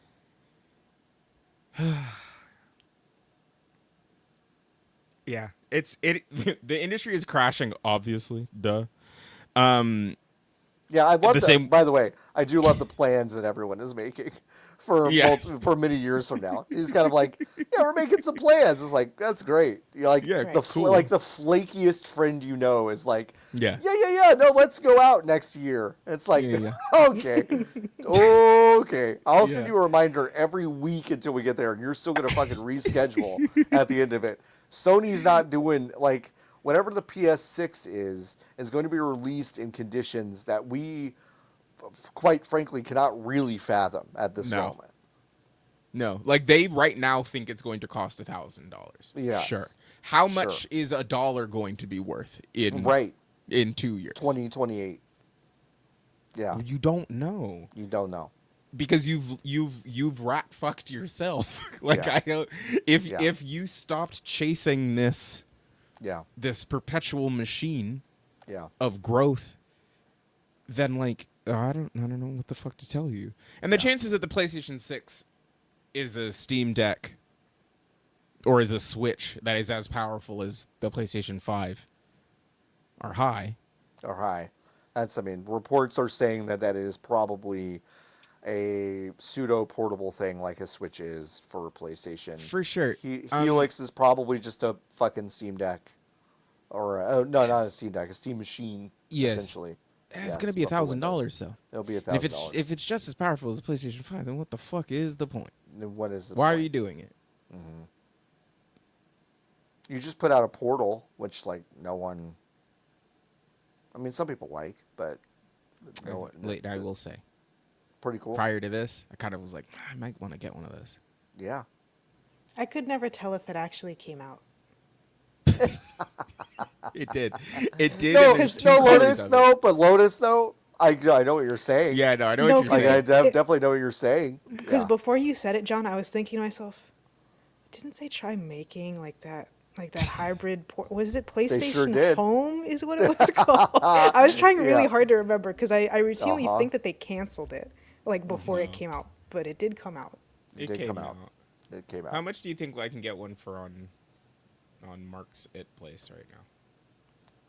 [SPEAKER 3] Yeah. The industry is crashing, obviously. Duh.
[SPEAKER 1] Yeah, I love that. By the way, I do love the plans that everyone is making for many years from now. He's kind of like, yeah, we're making some plans. It's like, that's great. You're like,
[SPEAKER 3] cool.
[SPEAKER 1] Like the flakiest friend you know is like,
[SPEAKER 3] yeah,
[SPEAKER 1] no, let's go out next year. It's like, okay, I'll send you a reminder every week until we get there, and you're still gonna fucking reschedule at the end of it. Sony's not doing like. Whatever the PS6 is going to be released in conditions that we, quite frankly, cannot really fathom at this moment.
[SPEAKER 3] No, like they right now think it's going to cost $1,000.
[SPEAKER 1] Yeah,
[SPEAKER 3] sure. How much is $1 going to be worth in 2 years?
[SPEAKER 1] 2028. Yeah,
[SPEAKER 3] well, you don't know.
[SPEAKER 1] You don't know
[SPEAKER 3] because you've rat fucked yourself. Like I don't. If you stopped chasing this.
[SPEAKER 1] Yeah.
[SPEAKER 3] This perpetual machine
[SPEAKER 1] of
[SPEAKER 3] growth, then like I don't know what the fuck to tell you. And the chances that the PlayStation 6 is a Steam Deck or is a Switch that is as powerful as the PlayStation 5 are high.
[SPEAKER 1] Reports are saying that it is probably a pseudo portable thing like a Switch is for PlayStation.
[SPEAKER 3] For sure.
[SPEAKER 1] Helix is probably just a fucking Steam Deck. Or not a Steam Deck, a Steam machine, essentially.
[SPEAKER 3] It's going to be $1,000 though.
[SPEAKER 1] It'll be $1,000.
[SPEAKER 3] If it's just as powerful as the PlayStation 5, then what the fuck is the point?
[SPEAKER 1] What is the
[SPEAKER 3] Why
[SPEAKER 1] point?
[SPEAKER 3] are you doing it?
[SPEAKER 1] Mm-hmm. You just put out a Portal, which like no one. I mean, some people like, but no one.
[SPEAKER 3] I will say.
[SPEAKER 1] Pretty cool.
[SPEAKER 3] Prior to this, I kind of was like, I might want to get one of those.
[SPEAKER 1] Yeah.
[SPEAKER 2] I could never tell if it actually came out.
[SPEAKER 3] It did. It did.
[SPEAKER 1] Lotus though. I know what you're saying.
[SPEAKER 3] Yeah, no, I know what you're saying.
[SPEAKER 1] I definitely know what you're saying.
[SPEAKER 2] Because before you said it, John, I was thinking to myself, didn't they try making like that hybrid was it PlayStation Home is what it was called? I was trying really hard to remember because I routinely think that they canceled it like before it came out, but it did come out.
[SPEAKER 1] It did come out. It came out.
[SPEAKER 3] How much do you think I can get one for on Mark's place right now?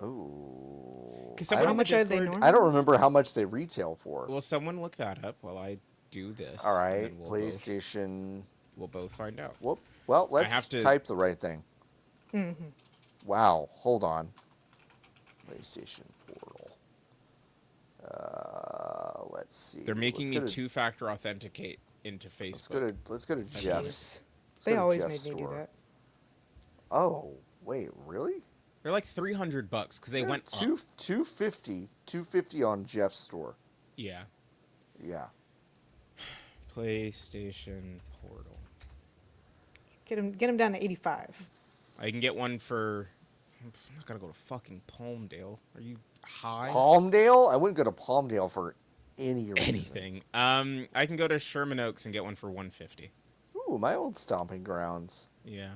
[SPEAKER 1] Oh.
[SPEAKER 2] How much are they normally?
[SPEAKER 1] I don't remember how much they retail for.
[SPEAKER 3] Well, someone look that up while I do this.
[SPEAKER 1] All right,
[SPEAKER 3] and then
[SPEAKER 1] PlayStation.
[SPEAKER 3] We'll both find out.
[SPEAKER 1] Whoop. Well, let's
[SPEAKER 3] have to-
[SPEAKER 1] type the right thing.
[SPEAKER 2] Mm-hmm.
[SPEAKER 1] Wow, hold on. PlayStation Portal. Let's see.
[SPEAKER 3] They're making me two-factor authenticate into Facebook.
[SPEAKER 1] Let's go to Jeff's.
[SPEAKER 2] They always made me do that.
[SPEAKER 1] Oh, wait, really?
[SPEAKER 3] They're like $300 because they went up.
[SPEAKER 1] 250 on Jeff's store.
[SPEAKER 3] Yeah.
[SPEAKER 1] Yeah.
[SPEAKER 3] PlayStation Portal.
[SPEAKER 2] Get him down to 85.
[SPEAKER 3] I can get one for. I'm not gonna go to fucking Palmdale. Are you high?
[SPEAKER 1] Palmdale? I wouldn't go to Palmdale for any reason.
[SPEAKER 3] Anything. I can go to Sherman Oaks and get one for $150.
[SPEAKER 1] Ooh, my old stomping grounds.
[SPEAKER 3] Yeah.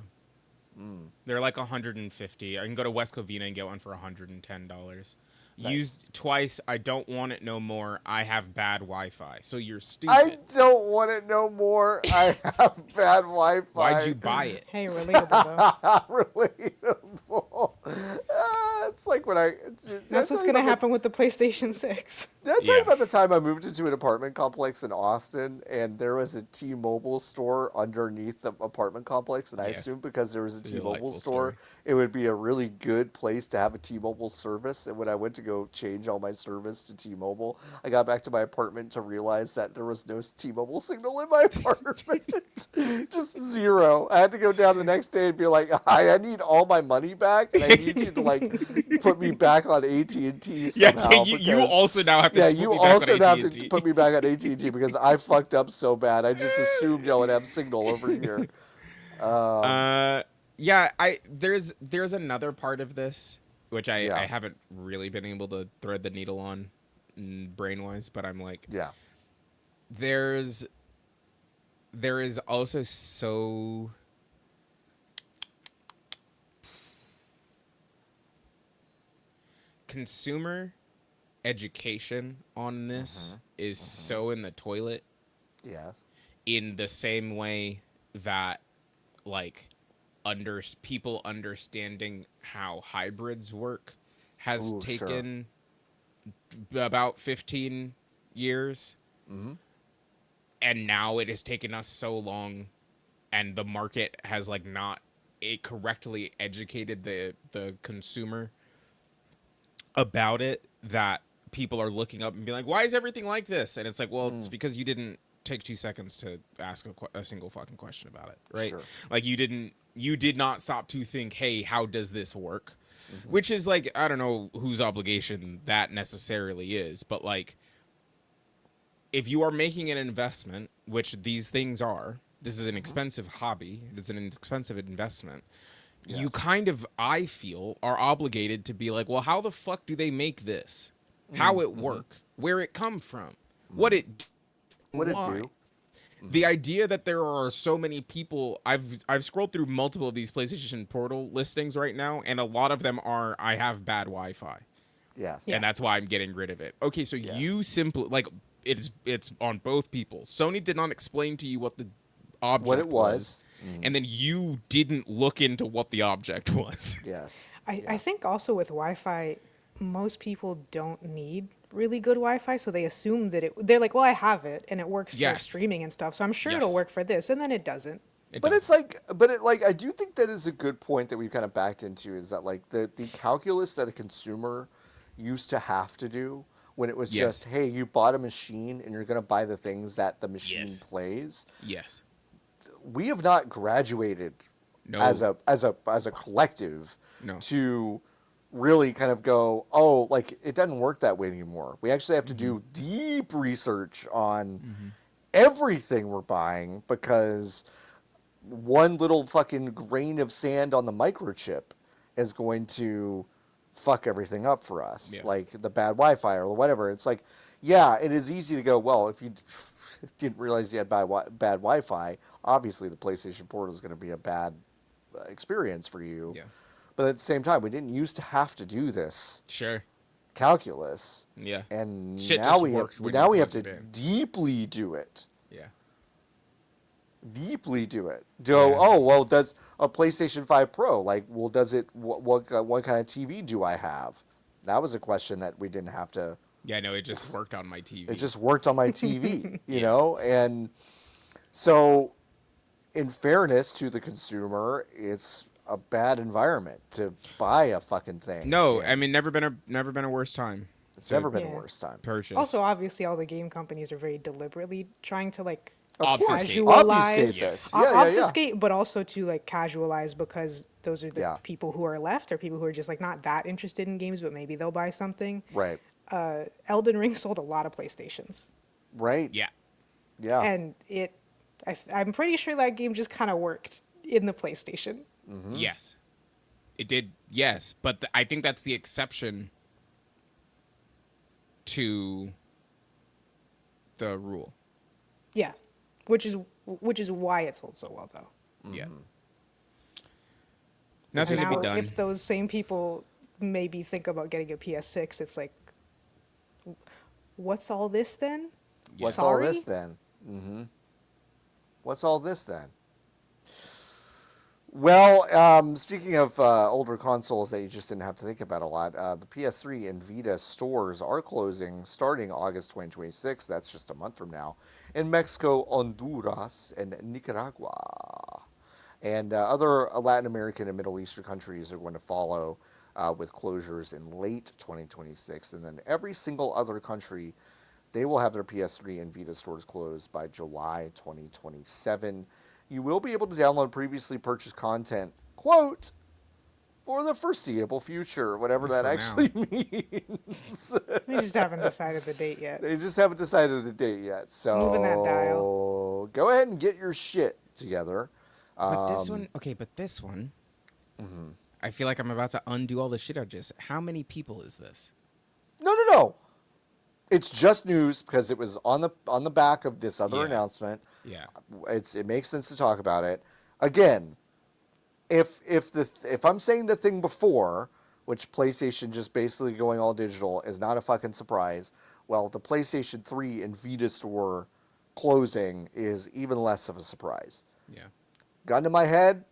[SPEAKER 1] Mm.
[SPEAKER 3] They're like $150. I can go to West Covina and get one for $110.
[SPEAKER 1] Nice.
[SPEAKER 3] Used twice. I don't want it no more. I have bad Wi-Fi. So you're stupid.
[SPEAKER 1] I don't want it no more. I have bad Wi-Fi.
[SPEAKER 3] Why'd you buy it?
[SPEAKER 2] Hey, relatable though.
[SPEAKER 1] Relatable. It's like when
[SPEAKER 2] That's what's gonna happen with the PlayStation 6.
[SPEAKER 1] Did I tell you about the time I moved into an apartment complex in Austin and there was a T-Mobile store underneath the apartment complex, and I assumed because there was a T-Mobile store, it would be a really good place to have a T-Mobile service. And when I went to go change all my service to T-Mobile, I got back to my apartment to realize that there was no T-Mobile signal in my apartment. Just zero. I had to go down the next day and be like, "Hi, I need all my money back, and I need you to like put me back on AT&T somehow."
[SPEAKER 3] Yeah, you also now have to.
[SPEAKER 1] Yeah, you also have to put me back on AT&T because I fucked up so bad. I just assumed y'all would have signal over here.
[SPEAKER 3] Yeah, there's another part of this which I haven't really been able to thread the needle on brain-wise, but I'm like,
[SPEAKER 1] yeah,
[SPEAKER 3] there is also so consumer education on this is so in the toilet.
[SPEAKER 1] Yes.
[SPEAKER 3] In the same way that like people understanding how hybrids work has taken about 15 years.
[SPEAKER 1] Mm-hmm.
[SPEAKER 3] And now it has taken us so long, and the market has like not correctly educated the consumer about it, that people are looking up and being like, why is everything like this? And it's like, well, it's because you didn't take 2 seconds to ask a single fucking question about it, right?
[SPEAKER 1] Sure.
[SPEAKER 3] Like you did not stop to think, hey, how does this work? Which is like, I don't know whose obligation that necessarily is, but like, if you are making an investment, which these things are, this is an expensive hobby, it's an expensive investment, you kind of, I feel, are obligated to be like, well, how the fuck do they make this? How it work? Where it come from? What it do? The idea that there are so many people, I've scrolled through multiple of these PlayStation Portal listings right now, and a lot of them are, I have bad Wi-Fi.
[SPEAKER 1] Yes.
[SPEAKER 3] And that's why I'm getting rid of it. Okay, so you simply, like, it's on both people. Sony did not explain to you what the object was. And then you didn't look into what the object was.
[SPEAKER 1] Yes.
[SPEAKER 2] I think also with Wi-Fi, most people don't need really good Wi-Fi, so they assume that they're like, well, I have it and it works for streaming and stuff, so I'm sure it'll work for this, and then it doesn't.
[SPEAKER 1] I do think that is a good point that we've kind of backed into, is that like the calculus that a consumer used to have to do when it was just, hey, you bought a machine and you're going to buy the things that the machine plays.
[SPEAKER 3] Yes.
[SPEAKER 1] We have not graduated as a collective to really kind of go, oh, like it doesn't work that way anymore. We actually have to do deep research on everything we're buying, because one little fucking grain of sand on the microchip is going to fuck everything up for us, like the bad Wi-Fi or whatever. It's like, yeah, it is easy to go, well, if you didn't realize you had bad Wi-Fi, obviously the PlayStation Portal is going to be a bad experience for you. Yeah. But at the same time, we didn't used to have to do this calculus. Yeah. And now we have to deeply do it.
[SPEAKER 3] Yeah.
[SPEAKER 1] deeply to it.
[SPEAKER 3] Yeah.
[SPEAKER 1] Oh, well, does a PlayStation 5 Pro, like, well, does it, what kind of TV do I have? That was a question that we didn't have to,
[SPEAKER 3] Yeah, no, it just worked on my TV.
[SPEAKER 1] it just worked on my TV, you
[SPEAKER 3] Yeah.
[SPEAKER 1] know? And so, in fairness to the consumer, it's a bad environment to buy a fucking thing.
[SPEAKER 3] No,
[SPEAKER 1] And
[SPEAKER 3] I mean never been a worse time.
[SPEAKER 1] it's
[SPEAKER 3] to
[SPEAKER 1] never been a
[SPEAKER 2] Yeah.
[SPEAKER 1] worse time.
[SPEAKER 3] purchase.
[SPEAKER 2] Also, obviously, all the game companies are very deliberately trying to like
[SPEAKER 1] Of course,
[SPEAKER 3] Obfuscate.
[SPEAKER 1] obfuscate
[SPEAKER 2] casualize,
[SPEAKER 1] this.
[SPEAKER 2] obfuscate, but also to like casualize because those are the
[SPEAKER 1] Yeah.
[SPEAKER 2] people who are left or people who are just like not that interested in games, but maybe they'll buy something.
[SPEAKER 1] Right.
[SPEAKER 2] Elden Ring sold a lot of PlayStations,
[SPEAKER 1] Right.
[SPEAKER 3] Yeah.
[SPEAKER 1] Yeah.
[SPEAKER 2] and I'm pretty sure that game just kind of worked in the PlayStation.
[SPEAKER 1] Mm-hmm.
[SPEAKER 3] Yes. It did. Yes, but I think that's the exception to the rule.
[SPEAKER 2] Yeah, which is why it sold so well though.
[SPEAKER 3] Yeah.
[SPEAKER 1] Mm-hmm.
[SPEAKER 3] Nothing to
[SPEAKER 2] Now,
[SPEAKER 3] be done.
[SPEAKER 2] if those same people maybe think about getting a PS6, it's like, what's all this then?
[SPEAKER 1] What's
[SPEAKER 2] Sorry?
[SPEAKER 1] all this then? Mm-hmm. What's all this then? Well, speaking of older consoles that you just didn't have to think about a lot, the PS3 and Vita stores are closing starting August 2026. That's just a month from now. In Mexico, Honduras, and Nicaragua. And other Latin American and Middle Eastern countries are going to follow with closures in late 2026. And then every single other country, they will have their PS3 and Vita stores closed by July 2027. You will be able to download previously purchased content, quote, for the foreseeable future, whatever that
[SPEAKER 3] For
[SPEAKER 1] actually means.
[SPEAKER 2] We just haven't decided the date yet.
[SPEAKER 1] They just haven't decided the date yet. So
[SPEAKER 2] Moving that dial.
[SPEAKER 1] go ahead and get your shit together.
[SPEAKER 3] But this one, okay, but this one, I feel like I'm about to undo all the shit I just. How many people is this?
[SPEAKER 1] No. It's just news because it was on the back of this other
[SPEAKER 3] Yeah.
[SPEAKER 1] announcement.
[SPEAKER 3] Yeah.
[SPEAKER 1] It makes sense to talk about it. Again, if I'm saying the thing before, which PlayStation just basically going all digital is not a fucking surprise, well, the PlayStation 3 and Vita store closing is even less of a surprise.
[SPEAKER 3] Yeah.
[SPEAKER 1] Gun to my head,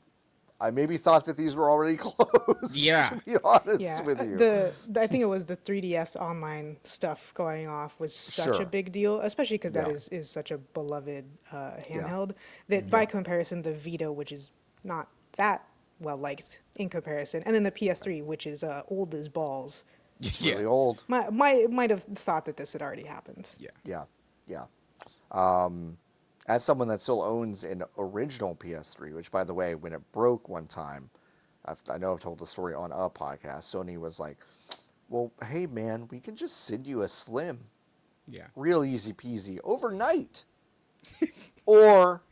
[SPEAKER 1] I maybe thought that these were already closed.
[SPEAKER 3] Yeah.
[SPEAKER 1] To be honest
[SPEAKER 2] Yeah,
[SPEAKER 1] with you.
[SPEAKER 2] I think it was the 3DS online stuff going off was such
[SPEAKER 1] Sure.
[SPEAKER 2] a big deal, especially because that
[SPEAKER 1] Yeah.
[SPEAKER 2] is such a beloved handheld. That by comparison, the Vita, which is not that well liked in comparison, and then the PS3, which is old as balls,
[SPEAKER 1] It's
[SPEAKER 3] Yeah.
[SPEAKER 1] really old.
[SPEAKER 2] might have thought that this had already happened.
[SPEAKER 3] Yeah.
[SPEAKER 1] Yeah. As someone that still owns an original PS3, which, by the way, when it broke one time, I know I've told the story on a podcast, Sony was like, well, hey, man, we can just send you a Slim.
[SPEAKER 3] Yeah.
[SPEAKER 1] Real easy peasy overnight. Or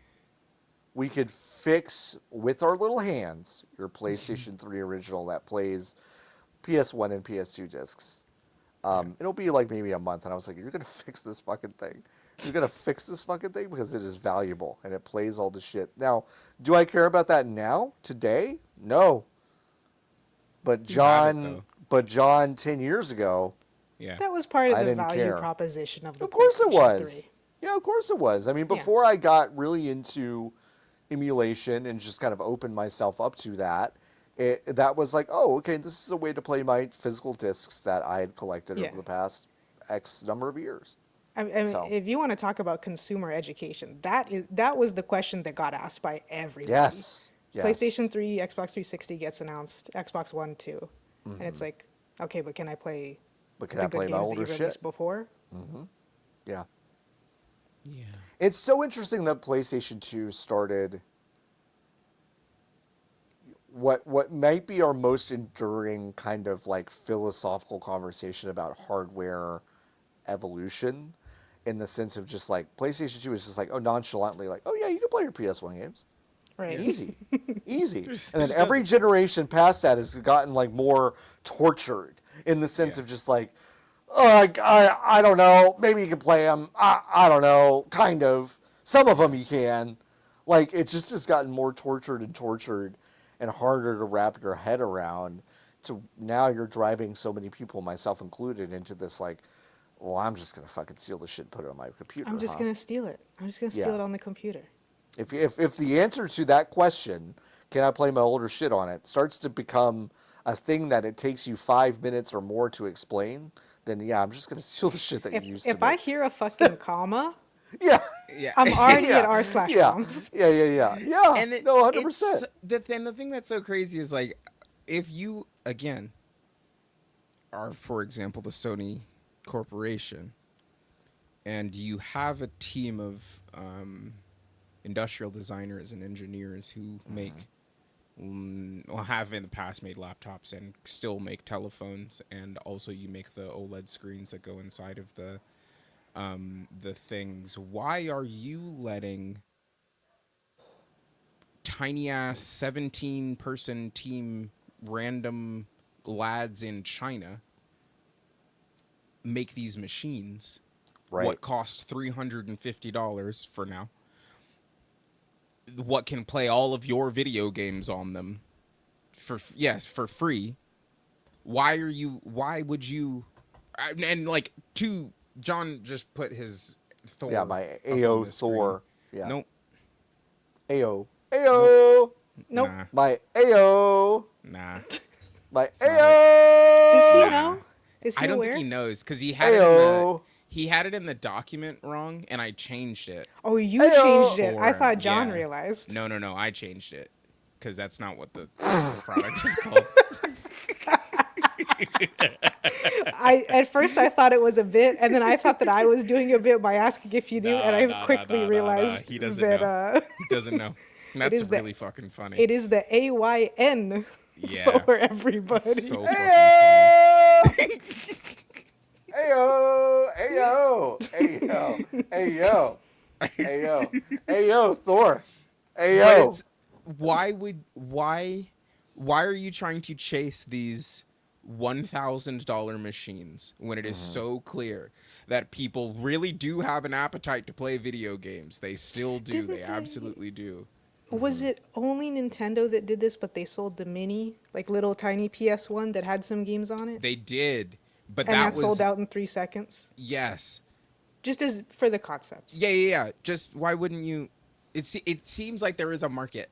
[SPEAKER 1] we could fix with our little hands your PlayStation 3 original that plays PS1 and PS2 discs. It'll be like maybe a month. And I was like, you're going to fix this fucking thing. You're going to fix this fucking thing because it is valuable and it plays all the shit. Now, do I care about that now, today? No. But
[SPEAKER 3] You have it,
[SPEAKER 1] John, 10 years ago,
[SPEAKER 3] Yeah.
[SPEAKER 2] That was part of
[SPEAKER 1] I
[SPEAKER 2] the
[SPEAKER 1] didn't
[SPEAKER 2] value
[SPEAKER 1] care.
[SPEAKER 2] proposition of the
[SPEAKER 1] of course it
[SPEAKER 2] PlayStation
[SPEAKER 1] was.
[SPEAKER 2] 3.
[SPEAKER 1] Yeah, of course it was. I mean,
[SPEAKER 2] Yeah.
[SPEAKER 1] before I got really into emulation and just kind of opened myself up to that, that was like, oh, okay, this is a way to play my physical discs that I had collected
[SPEAKER 2] Yeah.
[SPEAKER 1] over the past X number of years.
[SPEAKER 2] I mean,
[SPEAKER 1] So-
[SPEAKER 2] if you want to talk about consumer education, that was the question that got asked by everybody.
[SPEAKER 1] Yes.
[SPEAKER 2] PlayStation 3, Xbox 360 gets announced, Xbox One too, and it's like, okay, but can I play
[SPEAKER 1] But can
[SPEAKER 2] the
[SPEAKER 1] I
[SPEAKER 2] good
[SPEAKER 1] play my
[SPEAKER 2] games that
[SPEAKER 1] older
[SPEAKER 2] you
[SPEAKER 1] shit?
[SPEAKER 2] released before?
[SPEAKER 1] Yeah.
[SPEAKER 3] Yeah.
[SPEAKER 1] It's so interesting that PlayStation 2 started what might be our most enduring kind of like philosophical conversation about hardware evolution, in the sense of just like PlayStation 2 is just like, oh, nonchalantly like, oh yeah, you can play your PS1 games.
[SPEAKER 2] Right.
[SPEAKER 1] Easy. Easy.
[SPEAKER 3] Just-
[SPEAKER 1] And then
[SPEAKER 3] just
[SPEAKER 1] every
[SPEAKER 3] doesn't.
[SPEAKER 1] generation past that has gotten like more tortured in the sense
[SPEAKER 3] Yeah.
[SPEAKER 1] of just like, oh, I don't know, maybe you can play them. I don't know, kind of. Some of them you can. Like, it just has gotten more tortured and harder to wrap your head around. To now you're driving so many people, myself included, into this like, well, I'm just going to fucking steal this shit and put it on my computer.
[SPEAKER 2] I'm just
[SPEAKER 1] huh?
[SPEAKER 2] gonna steal it. I'm just gonna steal
[SPEAKER 1] Yeah.
[SPEAKER 2] it on the computer.
[SPEAKER 1] If the answer to that question, can I play my older shit on it, starts to become a thing that it takes you 5 minutes or more to explain, then yeah, I'm just gonna steal the shit that you used to
[SPEAKER 2] If I
[SPEAKER 1] make.
[SPEAKER 2] hear a fucking comma,
[SPEAKER 1] Yeah.
[SPEAKER 3] Yeah.
[SPEAKER 2] I'm already at
[SPEAKER 1] Yeah.
[SPEAKER 2] r/moms.
[SPEAKER 1] Yeah.
[SPEAKER 3] And
[SPEAKER 1] No, 100%.
[SPEAKER 3] it's the thing that's so crazy is like, if you again are, for example, the Sony Corporation, and you have a team of industrial designers and engineers who make, well, have in the past made laptops and still make telephones, and also you make the OLED screens that go inside of the things. Why are you letting tiny ass 17-person team random lads in China make these machines?
[SPEAKER 1] Right.
[SPEAKER 3] What cost $350 for now? What can play all of your video games on them for free? Why would you? And like, John just put his Thor.
[SPEAKER 1] Yeah, my
[SPEAKER 3] up on
[SPEAKER 1] AO
[SPEAKER 3] the screen.
[SPEAKER 1] Thor. Yeah.
[SPEAKER 3] Nope.
[SPEAKER 1] AO.
[SPEAKER 2] Nope.
[SPEAKER 3] Nah.
[SPEAKER 1] My AO.
[SPEAKER 3] Nah.
[SPEAKER 1] My
[SPEAKER 3] not
[SPEAKER 1] AO.
[SPEAKER 2] Does he
[SPEAKER 3] Nah.
[SPEAKER 2] know? Is he
[SPEAKER 3] I don't
[SPEAKER 2] aware?
[SPEAKER 3] think he knows because he had it in
[SPEAKER 1] Ayo.
[SPEAKER 3] he had it in the document wrong, and I changed it.
[SPEAKER 2] Oh, you
[SPEAKER 1] Ayo.
[SPEAKER 2] changed it. I
[SPEAKER 3] For-
[SPEAKER 2] thought John
[SPEAKER 3] yeah.
[SPEAKER 2] realized.
[SPEAKER 3] No, I changed it because that's not what the product is called.
[SPEAKER 2] At first I thought it was a bit, and then I thought that I was doing a bit by asking if you knew, and I quickly realized
[SPEAKER 3] He doesn't
[SPEAKER 2] that
[SPEAKER 3] know. He doesn't know. And that's
[SPEAKER 2] is the-
[SPEAKER 3] really fucking funny.
[SPEAKER 2] it is the AYN
[SPEAKER 3] Yeah.
[SPEAKER 2] for everybody.
[SPEAKER 3] It's so fucking funny.
[SPEAKER 1] Ayo. Ayo. Ayo. Thor.
[SPEAKER 3] But
[SPEAKER 1] Ayo.
[SPEAKER 3] it's, why are you trying to chase these $1,000 machines when it is so clear that people really do have an appetite to play video games? They still do.
[SPEAKER 2] Didn't
[SPEAKER 3] They
[SPEAKER 2] they-
[SPEAKER 3] absolutely do.
[SPEAKER 2] Was it only Nintendo that did this, but they sold the mini, like little tiny PS1 that had some games on it?
[SPEAKER 3] They did, but
[SPEAKER 2] And
[SPEAKER 3] that
[SPEAKER 2] that
[SPEAKER 3] was
[SPEAKER 2] sold out in 3 seconds?
[SPEAKER 3] Yes.
[SPEAKER 2] Just as for the concepts.
[SPEAKER 3] Yeah. Just why wouldn't you? It seems like there is a market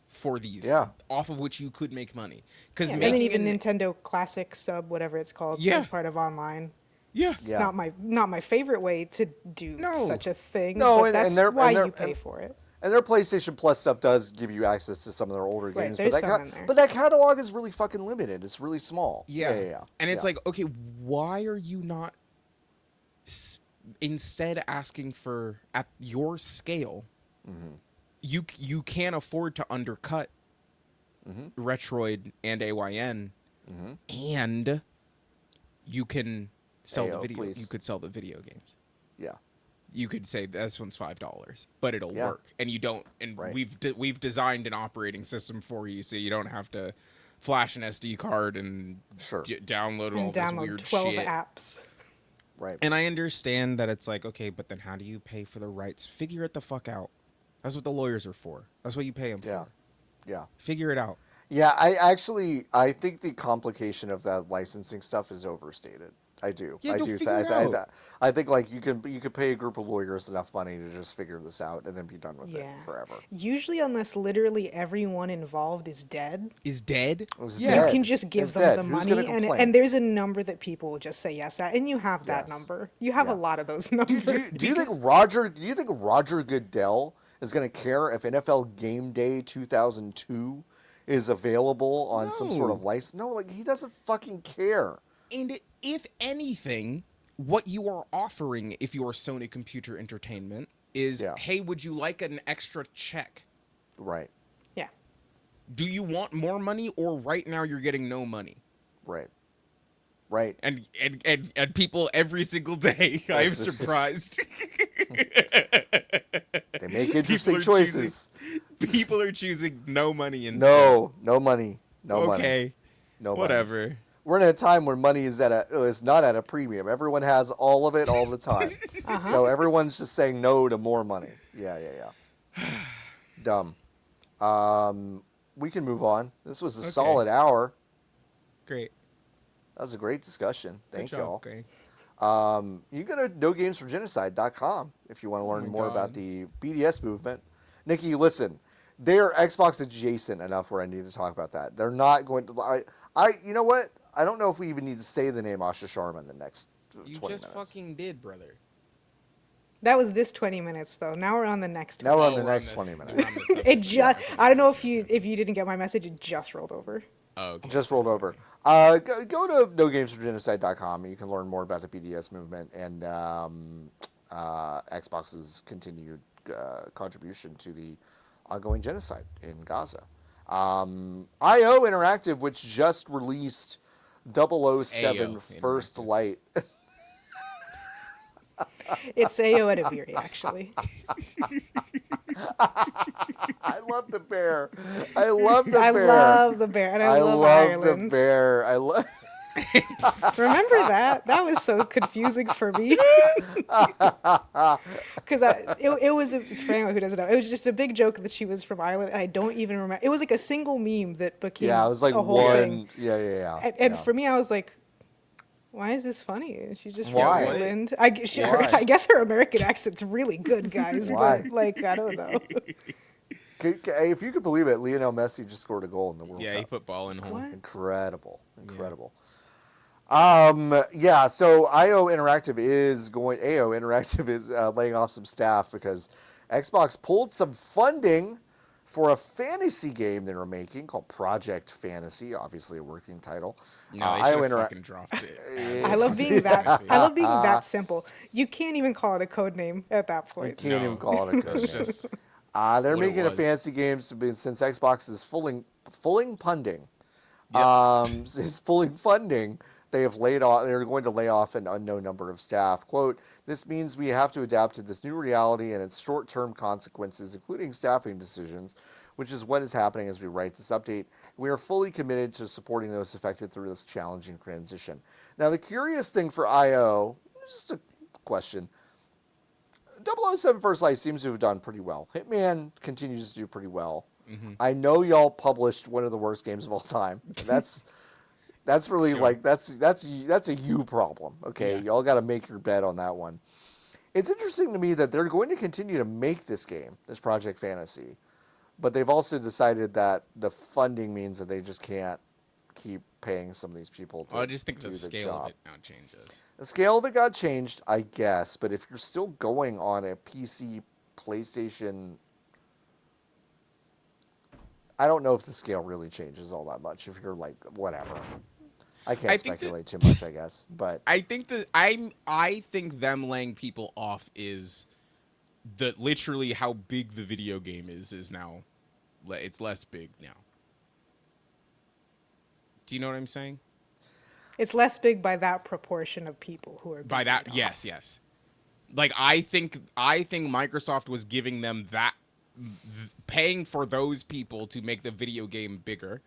[SPEAKER 3] for these, off of which you could make money. Because
[SPEAKER 2] Yeah, and then even Nintendo Classic Sub, whatever it's called, as part of online. It's
[SPEAKER 1] Yeah.
[SPEAKER 2] not my favorite way to do
[SPEAKER 3] No.
[SPEAKER 2] such a thing.
[SPEAKER 1] No,
[SPEAKER 2] but
[SPEAKER 1] and
[SPEAKER 2] that's
[SPEAKER 1] they're-
[SPEAKER 2] why
[SPEAKER 1] and they're-
[SPEAKER 2] you pay for it.
[SPEAKER 1] And their PlayStation Plus stuff does give you access to some of their older
[SPEAKER 2] Right,
[SPEAKER 1] games,
[SPEAKER 2] there's
[SPEAKER 1] but
[SPEAKER 2] some in there.
[SPEAKER 1] that catalog is really fucking limited. It's really small.
[SPEAKER 3] Yeah. And it's like, okay, why are you not instead asking for, at your scale, you can't afford to undercut Retroid and AYN, and you can sell the video.
[SPEAKER 1] please.
[SPEAKER 3] You could sell the video games.
[SPEAKER 1] Yeah.
[SPEAKER 3] You could say this one's $5, but it'll work, and you don't. And we've designed an operating system for you, so you don't have to flash an SD card and download all
[SPEAKER 2] And
[SPEAKER 3] this
[SPEAKER 2] download
[SPEAKER 3] weird
[SPEAKER 2] 12
[SPEAKER 3] shit.
[SPEAKER 2] apps.
[SPEAKER 1] Right.
[SPEAKER 3] And I understand that it's like, okay, but then how do you pay for the rights? Figure it the fuck out. That's what the lawyers are for. That's what you pay them for.
[SPEAKER 1] Yeah.
[SPEAKER 3] Figure it out.
[SPEAKER 1] Yeah, I think the complication of that licensing stuff is overstated. I do.
[SPEAKER 3] Yeah,
[SPEAKER 1] I
[SPEAKER 3] go
[SPEAKER 1] do.
[SPEAKER 3] figure it out.
[SPEAKER 1] I think like you could pay a group of lawyers enough money to just figure this out and then be done with it forever.
[SPEAKER 2] Usually, unless literally everyone involved is dead,
[SPEAKER 3] Is dead?
[SPEAKER 1] It's
[SPEAKER 2] you
[SPEAKER 1] dead.
[SPEAKER 2] can just give
[SPEAKER 1] It's
[SPEAKER 2] them
[SPEAKER 1] dead.
[SPEAKER 2] the
[SPEAKER 1] Who's
[SPEAKER 2] money,
[SPEAKER 1] gonna complain?
[SPEAKER 2] and there's a number that people will just say yes at, and you have that
[SPEAKER 1] Yes.
[SPEAKER 2] number. You have a lot of those numbers.
[SPEAKER 1] Do you think Roger Goodell is going to care if NFL Game Day 2002 is available on some sort of license? No, like he doesn't fucking care.
[SPEAKER 3] And if anything, what you are offering, if you're Sony Computer Entertainment, is, hey, would you like an extra check?
[SPEAKER 1] Right.
[SPEAKER 2] Yeah.
[SPEAKER 3] Do you want more money, or right now you're getting no money?
[SPEAKER 1] Right.
[SPEAKER 3] And people every single day, I'm surprised.
[SPEAKER 1] They make interesting choices.
[SPEAKER 3] People are choosing no money instead.
[SPEAKER 1] No money. No money.
[SPEAKER 3] Okay.
[SPEAKER 1] No
[SPEAKER 3] Whatever.
[SPEAKER 1] Money. We're in a time when money is not at a premium. Everyone has all of it all the time. So everyone's just saying no to more money. Yeah. Dumb. We can move on. This was a solid hour.
[SPEAKER 3] Great.
[SPEAKER 1] That was a great discussion. Thank
[SPEAKER 3] Good
[SPEAKER 1] y'all.
[SPEAKER 3] job, okay.
[SPEAKER 1] You can go to nogamesforgenocide.com if you want to learn more about the BDS movement. Nikki, listen. They're Xbox adjacent enough where I need to talk about that. They're not going to. You know what? I don't know if we even need to say the name Asha Sharma in the next 20 minutes.
[SPEAKER 3] You just fucking did, brother.
[SPEAKER 2] That was this 20 minutes though. Now we're on the next.
[SPEAKER 1] Now
[SPEAKER 2] 20
[SPEAKER 1] we're on the
[SPEAKER 2] minutes.
[SPEAKER 1] next 20 minutes.
[SPEAKER 2] It just. I don't know if you didn't get my message. It just rolled over.
[SPEAKER 3] Oh, okay.
[SPEAKER 1] Just rolled over. Go to nogamesforgenocide.com. You can learn more about the BDS movement and Xbox's continued contribution to the ongoing genocide in Gaza. IO Interactive, which just released 007 First Light.
[SPEAKER 2] It's AO Edibiri, actually.
[SPEAKER 1] I love the bear. I love the bear.
[SPEAKER 2] I love the bear, and I love Ireland.
[SPEAKER 1] The bear. I love.
[SPEAKER 2] Remember that? That was so confusing for me. Because it was, for anyone who doesn't know, it was just a big joke that she was from Ireland, and I don't even remember. It was like a single meme that became
[SPEAKER 1] it was like
[SPEAKER 2] a whole thing.
[SPEAKER 1] Yeah.
[SPEAKER 2] And for me, I was like, why is this funny? She's just from
[SPEAKER 1] Why?
[SPEAKER 2] Ireland. I guess her American accent's really good, guys.
[SPEAKER 1] Why?
[SPEAKER 2] But like, I don't know.
[SPEAKER 1] If you could believe it, Lionel Messi just scored a goal in the World Cup.
[SPEAKER 3] Yeah, he put ball in hole.
[SPEAKER 2] What?
[SPEAKER 1] Incredible. Yeah. So AO Interactive is laying off some staff because Xbox pulled some funding for a fantasy game they were making called Project Fantasy, obviously a working title.
[SPEAKER 3] No, they should have fucking dropped it.
[SPEAKER 2] I love being that. I love being that simple. You can't even call it a code name at that point.
[SPEAKER 1] You can't even call it a code name. They're making a fantasy game since Xbox is fulling funding. Is fulling funding. They're going to lay off an unknown number of staff. Quote, this means we have to adapt to this new reality and its short-term consequences, including staffing decisions, which is what is happening as we write this update. We are fully committed to supporting those affected through this challenging transition. Now, the curious thing for IO, just a question, 007 First Light seems to have done pretty well. Hitman continues to do pretty well. Mm-hmm. I know y'all published one of the worst games of all time. That's really sure. That's a you problem. Okay, y'all got to make your bet on that one. It's interesting to me that they're going to continue to make this game, this Project Fantasy, but they've also decided that the funding means that they just can't keep paying some of these people to
[SPEAKER 3] I just think
[SPEAKER 1] do
[SPEAKER 3] the scale
[SPEAKER 1] job.
[SPEAKER 3] of it now changes.
[SPEAKER 1] The scale of it got changed, I guess, but if you're still going on a PC, PlayStation, I don't know if the scale really changes all that much. If you're like, whatever. I can't speculate too much, I guess. But
[SPEAKER 3] I think that I think them laying people off is literally how big the video game is now. It's less big now. Do you know what I'm saying?
[SPEAKER 2] It's less big by that proportion of people who are
[SPEAKER 3] by that. Yes. Like I think Microsoft was giving them that, paying for those people to make the video game bigger.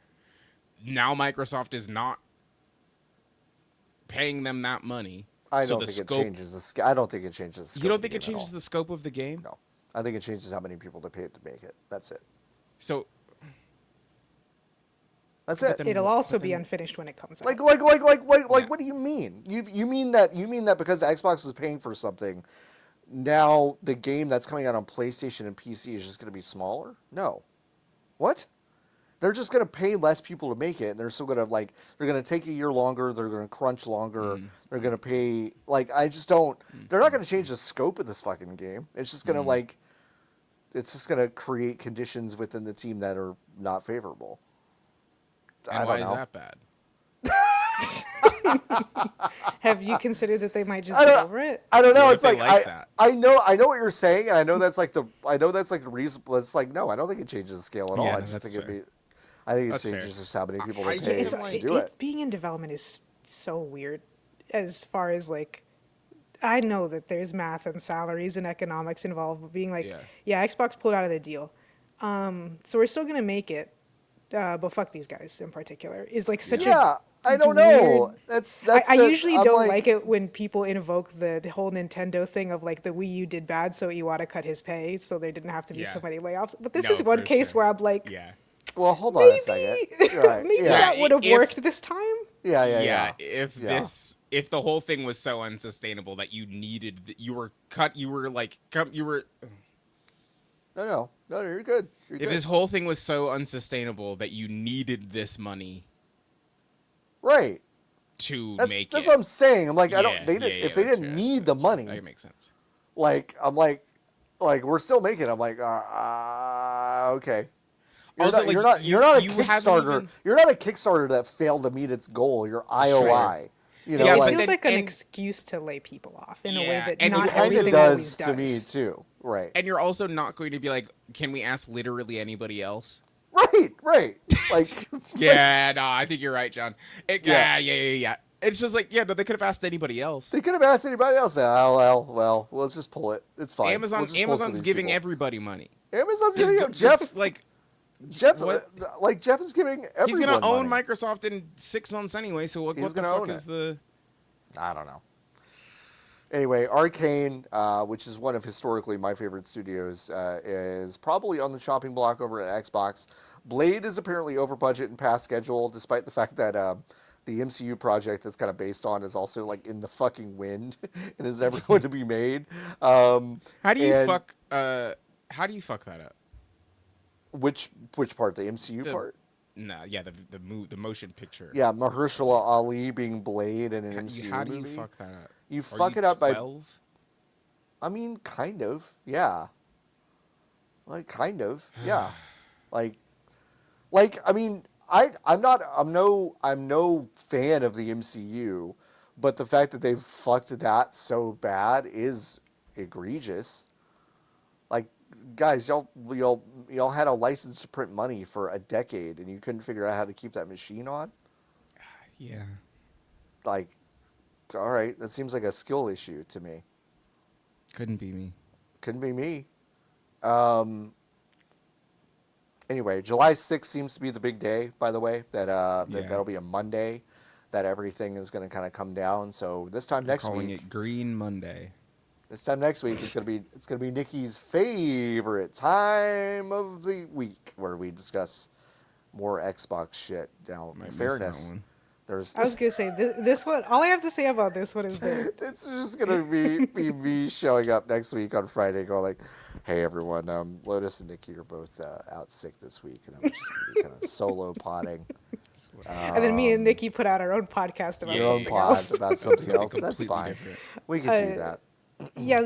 [SPEAKER 3] Now Microsoft is not paying them that money.
[SPEAKER 1] I don't think it changes the scope. I don't think it changes the scope.
[SPEAKER 3] You don't think it changes the scope of the game?
[SPEAKER 1] No. I think it changes how many people they pay to make it. That's it.
[SPEAKER 3] So
[SPEAKER 1] that's it.
[SPEAKER 2] It'll also be unfinished when it comes out.
[SPEAKER 1] Like what do you mean? You mean that because Xbox is paying for something, now the game that's coming out on PlayStation and PC is just going to be smaller? No. What? They're just going to pay less people to make it, and they're still going to they're going to take a year longer, they're going to crunch longer, they're going to pay they're not going to change the scope of this fucking game. It's just going to it's just going to create conditions within the team that are not favorable.
[SPEAKER 3] And why is that bad?
[SPEAKER 2] Have you considered that they might just get over it?
[SPEAKER 1] I don't know.
[SPEAKER 3] What
[SPEAKER 1] It's
[SPEAKER 3] if they
[SPEAKER 1] like
[SPEAKER 3] that?
[SPEAKER 1] I know what you're saying, and I know that's the reason. But it's like no, I don't think it changes the scale at all.
[SPEAKER 3] Yeah,
[SPEAKER 1] I just think
[SPEAKER 3] fair.
[SPEAKER 1] I think it
[SPEAKER 3] That's
[SPEAKER 1] changes
[SPEAKER 3] fair.
[SPEAKER 1] just how many people they
[SPEAKER 3] I
[SPEAKER 1] pay
[SPEAKER 3] just
[SPEAKER 1] to do it.
[SPEAKER 2] Being in development is so weird, as far as I know that there's math and salaries and economics involved, but being Xbox pulled out of the deal, so we're still gonna make it, but fuck these guys in particular is such a
[SPEAKER 1] I don't
[SPEAKER 2] weird,
[SPEAKER 1] know.
[SPEAKER 2] I usually don't like it when people invoke the whole Nintendo thing of the Wii U did bad, so Iwata cut his pay, so there didn't have to be so many layoffs. But this is one case where I'm like,
[SPEAKER 1] well, hold on a second. Right.
[SPEAKER 2] Maybe that would have worked this time.
[SPEAKER 1] Yeah.
[SPEAKER 3] If the whole thing was so unsustainable that you were
[SPEAKER 1] No, you're good. You're
[SPEAKER 3] If
[SPEAKER 1] good.
[SPEAKER 3] this whole thing was so unsustainable that you needed this money
[SPEAKER 1] Right.
[SPEAKER 3] to
[SPEAKER 1] That's
[SPEAKER 3] make
[SPEAKER 1] that's
[SPEAKER 3] it.
[SPEAKER 1] what I'm saying. I'm like, I
[SPEAKER 3] Yeah,
[SPEAKER 1] don't. They didn't.
[SPEAKER 3] yeah,
[SPEAKER 1] If they
[SPEAKER 3] that's
[SPEAKER 1] didn't
[SPEAKER 3] fair,
[SPEAKER 1] need the
[SPEAKER 3] that's fair.
[SPEAKER 1] money,
[SPEAKER 3] That makes sense.
[SPEAKER 1] I'm like we're still making. I'm like, okay. You're
[SPEAKER 3] Also,
[SPEAKER 1] not,
[SPEAKER 3] like,
[SPEAKER 1] you're not a
[SPEAKER 3] you haven't
[SPEAKER 1] Kickstarter.
[SPEAKER 3] even-
[SPEAKER 1] You're not a Kickstarter that failed to meet its goal. You're IOI. You know,
[SPEAKER 3] Yeah,
[SPEAKER 2] it
[SPEAKER 3] but
[SPEAKER 1] like
[SPEAKER 2] feels
[SPEAKER 3] then-
[SPEAKER 2] like an
[SPEAKER 3] and-
[SPEAKER 2] excuse to lay people off in a way
[SPEAKER 3] Yeah,
[SPEAKER 2] that
[SPEAKER 3] and
[SPEAKER 2] not
[SPEAKER 3] you
[SPEAKER 1] it kind
[SPEAKER 2] everything
[SPEAKER 1] of
[SPEAKER 2] always
[SPEAKER 1] does
[SPEAKER 2] does.
[SPEAKER 1] to me too. Right.
[SPEAKER 3] And you're also not going to be like, can we ask literally anybody else?
[SPEAKER 1] Right. Like,
[SPEAKER 3] Yeah, no, I think you're right, John.
[SPEAKER 1] Yeah.
[SPEAKER 3] Yeah. It's just like, yeah, no, they could have asked anybody else.
[SPEAKER 1] they could have asked anybody else. Well, let's just pull it. It's fine. We'll just pull some of
[SPEAKER 3] Amazon's
[SPEAKER 1] these
[SPEAKER 3] giving
[SPEAKER 1] people.
[SPEAKER 3] everybody money.
[SPEAKER 1] Amazon's
[SPEAKER 3] Just
[SPEAKER 1] giving
[SPEAKER 3] go-
[SPEAKER 1] Jeff.
[SPEAKER 3] just, like,
[SPEAKER 1] Jeff,
[SPEAKER 3] what?
[SPEAKER 1] Jeff is giving everyone
[SPEAKER 3] he's gonna own
[SPEAKER 1] money.
[SPEAKER 3] Microsoft in 6 months anyway. So what
[SPEAKER 1] He's
[SPEAKER 3] the
[SPEAKER 1] gonna
[SPEAKER 3] fuck
[SPEAKER 1] own
[SPEAKER 3] is
[SPEAKER 1] it.
[SPEAKER 3] the?
[SPEAKER 1] I don't know. Anyway, Arkane, which is one of historically my favorite studios, is probably on the chopping block over at Xbox. Blade is apparently over budget and past schedule, despite the fact that the MCU project that's kind of based on is also like in the fucking wind and is never going to be made.
[SPEAKER 3] How do you
[SPEAKER 1] and
[SPEAKER 3] fuck? How do you fuck that up?
[SPEAKER 1] Which part? The MCU part?
[SPEAKER 3] Nah, yeah, the motion picture.
[SPEAKER 1] Yeah, Mahershala Ali being Blade in an MCU
[SPEAKER 3] How do you
[SPEAKER 1] movie.
[SPEAKER 3] fuck that up?
[SPEAKER 1] You
[SPEAKER 3] Are
[SPEAKER 1] fuck
[SPEAKER 3] you
[SPEAKER 1] it up
[SPEAKER 3] 12?
[SPEAKER 1] I mean, kind of, yeah. Like, kind of, yeah. like, I mean, I'm no fan of the MCU, but the fact that they've fucked that so bad is egregious. Like, guys, y'all had a license to print money for a decade, and you couldn't figure out how to keep that machine on.
[SPEAKER 3] Yeah.
[SPEAKER 1] Like, all right, that seems like a skill issue to me.
[SPEAKER 3] Couldn't be me.
[SPEAKER 1] Couldn't be me. Anyway, July 6th seems to be the big day, by the way. That'll be a Monday that everything is going to kind of come down. So this time next
[SPEAKER 3] Calling
[SPEAKER 1] week,
[SPEAKER 3] it Green Monday.
[SPEAKER 1] it's going to be Niki's favorite time of the week where we discuss more Xbox shit. Now, in
[SPEAKER 3] Might miss that
[SPEAKER 1] fairness,
[SPEAKER 3] one.
[SPEAKER 1] there's
[SPEAKER 2] I was gonna say this one. All I have to say about this one is that
[SPEAKER 1] it's just gonna be me showing up next week on Friday, going like, "Hey everyone, Lotus and Niki are both out sick this week, and I'm just gonna be kind of solo potting."
[SPEAKER 2] and then me and Nikki put out our own podcast about
[SPEAKER 1] Your own
[SPEAKER 2] something
[SPEAKER 1] pod
[SPEAKER 2] else.
[SPEAKER 1] about something else. That's
[SPEAKER 3] Completely
[SPEAKER 1] fine.
[SPEAKER 3] different.
[SPEAKER 1] We could do that.
[SPEAKER 2] Yeah,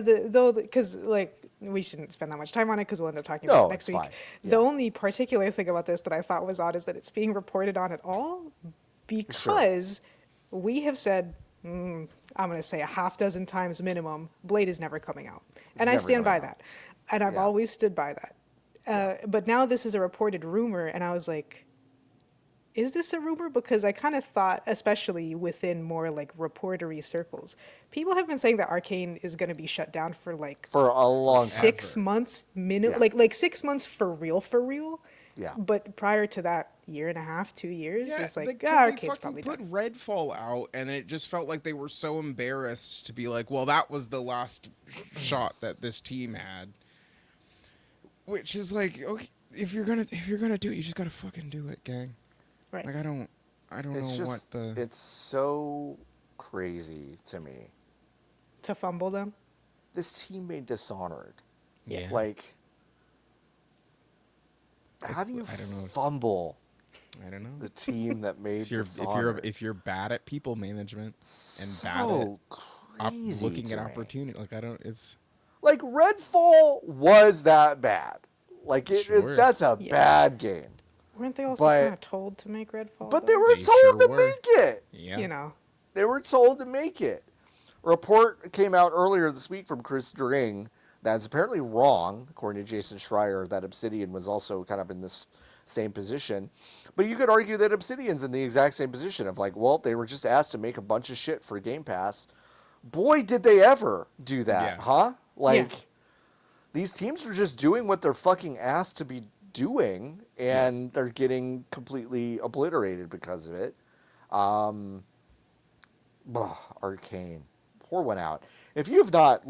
[SPEAKER 2] because like we shouldn't spend that much time on it because we'll end up talking
[SPEAKER 1] No,
[SPEAKER 2] about it next
[SPEAKER 1] it's
[SPEAKER 2] week.
[SPEAKER 1] fine.
[SPEAKER 2] The
[SPEAKER 1] Yeah.
[SPEAKER 2] only particular thing about this that I thought was odd is that it's being reported on at all because we have said, I'm going to say a half dozen times minimum, Blade is never coming out, and I
[SPEAKER 1] never
[SPEAKER 2] stand by
[SPEAKER 1] coming out.
[SPEAKER 2] that, and I've
[SPEAKER 1] Yeah.
[SPEAKER 2] always stood by that. But now this is a reported rumor, and I was like, is this a rumor? Because I kind of thought, especially within more like reportery circles, people have been saying that Arkane is going to be shut down for like
[SPEAKER 1] For a long time.
[SPEAKER 2] 6 months minimum,
[SPEAKER 1] Yeah.
[SPEAKER 2] like 6 months for real.
[SPEAKER 1] Yeah.
[SPEAKER 2] But prior to that, year and a half, 2 years, it's like,
[SPEAKER 3] they
[SPEAKER 2] Arkane's
[SPEAKER 3] fucking
[SPEAKER 2] probably
[SPEAKER 3] put
[SPEAKER 2] done.
[SPEAKER 3] Redfall out, and it just felt like they were so embarrassed to be like, well, that was the last shot that this team had. Which is like, okay, if you're gonna do it, you just gotta fucking do it, gang.
[SPEAKER 2] Right.
[SPEAKER 3] Like I don't
[SPEAKER 1] It's
[SPEAKER 3] know
[SPEAKER 1] just,
[SPEAKER 3] what the.
[SPEAKER 1] it's so crazy to me.
[SPEAKER 2] To fumble them.
[SPEAKER 1] This team made Dishonored.
[SPEAKER 3] Yeah.
[SPEAKER 1] Like, how do you
[SPEAKER 3] I don't know.
[SPEAKER 1] fumble
[SPEAKER 3] I don't know.
[SPEAKER 1] the team that made
[SPEAKER 3] If you're
[SPEAKER 1] Dishonored?
[SPEAKER 3] if you're bad at people management and
[SPEAKER 1] so
[SPEAKER 3] bad at
[SPEAKER 1] crazy
[SPEAKER 3] looking
[SPEAKER 1] to
[SPEAKER 3] at
[SPEAKER 1] me.
[SPEAKER 3] opportunity, like I don't. It's
[SPEAKER 1] Like Redfall was that bad. Like
[SPEAKER 3] Sure.
[SPEAKER 1] that's a
[SPEAKER 2] Yeah.
[SPEAKER 1] bad game.
[SPEAKER 2] Weren't they also
[SPEAKER 1] But-
[SPEAKER 2] kind of told to make Redfall?
[SPEAKER 1] But they
[SPEAKER 2] though?
[SPEAKER 1] were
[SPEAKER 3] They
[SPEAKER 1] told
[SPEAKER 3] sure
[SPEAKER 1] to
[SPEAKER 3] were.
[SPEAKER 1] make it.
[SPEAKER 3] yeah.
[SPEAKER 2] You know.
[SPEAKER 1] They were told to make it. A report came out earlier this week from Chris Dring that's apparently wrong, according to Jason Schreier, that Obsidian was also kind of in this same position. But you could argue that Obsidian's in the exact same position of like, well, they were just asked to make a bunch of shit for Game Pass. Boy, did they ever do that,
[SPEAKER 3] Yeah.
[SPEAKER 1] huh? Like,
[SPEAKER 2] Yeah.
[SPEAKER 1] these teams are just doing what they're fucking asked to be doing, and they're getting completely obliterated because of it. Arkane. Pour one out. If you've not,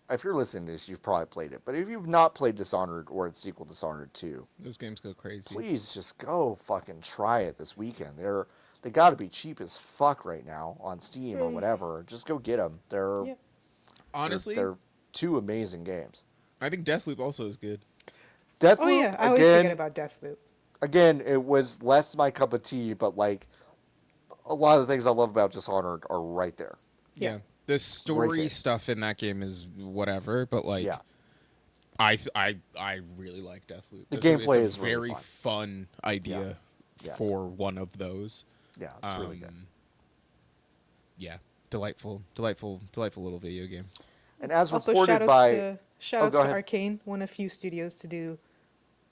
[SPEAKER 1] if you're listening to this, you've probably played it. But if you've not played Dishonored or its sequel, Dishonored 2,
[SPEAKER 3] Those games go crazy.
[SPEAKER 1] please just go fucking try it this weekend. They got to be cheap as fuck right now on Steam or whatever. Just go get them.
[SPEAKER 2] Yeah.
[SPEAKER 3] Honestly,
[SPEAKER 1] they're two amazing games.
[SPEAKER 3] I think Deathloop also is good.
[SPEAKER 1] Deathloop,
[SPEAKER 2] Oh yeah, I always
[SPEAKER 1] again,
[SPEAKER 2] forget about Deathloop.
[SPEAKER 1] again, it was less my cup of tea, but like a lot of the things I love about Dishonored are right there.
[SPEAKER 2] Yeah.
[SPEAKER 3] Yeah. The
[SPEAKER 1] Great
[SPEAKER 3] story
[SPEAKER 1] game.
[SPEAKER 3] stuff in that game is whatever, but like
[SPEAKER 1] Yeah.
[SPEAKER 3] I really like Deathloop.
[SPEAKER 1] The
[SPEAKER 3] It's
[SPEAKER 1] gameplay
[SPEAKER 3] a
[SPEAKER 1] is really
[SPEAKER 3] very fun idea
[SPEAKER 1] Yes.
[SPEAKER 3] for one of those.
[SPEAKER 1] Yeah, it's really good.
[SPEAKER 3] Yeah, delightful little video game.
[SPEAKER 1] And as
[SPEAKER 2] Also,
[SPEAKER 1] reported
[SPEAKER 2] shoutouts
[SPEAKER 1] by
[SPEAKER 2] to shoutouts
[SPEAKER 1] go
[SPEAKER 2] to
[SPEAKER 1] ahead.
[SPEAKER 2] Arkane, one of few studios to do.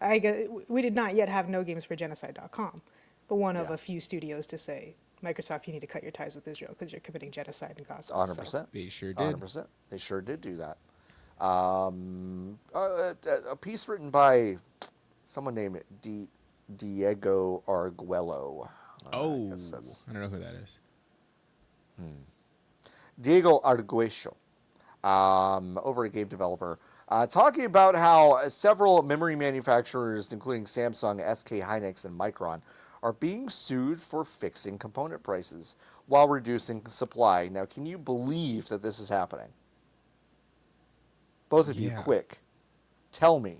[SPEAKER 2] I guess we did not yet have no games for genocide.com, but one of
[SPEAKER 1] Yeah.
[SPEAKER 2] a few studios to say, Microsoft, you need to cut your ties with Israel because you're committing genocide in Gaza.
[SPEAKER 1] 100%.
[SPEAKER 3] They sure did.
[SPEAKER 1] 100%. They sure did do that. A piece written by someone named Diego Arguello.
[SPEAKER 3] Oh,
[SPEAKER 1] guess that's
[SPEAKER 3] I don't know who that is.
[SPEAKER 1] Diego Arguello, over a game developer, talking about how several memory manufacturers, including Samsung, SK Hynix, and Micron, are being sued for fixing component prices while reducing supply. Now, can you believe that this is happening? Both of you,
[SPEAKER 3] Yeah.
[SPEAKER 1] quick. Tell me.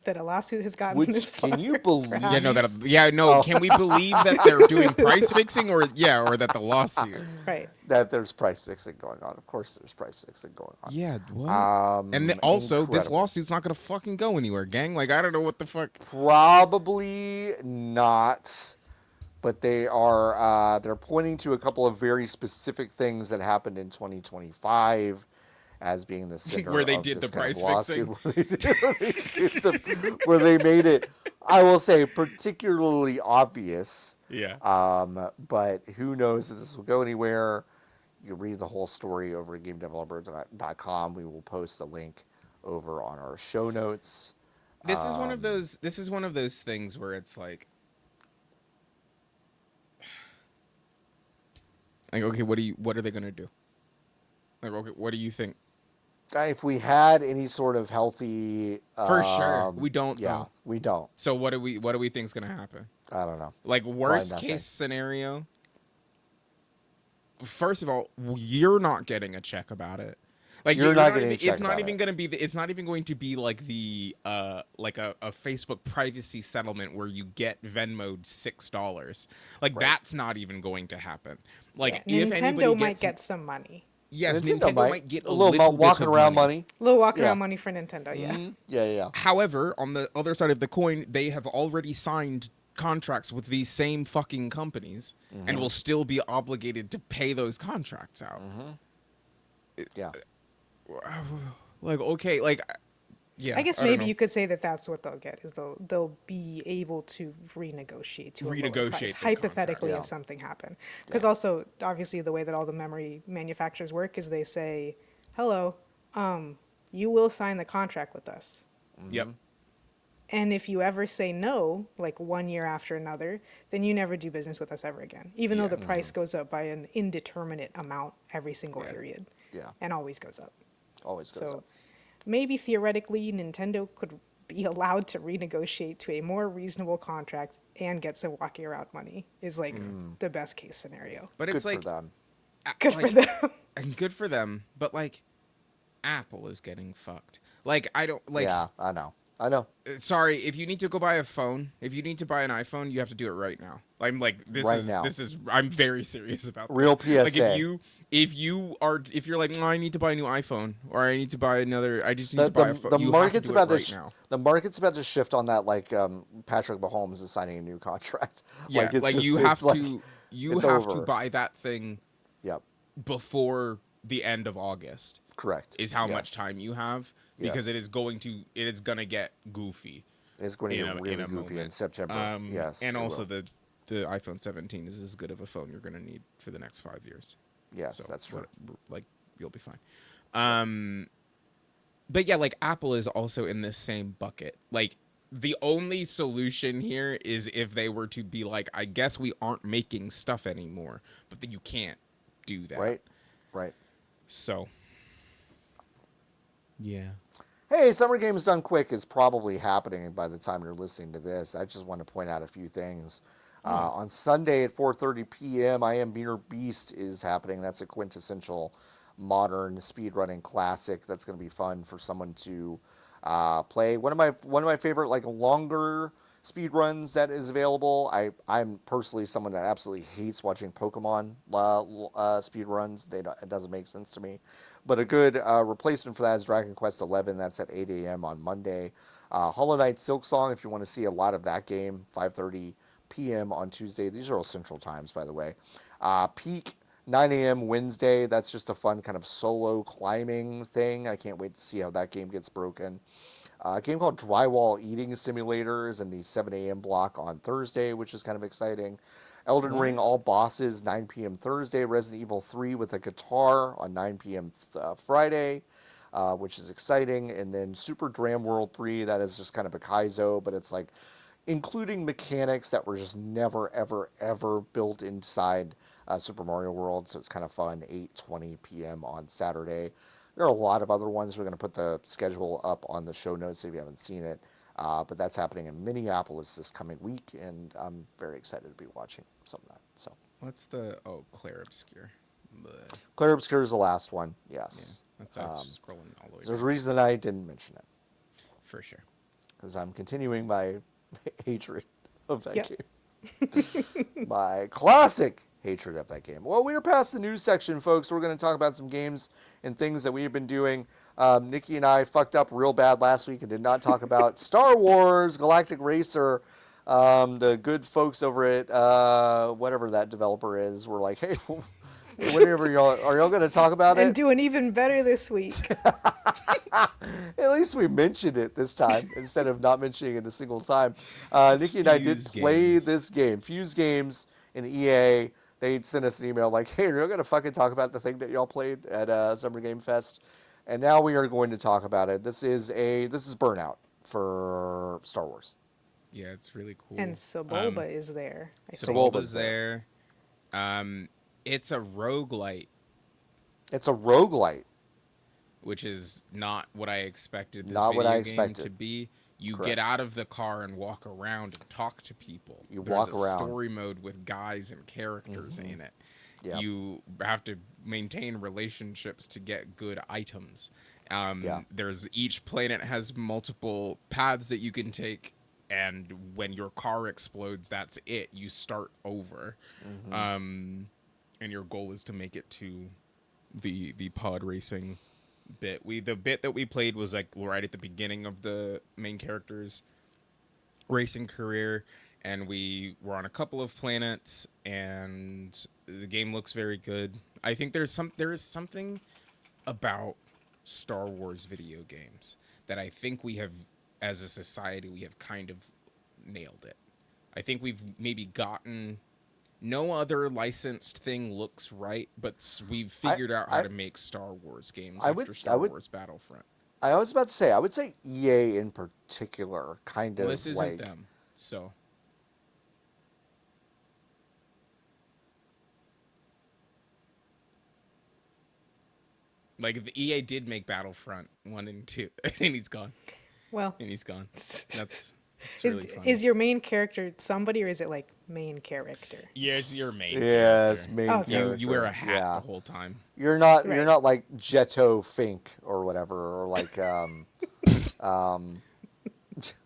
[SPEAKER 2] That a lawsuit has gotten this far.
[SPEAKER 1] Can you believe?
[SPEAKER 3] Yeah, no. Can we believe that they're doing price fixing, or that the lawsuit?
[SPEAKER 2] Right.
[SPEAKER 1] That there's price fixing going on. Of course, there's price fixing going on.
[SPEAKER 3] Yeah, what? And also, this
[SPEAKER 1] Incredible.
[SPEAKER 3] lawsuit's not gonna fucking go anywhere, gang. Like, I don't know what the fuck.
[SPEAKER 1] Probably not, but they are. They're pointing to a couple of very specific things that happened in 2025 as being the center
[SPEAKER 3] Where they
[SPEAKER 1] of
[SPEAKER 3] did
[SPEAKER 1] this
[SPEAKER 3] the
[SPEAKER 1] kind of
[SPEAKER 3] price fixing?
[SPEAKER 1] lawsuit. Where they made it, I will say, particularly obvious.
[SPEAKER 3] Yeah.
[SPEAKER 1] But who knows if this will go anywhere? You can read the whole story over at GameDeveloper.com. We will post a link over on our show notes.
[SPEAKER 3] This is one of those. This is one of those things where it's like, okay, what are they gonna do? Like, okay, what do you think?
[SPEAKER 1] If we had any sort of healthy,
[SPEAKER 3] For sure, we don't.
[SPEAKER 1] Yeah,
[SPEAKER 3] though.
[SPEAKER 1] we don't.
[SPEAKER 3] So what do we think is gonna happen?
[SPEAKER 1] I don't know.
[SPEAKER 3] Like, worst
[SPEAKER 1] nothing.
[SPEAKER 3] case scenario. First of all, you're not getting a check about it. Like,
[SPEAKER 1] You're not getting a check
[SPEAKER 3] It's not
[SPEAKER 1] about
[SPEAKER 3] even
[SPEAKER 1] it.
[SPEAKER 3] gonna be. It's not even going to be like the like a Facebook privacy settlement where you get Venmoed $6. Like, that's not even going to happen. Like,
[SPEAKER 2] Yeah,
[SPEAKER 3] if
[SPEAKER 2] Nintendo
[SPEAKER 3] anybody
[SPEAKER 2] might
[SPEAKER 3] gets,
[SPEAKER 2] get some money.
[SPEAKER 3] yes, Nintendo might get a
[SPEAKER 1] little
[SPEAKER 3] little bit
[SPEAKER 1] walking
[SPEAKER 3] of
[SPEAKER 1] around
[SPEAKER 3] money.
[SPEAKER 2] A little walk
[SPEAKER 1] Yeah.
[SPEAKER 2] around money for Nintendo, yeah.
[SPEAKER 1] Mhm. Yeah.
[SPEAKER 3] However, on the other side of the coin, they have already signed contracts with these same fucking companies and will still be obligated to pay those contracts out.
[SPEAKER 1] Yeah.
[SPEAKER 3] Like, okay, like, yeah.
[SPEAKER 2] I guess
[SPEAKER 3] don't
[SPEAKER 2] maybe
[SPEAKER 3] know.
[SPEAKER 2] you could say that that's what they'll get is they'll be able to renegotiate to a lower
[SPEAKER 3] Renegotiate
[SPEAKER 2] price,
[SPEAKER 3] the
[SPEAKER 2] hypothetically
[SPEAKER 1] contract.
[SPEAKER 2] if something happened. Because also, obviously, the way that all the memory manufacturers work is they say, "Hello, you will sign the contract with us."
[SPEAKER 3] Yep.
[SPEAKER 2] And if you ever say no, like 1 year after another, then you never do business with us ever again, even though the price goes up by an indeterminate amount every single period.
[SPEAKER 1] Yeah.
[SPEAKER 2] And always goes up.
[SPEAKER 1] Always goes
[SPEAKER 2] So
[SPEAKER 1] up.
[SPEAKER 2] maybe theoretically Nintendo could be allowed to renegotiate to a more reasonable contract and get some walking around money is like the best case scenario.
[SPEAKER 3] But
[SPEAKER 1] Good
[SPEAKER 3] it's
[SPEAKER 1] for
[SPEAKER 3] like,
[SPEAKER 1] them.
[SPEAKER 2] Good for them.
[SPEAKER 3] and good for them. But like, Apple is getting fucked. Like, I don't like.
[SPEAKER 1] Yeah, I know.
[SPEAKER 3] Sorry, if you need to go buy a phone, if you need to buy an iPhone, you have to do it right now. I'm like, I'm very serious about this.
[SPEAKER 1] Real PSA.
[SPEAKER 3] Like, if you're like, I need to buy a new iPhone, or I need to buy another, I just need to buy a phone.
[SPEAKER 1] The
[SPEAKER 3] You
[SPEAKER 1] market's
[SPEAKER 3] have to do
[SPEAKER 1] about
[SPEAKER 3] it right
[SPEAKER 1] to
[SPEAKER 3] now.
[SPEAKER 1] the market's about to shift on that. Like Patrick Mahomes is signing a new contract.
[SPEAKER 3] Yeah,
[SPEAKER 1] it's
[SPEAKER 3] like
[SPEAKER 1] just-
[SPEAKER 3] you
[SPEAKER 1] it's
[SPEAKER 3] have
[SPEAKER 1] like-
[SPEAKER 3] to, you
[SPEAKER 1] it's
[SPEAKER 3] have to
[SPEAKER 1] over.
[SPEAKER 3] buy that thing
[SPEAKER 1] Yep.
[SPEAKER 3] before the end of August.
[SPEAKER 1] Correct.
[SPEAKER 3] Is how
[SPEAKER 1] Yes.
[SPEAKER 3] much time you have, because
[SPEAKER 1] Yes.
[SPEAKER 3] it is gonna get goofy.
[SPEAKER 1] It's going to
[SPEAKER 3] in
[SPEAKER 1] get
[SPEAKER 3] a
[SPEAKER 1] really goofy
[SPEAKER 3] moment.
[SPEAKER 1] in September. Yes.
[SPEAKER 3] And
[SPEAKER 1] it
[SPEAKER 3] also
[SPEAKER 1] will.
[SPEAKER 3] the iPhone 17 is as good of a phone you're gonna need for the next 5 years.
[SPEAKER 1] Yes,
[SPEAKER 3] So
[SPEAKER 1] that's true.
[SPEAKER 3] like, you'll be fine. But yeah, like, Apple is also in this same bucket. Like, the only solution here is if they were to be like, I guess we aren't making stuff anymore, but then you can't do that.
[SPEAKER 1] Right.
[SPEAKER 3] So, yeah.
[SPEAKER 1] Hey, Summer Games Done Quick is probably happening by the time you're listening to this. I just want to point out a few things. On Sunday at 4:30 p.m., I Am Beast is happening. That's a quintessential modern speedrunning classic. That's going to be fun for someone to play. One of my favorite like longer speed runs that is available. I'm personally someone that absolutely hates watching Pokemon speed runs. It doesn't make sense to me. But a good replacement for that is Dragon Quest XI. That's at 8 a.m. on Monday. Hollow Knight Silksong, if you want to see a lot of that game, 5:30 p.m. on Tuesday. These are all Central Times, by the way. Peak 9 a.m. Wednesday. That's just a fun kind of solo climbing thing. I can't wait to see how that game gets broken. A game called Drywall Eating Simulators in the 7 a.m. block on Thursday, which is kind of exciting. Elden Ring All Bosses, 9 p.m. Thursday. Resident Evil 3 with a guitar on 9 p.m. Friday, which is exciting. And then Super Dram World 3, that is just kind of a Kaizo, but it's like including mechanics that were just never, ever, ever built inside Super Mario World. So it's kind of fun, 8:20 p.m. on Saturday. There are a lot of other ones. We're going to put the schedule up on the show notes if you haven't seen it. But that's happening in Minneapolis this coming week, and I'm very excited to be watching some of that. So,
[SPEAKER 3] What's the Claire Obscure? Bleh.
[SPEAKER 1] Claire Obscure is the last one. Yes.
[SPEAKER 3] Yeah, that's I was scrolling all the way.
[SPEAKER 1] There's a reason I didn't mention it
[SPEAKER 3] for sure.
[SPEAKER 1] because I'm continuing my hatred of that
[SPEAKER 2] Yep.
[SPEAKER 1] game. My classic hatred of that game. Well, we are past the news section, folks. We're going to talk about some games and things that we've been doing. Niki and I fucked up real bad last week and did not talk about Star Wars Galactic Racer. The good folks over at whatever that developer is were like, hey, whatever are y'all going to talk about
[SPEAKER 2] And
[SPEAKER 1] it?
[SPEAKER 2] doing even better this week.
[SPEAKER 1] At least we mentioned it this time instead of not mentioning it a single time. Niki and I did
[SPEAKER 3] Fuse
[SPEAKER 1] play
[SPEAKER 3] Games.
[SPEAKER 1] this game, Fuse Games in EA. They sent us an email like, hey, are you going to fucking talk about the thing that y'all played at Summer Game Fest? And now we are going to talk about it. This is Burnout for Star Wars.
[SPEAKER 3] Yeah, it's really cool.
[SPEAKER 2] And Sebulba is there. I think.
[SPEAKER 1] Sebulba's
[SPEAKER 3] Sebulba's there. It's a roguelite,
[SPEAKER 1] It's a roguelite.
[SPEAKER 3] which is not what I expected this
[SPEAKER 1] Not what
[SPEAKER 3] video
[SPEAKER 1] I
[SPEAKER 3] game
[SPEAKER 1] expected.
[SPEAKER 3] to be. You
[SPEAKER 1] Correct.
[SPEAKER 3] get out of the car and walk around and talk to people.
[SPEAKER 1] You
[SPEAKER 3] There's
[SPEAKER 1] walk
[SPEAKER 3] a
[SPEAKER 1] around.
[SPEAKER 3] story mode with guys and characters in it.
[SPEAKER 1] Yep.
[SPEAKER 3] You have to maintain relationships to get good items.
[SPEAKER 1] Yeah.
[SPEAKER 3] There's each planet has multiple paths that you can take, and when your car explodes, that's it. You start over, and your goal is to make it to the pod racing bit. The bit that we played was like right at the beginning of the main character's racing career, and we were on a couple of planets, and the game looks very good. I think there is something about Star Wars video games that I think we have, as a society, we have kind of nailed it. I think we've maybe gotten no other licensed thing looks right, but we've figured out how to make Star Wars games after Star Wars Battlefront.
[SPEAKER 1] I was about to say, I would say EA in particular kind of
[SPEAKER 3] Well, this isn't
[SPEAKER 1] like
[SPEAKER 3] them, so. Like, the EA did make Battlefront 1 and 2, and he's gone.
[SPEAKER 2] Well,
[SPEAKER 3] And he's gone. That's really funny.
[SPEAKER 2] is your main character somebody, or is it like main character?
[SPEAKER 3] Yeah, it's your main
[SPEAKER 1] Yeah,
[SPEAKER 3] character.
[SPEAKER 1] it's main
[SPEAKER 2] Okay.
[SPEAKER 1] character.
[SPEAKER 3] You wear a hat
[SPEAKER 1] Yeah.
[SPEAKER 3] the whole time.
[SPEAKER 1] You're not
[SPEAKER 2] Right.
[SPEAKER 1] you're not like Jetto Fink or whatever, or like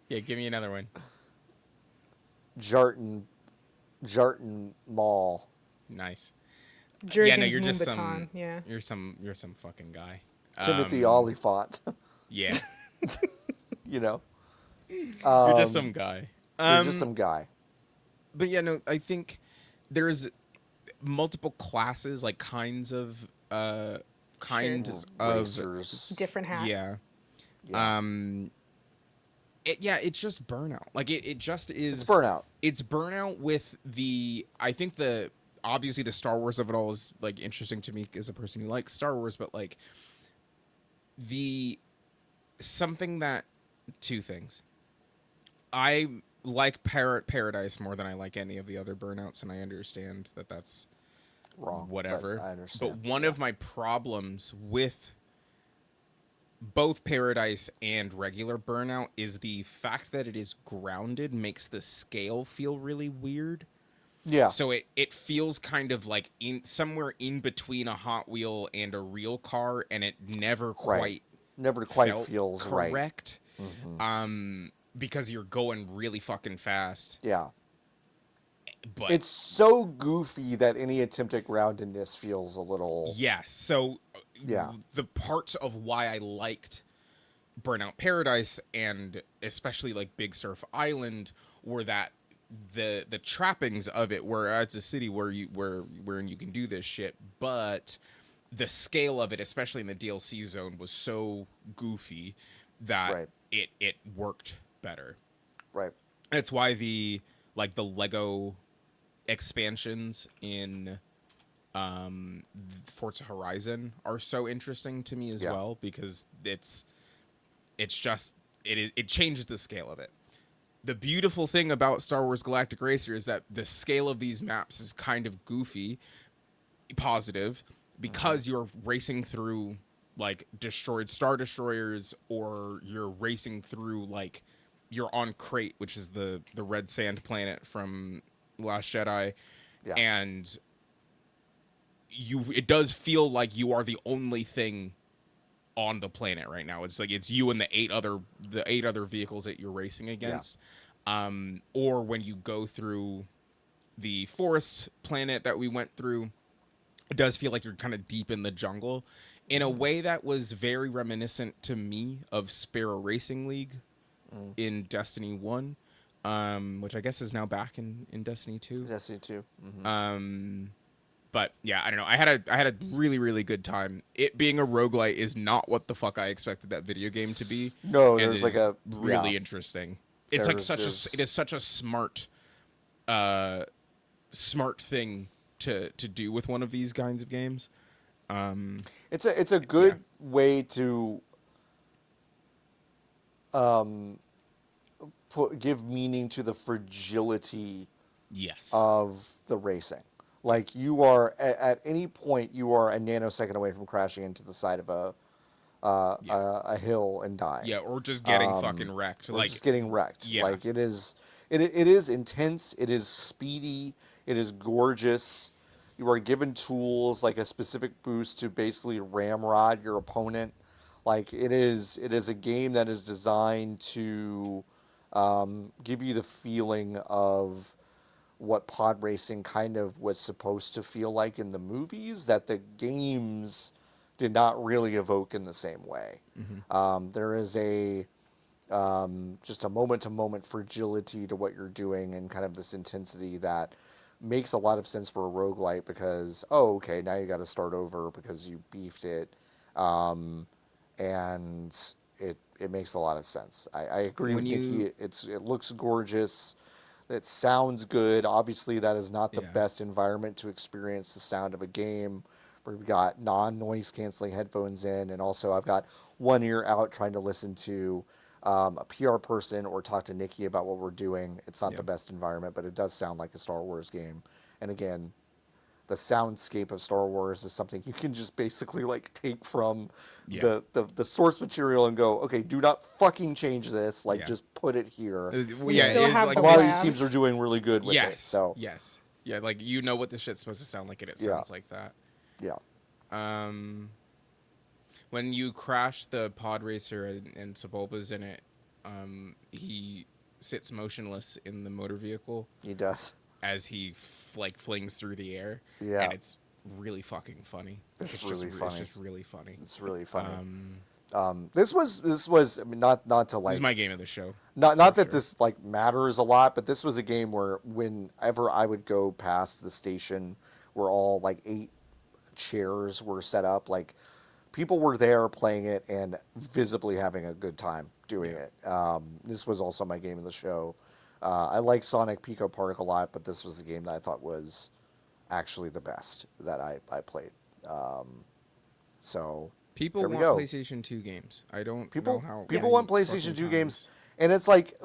[SPEAKER 3] Yeah, give me another one.
[SPEAKER 1] Jarton Mall.
[SPEAKER 3] Nice.
[SPEAKER 2] Jurgens
[SPEAKER 3] you're just
[SPEAKER 2] Moonbaton,
[SPEAKER 3] some.
[SPEAKER 2] yeah.
[SPEAKER 3] You're some fucking guy.
[SPEAKER 1] Timothy Oliphant.
[SPEAKER 3] Yeah,
[SPEAKER 1] You know.
[SPEAKER 3] you're just some guy.
[SPEAKER 1] You're just some guy.
[SPEAKER 3] But yeah, no, I think there's multiple classes, like kinds of
[SPEAKER 1] Racers.
[SPEAKER 2] Different hat.
[SPEAKER 3] yeah.
[SPEAKER 1] Yeah.
[SPEAKER 3] It's just Burnout. Like it just is.
[SPEAKER 1] It's Burnout.
[SPEAKER 3] It's Burnout with I think obviously the Star Wars of it all is like interesting to me as a person who likes Star Wars, but like two things. I like Paradise more than I like any of the other Burnouts, and I understand that that's
[SPEAKER 1] Wrong. but
[SPEAKER 3] whatever.
[SPEAKER 1] I understand.
[SPEAKER 3] But one of my problems with both Paradise and regular Burnout is the fact that it is grounded makes the scale feel really weird.
[SPEAKER 1] Yeah.
[SPEAKER 3] So it feels kind of like somewhere in between a Hot Wheel and a real car, and it never quite
[SPEAKER 1] Never quite
[SPEAKER 3] felt
[SPEAKER 1] feels
[SPEAKER 3] correct.
[SPEAKER 1] right.
[SPEAKER 3] because you're going really fucking fast.
[SPEAKER 1] Yeah.
[SPEAKER 3] But
[SPEAKER 1] It's so goofy that any attempt at groundedness feels a little...
[SPEAKER 3] yeah, so
[SPEAKER 1] Yeah.
[SPEAKER 3] the parts of why I liked Burnout Paradise and especially like Big Surf Island were that the trappings of it were it's a city where you can do this shit, but the scale of it, especially in the DLC zone, was so goofy that
[SPEAKER 1] Right.
[SPEAKER 3] it worked better.
[SPEAKER 1] Right.
[SPEAKER 3] That's why the Lego expansions in Forza Horizon are so interesting to me as well, because it changes the scale of it. The beautiful thing about Star Wars Galactic Racer is that the scale of these maps is kind of goofy, positive, because you're racing through like destroyed Star Destroyers, or you're racing through like you're on Crate, which is the red sand planet from Last Jedi, and it does feel like you are the only thing on the planet right now. It's like it's you and the eight other vehicles that you're racing against. Or when you go through the forest planet that we went through, it does feel like you're kind of deep in the jungle in a way that was very reminiscent to me of Sparrow Racing League in Destiny 1, which I guess is now back in Destiny 2.
[SPEAKER 1] Destiny 2. Mm-hmm.
[SPEAKER 3] But yeah, I don't know. I had a really, really good time. It being a roguelite is not what the fuck I expected that video game to be.
[SPEAKER 1] No, there's like a
[SPEAKER 3] really interesting. It's like it is such a smart thing to do with one of these kinds of games.
[SPEAKER 1] It's a good way to give meaning to the fragility of the racing. Like, you are at any point you are a nanosecond away from crashing into the side of a hill and dying.
[SPEAKER 3] Yeah, or just getting fucking wrecked.
[SPEAKER 1] Or just getting wrecked.
[SPEAKER 3] Yeah.
[SPEAKER 1] Like, it is intense. It is speedy. It is gorgeous. You are given tools like a specific boost to basically ramrod your opponent. Like, it is a game that is designed to give you the feeling of what pod racing kind of was supposed to feel like in the movies, that the games did not really evoke in the same way. There is just a moment-to-moment fragility to what you're doing, and kind of this intensity that makes a lot of sense for a roguelite, because, okay, now you got to start over because you beefed it, and it makes a lot of sense. I agree with Niki. It looks gorgeous. It sounds good. Obviously, that is not the best environment to experience the sound of a game. We've got non-noise canceling headphones in, and also I've got one ear out trying to listen to a PR person or talk to Niki about what we're doing. It's not the best environment, but it does sound like a Star Wars game. And again, the soundscape of Star Wars is something you can just basically like take from the source material and go, okay, do not fucking change this. Like, just put it here.
[SPEAKER 2] We still have
[SPEAKER 3] like
[SPEAKER 2] the
[SPEAKER 1] a lot of
[SPEAKER 2] labs.
[SPEAKER 1] these teams are doing really good with it. So
[SPEAKER 3] yeah, like, you know what the shit's supposed to sound like, and it sounds like that. When you crash the pod racer and Sebulba's in it, he sits motionless in the motor vehicle.
[SPEAKER 1] He does.
[SPEAKER 3] As he flings through the air.
[SPEAKER 1] Yeah.
[SPEAKER 3] And it's really fucking funny.
[SPEAKER 1] It's really funny.
[SPEAKER 3] It's just really funny.
[SPEAKER 1] It's really funny. This was I mean, not to like.
[SPEAKER 3] This is my game of the show.
[SPEAKER 1] Not that this like matters a lot, but this was a game where whenever I would go past the station where all like 8 chairs were set up, like, people were there playing it and visibly having a good time doing it. This was also my game of the show. I like Sonic Pico Park a lot, but this was the game that I thought was actually the best that I played. So
[SPEAKER 3] people want PlayStation 2 games. I don't know how
[SPEAKER 1] people want PlayStation 2 games, and it's like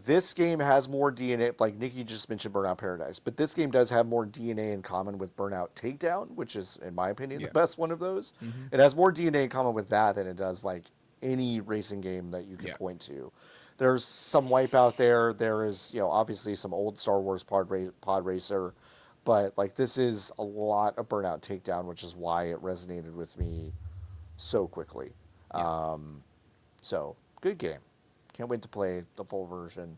[SPEAKER 1] this game has more DNA. Like Niki just mentioned Burnout Paradise, but this game does have more DNA in common with Burnout Takedown, which is, in my opinion, the best one of those. It has more DNA in common with that than it does like any racing game that you can point to. There's some Wipeout there. There is, obviously some old Star Wars pod racer, but like this is a lot of Burnout Takedown, which is why it resonated with me so quickly.
[SPEAKER 3] Yeah.
[SPEAKER 1] So good game. Can't wait to play the full version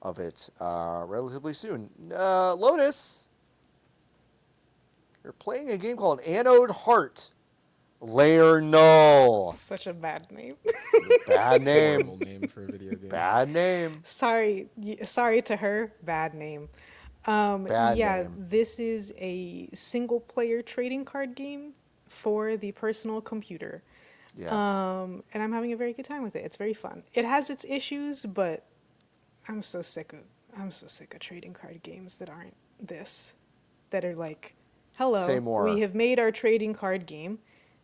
[SPEAKER 1] of it relatively soon. Lotus, you're playing a game called Anode Heart. Layer Null.
[SPEAKER 2] Such a bad name.
[SPEAKER 1] Bad name.
[SPEAKER 3] Horrible name for a video game.
[SPEAKER 1] Bad name.
[SPEAKER 2] Sorry to her. Bad name.
[SPEAKER 1] Bad
[SPEAKER 2] Yeah,
[SPEAKER 1] name.
[SPEAKER 2] this is a single player trading card game for the personal computer.
[SPEAKER 1] Yes.
[SPEAKER 2] And I'm having a very good time with it. It's very fun. It has its issues, but I'm so sick of trading card games that aren't this. That are like, hello,
[SPEAKER 1] Say more.
[SPEAKER 2] we have made our trading card game.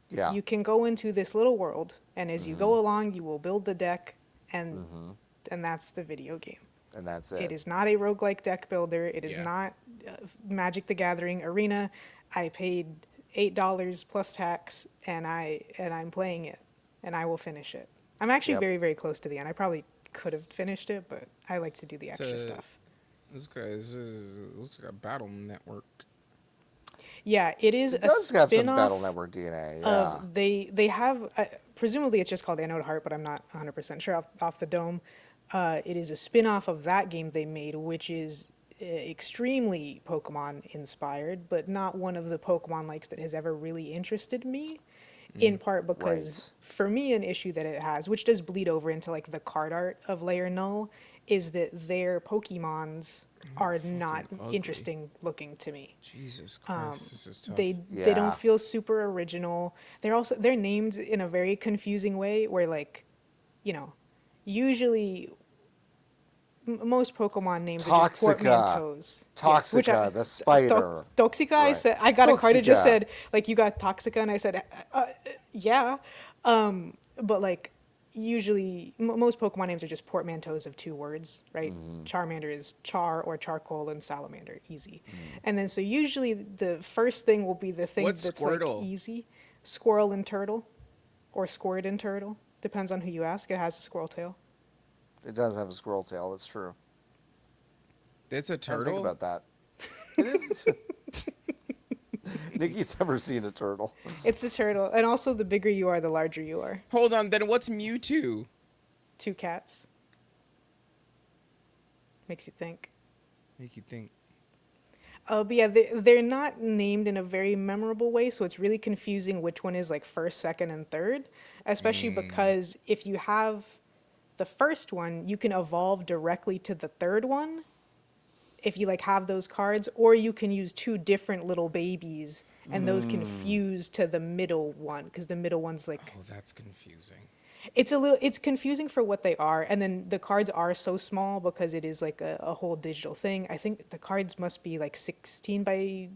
[SPEAKER 1] Yeah.
[SPEAKER 2] You can go into this little world, and as you go along, you will build the deck, and that's the video game.
[SPEAKER 1] And that's it.
[SPEAKER 2] It is not a roguelike deck builder. It is not Magic the Gathering Arena. I paid $8 plus tax, and I'm playing it, and I will finish it. I'm actually very, very close to the end. I probably could have finished it, but I like to do the extra stuff.
[SPEAKER 3] This guy looks like a battle network.
[SPEAKER 2] Yeah, it is
[SPEAKER 1] It
[SPEAKER 2] a
[SPEAKER 1] does have some
[SPEAKER 2] spin-off
[SPEAKER 1] Battle Network DNA. Yeah.
[SPEAKER 2] of they have presumably it's just called Anode Heart, but I'm not 100% sure off the dome. It is a spin-off of that game they made, which is extremely Pokemon inspired, but not one of the Pokemon likes that has ever really interested me. In part because for me an issue that it has, which does bleed over into like the card art of Layer Null, is that their Pokemons are not
[SPEAKER 3] ugly.
[SPEAKER 2] interesting looking to me.
[SPEAKER 3] Jesus Christ, this is tough.
[SPEAKER 2] They don't feel super original. They're named in a very confusing way where like, usually most Pokemon names are just portmanteaus.
[SPEAKER 1] Toxica, the spider.
[SPEAKER 2] Toxica,
[SPEAKER 1] Right.
[SPEAKER 2] I said, I got a card that just
[SPEAKER 1] Toxica.
[SPEAKER 2] said, like, you got Toxica, and I said, yeah. But, like, usually, most Pokemon names are just portmanteaus of two words, right? Charmander is char or charcoal, and salamander, easy. And then, so usually the first thing will be the thing
[SPEAKER 3] What's
[SPEAKER 2] that's,
[SPEAKER 3] Squirtle?
[SPEAKER 2] like, easy. Squirrel and turtle, or Squirt and turtle. Depends on who you ask. It has a squirrel tail.
[SPEAKER 1] It does have a squirrel tail. That's true.
[SPEAKER 3] It's a
[SPEAKER 1] I didn't
[SPEAKER 3] turtle.
[SPEAKER 1] think about that. It is. Nikki's never seen a turtle.
[SPEAKER 2] It's a turtle. And also, the bigger you are, the larger you are.
[SPEAKER 3] Hold on, then what's Mewtwo?
[SPEAKER 2] 2 cats. Makes you think.
[SPEAKER 3] Make you think.
[SPEAKER 2] But yeah, they're not named in a very memorable way, so it's really confusing which one is like first, second, and third. Especially because if you have the first one, you can evolve directly to the third one if you like have those cards, or you can use 2 different little babies and those can fuse to the middle one, because the middle one's like,
[SPEAKER 3] Oh, that's confusing.
[SPEAKER 2] it's confusing for what they are, and then the cards are so small because it is like a whole digital thing. I think the cards must be like 16 by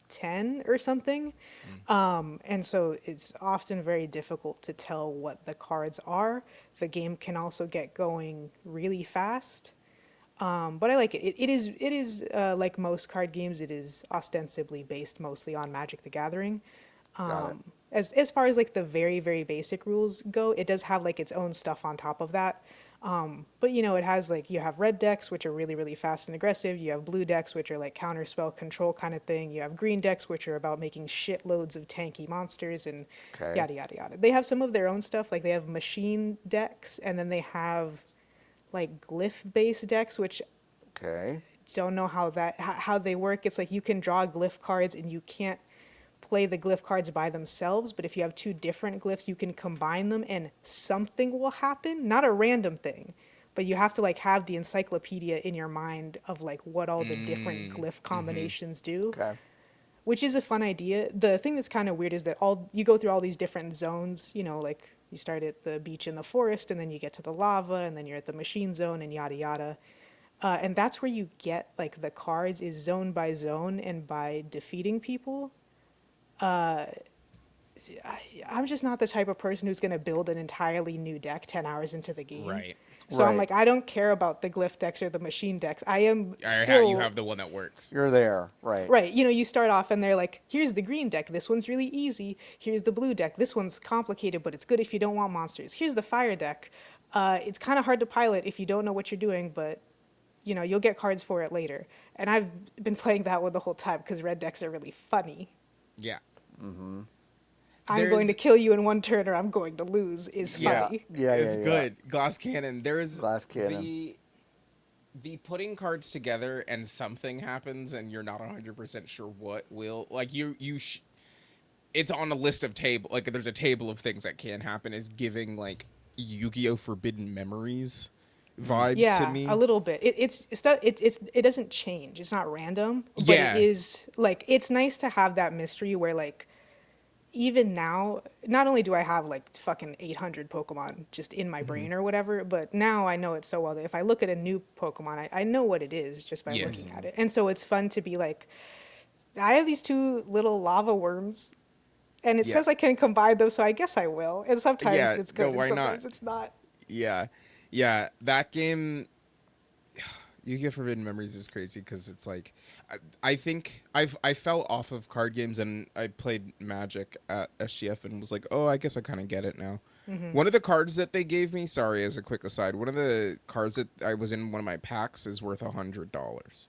[SPEAKER 2] 10 or something. And so it's often very difficult to tell what the cards are. The game can also get going really fast. But I like it. It is like most card games, it is ostensibly based mostly on Magic the Gathering.
[SPEAKER 1] Got it.
[SPEAKER 2] As far as like the very, very basic rules go, it does have like its own stuff on top of that. But it has like, you have red decks, which are really, really fast and aggressive. You have blue decks, which are like counter spell control kind of thing. You have green decks, which are about making shitloads of tanky monsters and yada, yada, yada. They have some of their own stuff. Like they have machine decks, and then they have like glyph-based decks, which don't know how they work. It's like you can draw glyph cards and you can't play the glyph cards by themselves, but if you have 2 different glyphs, you can combine them and something will happen. Not a random thing, but you have to like have the encyclopedia in your mind of like what all the different glyph combinations do. Which is a fun idea. The thing that's kind of weird is that you go through all these different zones, like you start at the beach in the forest, and then you get to the lava, and then you're at the machine zone, and yada yada. And that's where you get like the cards is zone by zone and by defeating people. I'm just not the type of person who's going to build an entirely new deck 10 hours into the game.
[SPEAKER 3] Right.
[SPEAKER 2] So I'm like, I don't care about the glyph decks or the machine decks. I am
[SPEAKER 3] Or
[SPEAKER 2] still...
[SPEAKER 3] you have the one that works.
[SPEAKER 1] You're there, right?
[SPEAKER 2] Right. You start off and they're like, here's the green deck. This one's really easy. Here's the blue deck. This one's complicated, but it's good if you don't want monsters. Here's the fire deck. It's kind of hard to pilot if you don't know what you're doing, but you'll get cards for it later. And I've been playing that one the whole time because red decks are really funny.
[SPEAKER 3] Yeah.
[SPEAKER 2] I'm going to kill you in one turn or I'm going to lose is funny.
[SPEAKER 3] It's good. Glass cannon. There is
[SPEAKER 1] Glass cannon.
[SPEAKER 3] The putting cards together and something happens and you're not 100% sure what will, like, it's on a list of table, like, there's a table of things that can happen, is giving, like, Yu-Gi-Oh! Forbidden Memories vibes to me.
[SPEAKER 2] Yeah, a little bit. It doesn't change. It's not random, but
[SPEAKER 3] Yeah.
[SPEAKER 2] it is, like, it's nice to have that mystery where, like, even now, not only do I have like fucking 800 Pokemon just in my brain or whatever, but now I know it so well that if I look at a new Pokemon, I know what it is just by looking at it. And so it's fun to be like, I have these two little lava worms and it says I can combine them, so I guess I will. And sometimes it's good and sometimes it's not.
[SPEAKER 3] Yeah. Yeah. That game, Yu-Gi-Oh! Forbidden Memories is crazy because it's like, I think I fell off of card games and I played Magic at SGF and was like, oh, I guess I kind of get it now. One of the cards that they gave me, sorry, as a quick aside, one of the cards that I was in one of my packs is worth $100.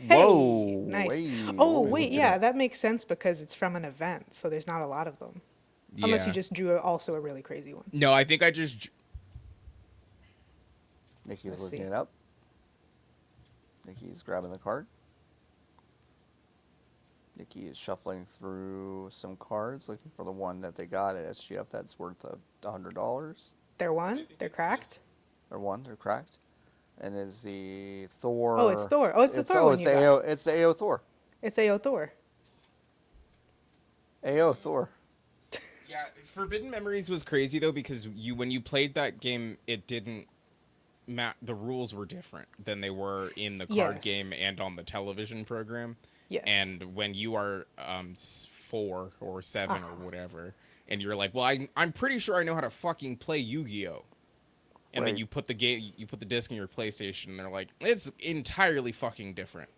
[SPEAKER 1] Whoa!
[SPEAKER 2] Nice. Oh wait, yeah, that makes sense because it's from an event, so there's not a lot of them, unless you just drew also a really crazy one.
[SPEAKER 3] No, I think I just.
[SPEAKER 1] Niki's looking it up. Niki's grabbing the card. Niki is shuffling through some cards, looking for the one that they got at SGF that's worth $100.
[SPEAKER 2] They're one? They're cracked?
[SPEAKER 1] They're cracked. And it's the Thor.
[SPEAKER 2] Oh, it's Thor. Oh, it's the Thor one
[SPEAKER 1] it's the AO, it's the AO Thor.
[SPEAKER 2] It's AO Thor.
[SPEAKER 1] AO Thor.
[SPEAKER 3] Yeah, Forbidden Memories was crazy though because when you played that game, it didn't. The rules were different than they were in the card game and on the television program.
[SPEAKER 2] Yes.
[SPEAKER 3] And when you are 4 or 7 or whatever, and you're like, well, I'm pretty sure I know how to fucking play Yu-Gi-Oh! And then you put the disc in your PlayStation, and they're like, it's entirely fucking different.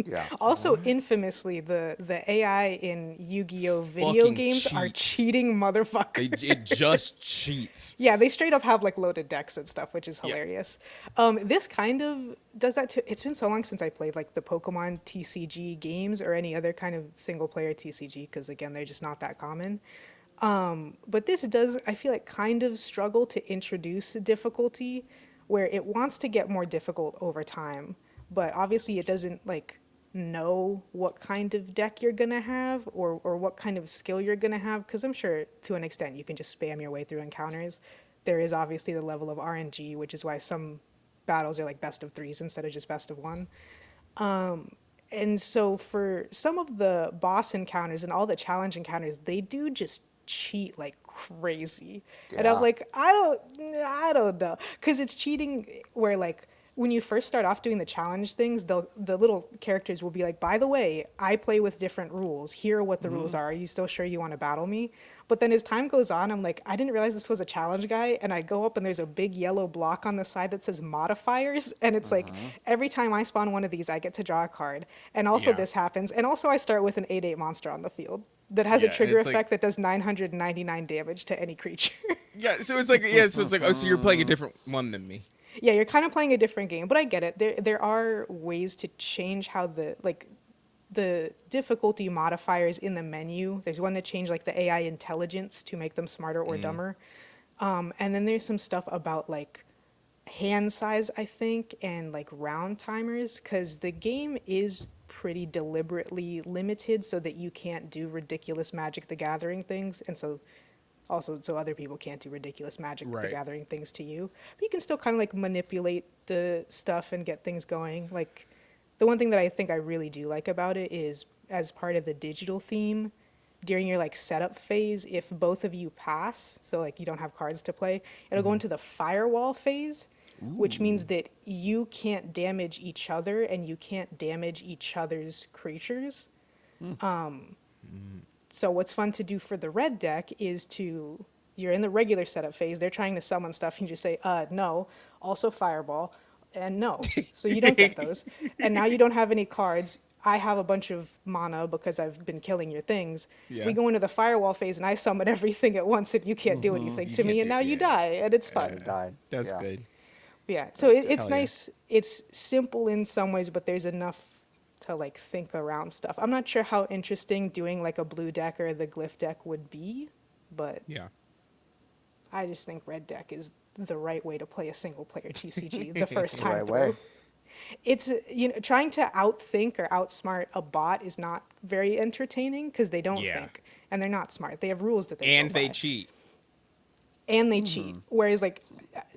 [SPEAKER 1] Yeah.
[SPEAKER 2] Also, infamously, the AI in Yu-Gi-Oh! Video games are cheating motherfuckers.
[SPEAKER 3] It just cheats.
[SPEAKER 2] Yeah, they straight up have like loaded decks and stuff, which is hilarious. This kind of does that too. It's been so long since I played like the Pokemon TCG games or any other kind of single player TCG, because again, they're just not that common. But this does, I feel like, kind of struggle to introduce difficulty where it wants to get more difficult over time, but obviously it doesn't like know what kind of deck you're gonna have or what kind of skill you're gonna have, because I'm sure to an extent you can just spam your way through encounters. There is obviously the level of RNG, which is why some battles are like best of 3s instead of just best of 1. And so for some of the boss encounters and all the challenge encounters, they do just cheat like crazy. And I'm like, I don't know, because it's cheating where like when you first start off doing the challenge things, the little characters will be like, by the way, I play with different rules. Here are what the rules are. Are you still sure you want to battle me? But then as time goes on, I'm like, I didn't realize this was a challenge guy. And I go up and there's a big yellow block on the side that says modifiers. And it's like, every time I spawn one of these, I get to draw a card. And also this happens. And also I start with an 8/8 monster on the field that has a trigger effect that does 999 damage to any creature.
[SPEAKER 3] So it's like, oh, so you're playing a different one than me.
[SPEAKER 2] Yeah, you're kind of playing a different game, but I get it. There are ways to change how the difficulty modifiers in the menu. There's one to change like the AI intelligence to make them smarter or dumber. And then there's some stuff about like hand size, I think, and like round timers, because the game is pretty deliberately limited so that you can't do ridiculous Magic the Gathering things. And so also so other people can't do ridiculous Magic the Gathering things to you. But you can still kind of like manipulate the stuff and get things going. Like the one thing that I think I really do like about it is as part of the digital theme, during your like setup phase, if both of you pass, so like you don't have cards to play, it'll go into the firewall phase, which means that you can't damage each other and you can't damage each other's creatures. So what's fun to do for the red deck is you're in the regular setup phase, they're trying to summon stuff, and you just say, no, also fireball, and no. So you don't get those. And now you don't have any cards. I have a bunch of mana because I've been killing your things. We go into the firewall phase, and I summon everything at once, and you can't do anything to me, and now you die, and it's fun.
[SPEAKER 3] That's good.
[SPEAKER 2] Yeah, so it's nice. It's simple in some ways, but there's enough to like think around stuff. I'm not sure how interesting doing like a blue deck or the glyph deck would be, but
[SPEAKER 3] Yeah.
[SPEAKER 2] I just think Red Deck is the right way to play a single player TCG the first
[SPEAKER 1] The
[SPEAKER 2] time
[SPEAKER 1] right
[SPEAKER 2] through.
[SPEAKER 1] way.
[SPEAKER 2] It's trying to outthink or outsmart a bot is not very entertaining because they don't
[SPEAKER 3] Yeah.
[SPEAKER 2] think and they're not smart. They have rules that they
[SPEAKER 3] And
[SPEAKER 2] go
[SPEAKER 3] they
[SPEAKER 2] by.
[SPEAKER 3] cheat.
[SPEAKER 2] And they cheat. Whereas like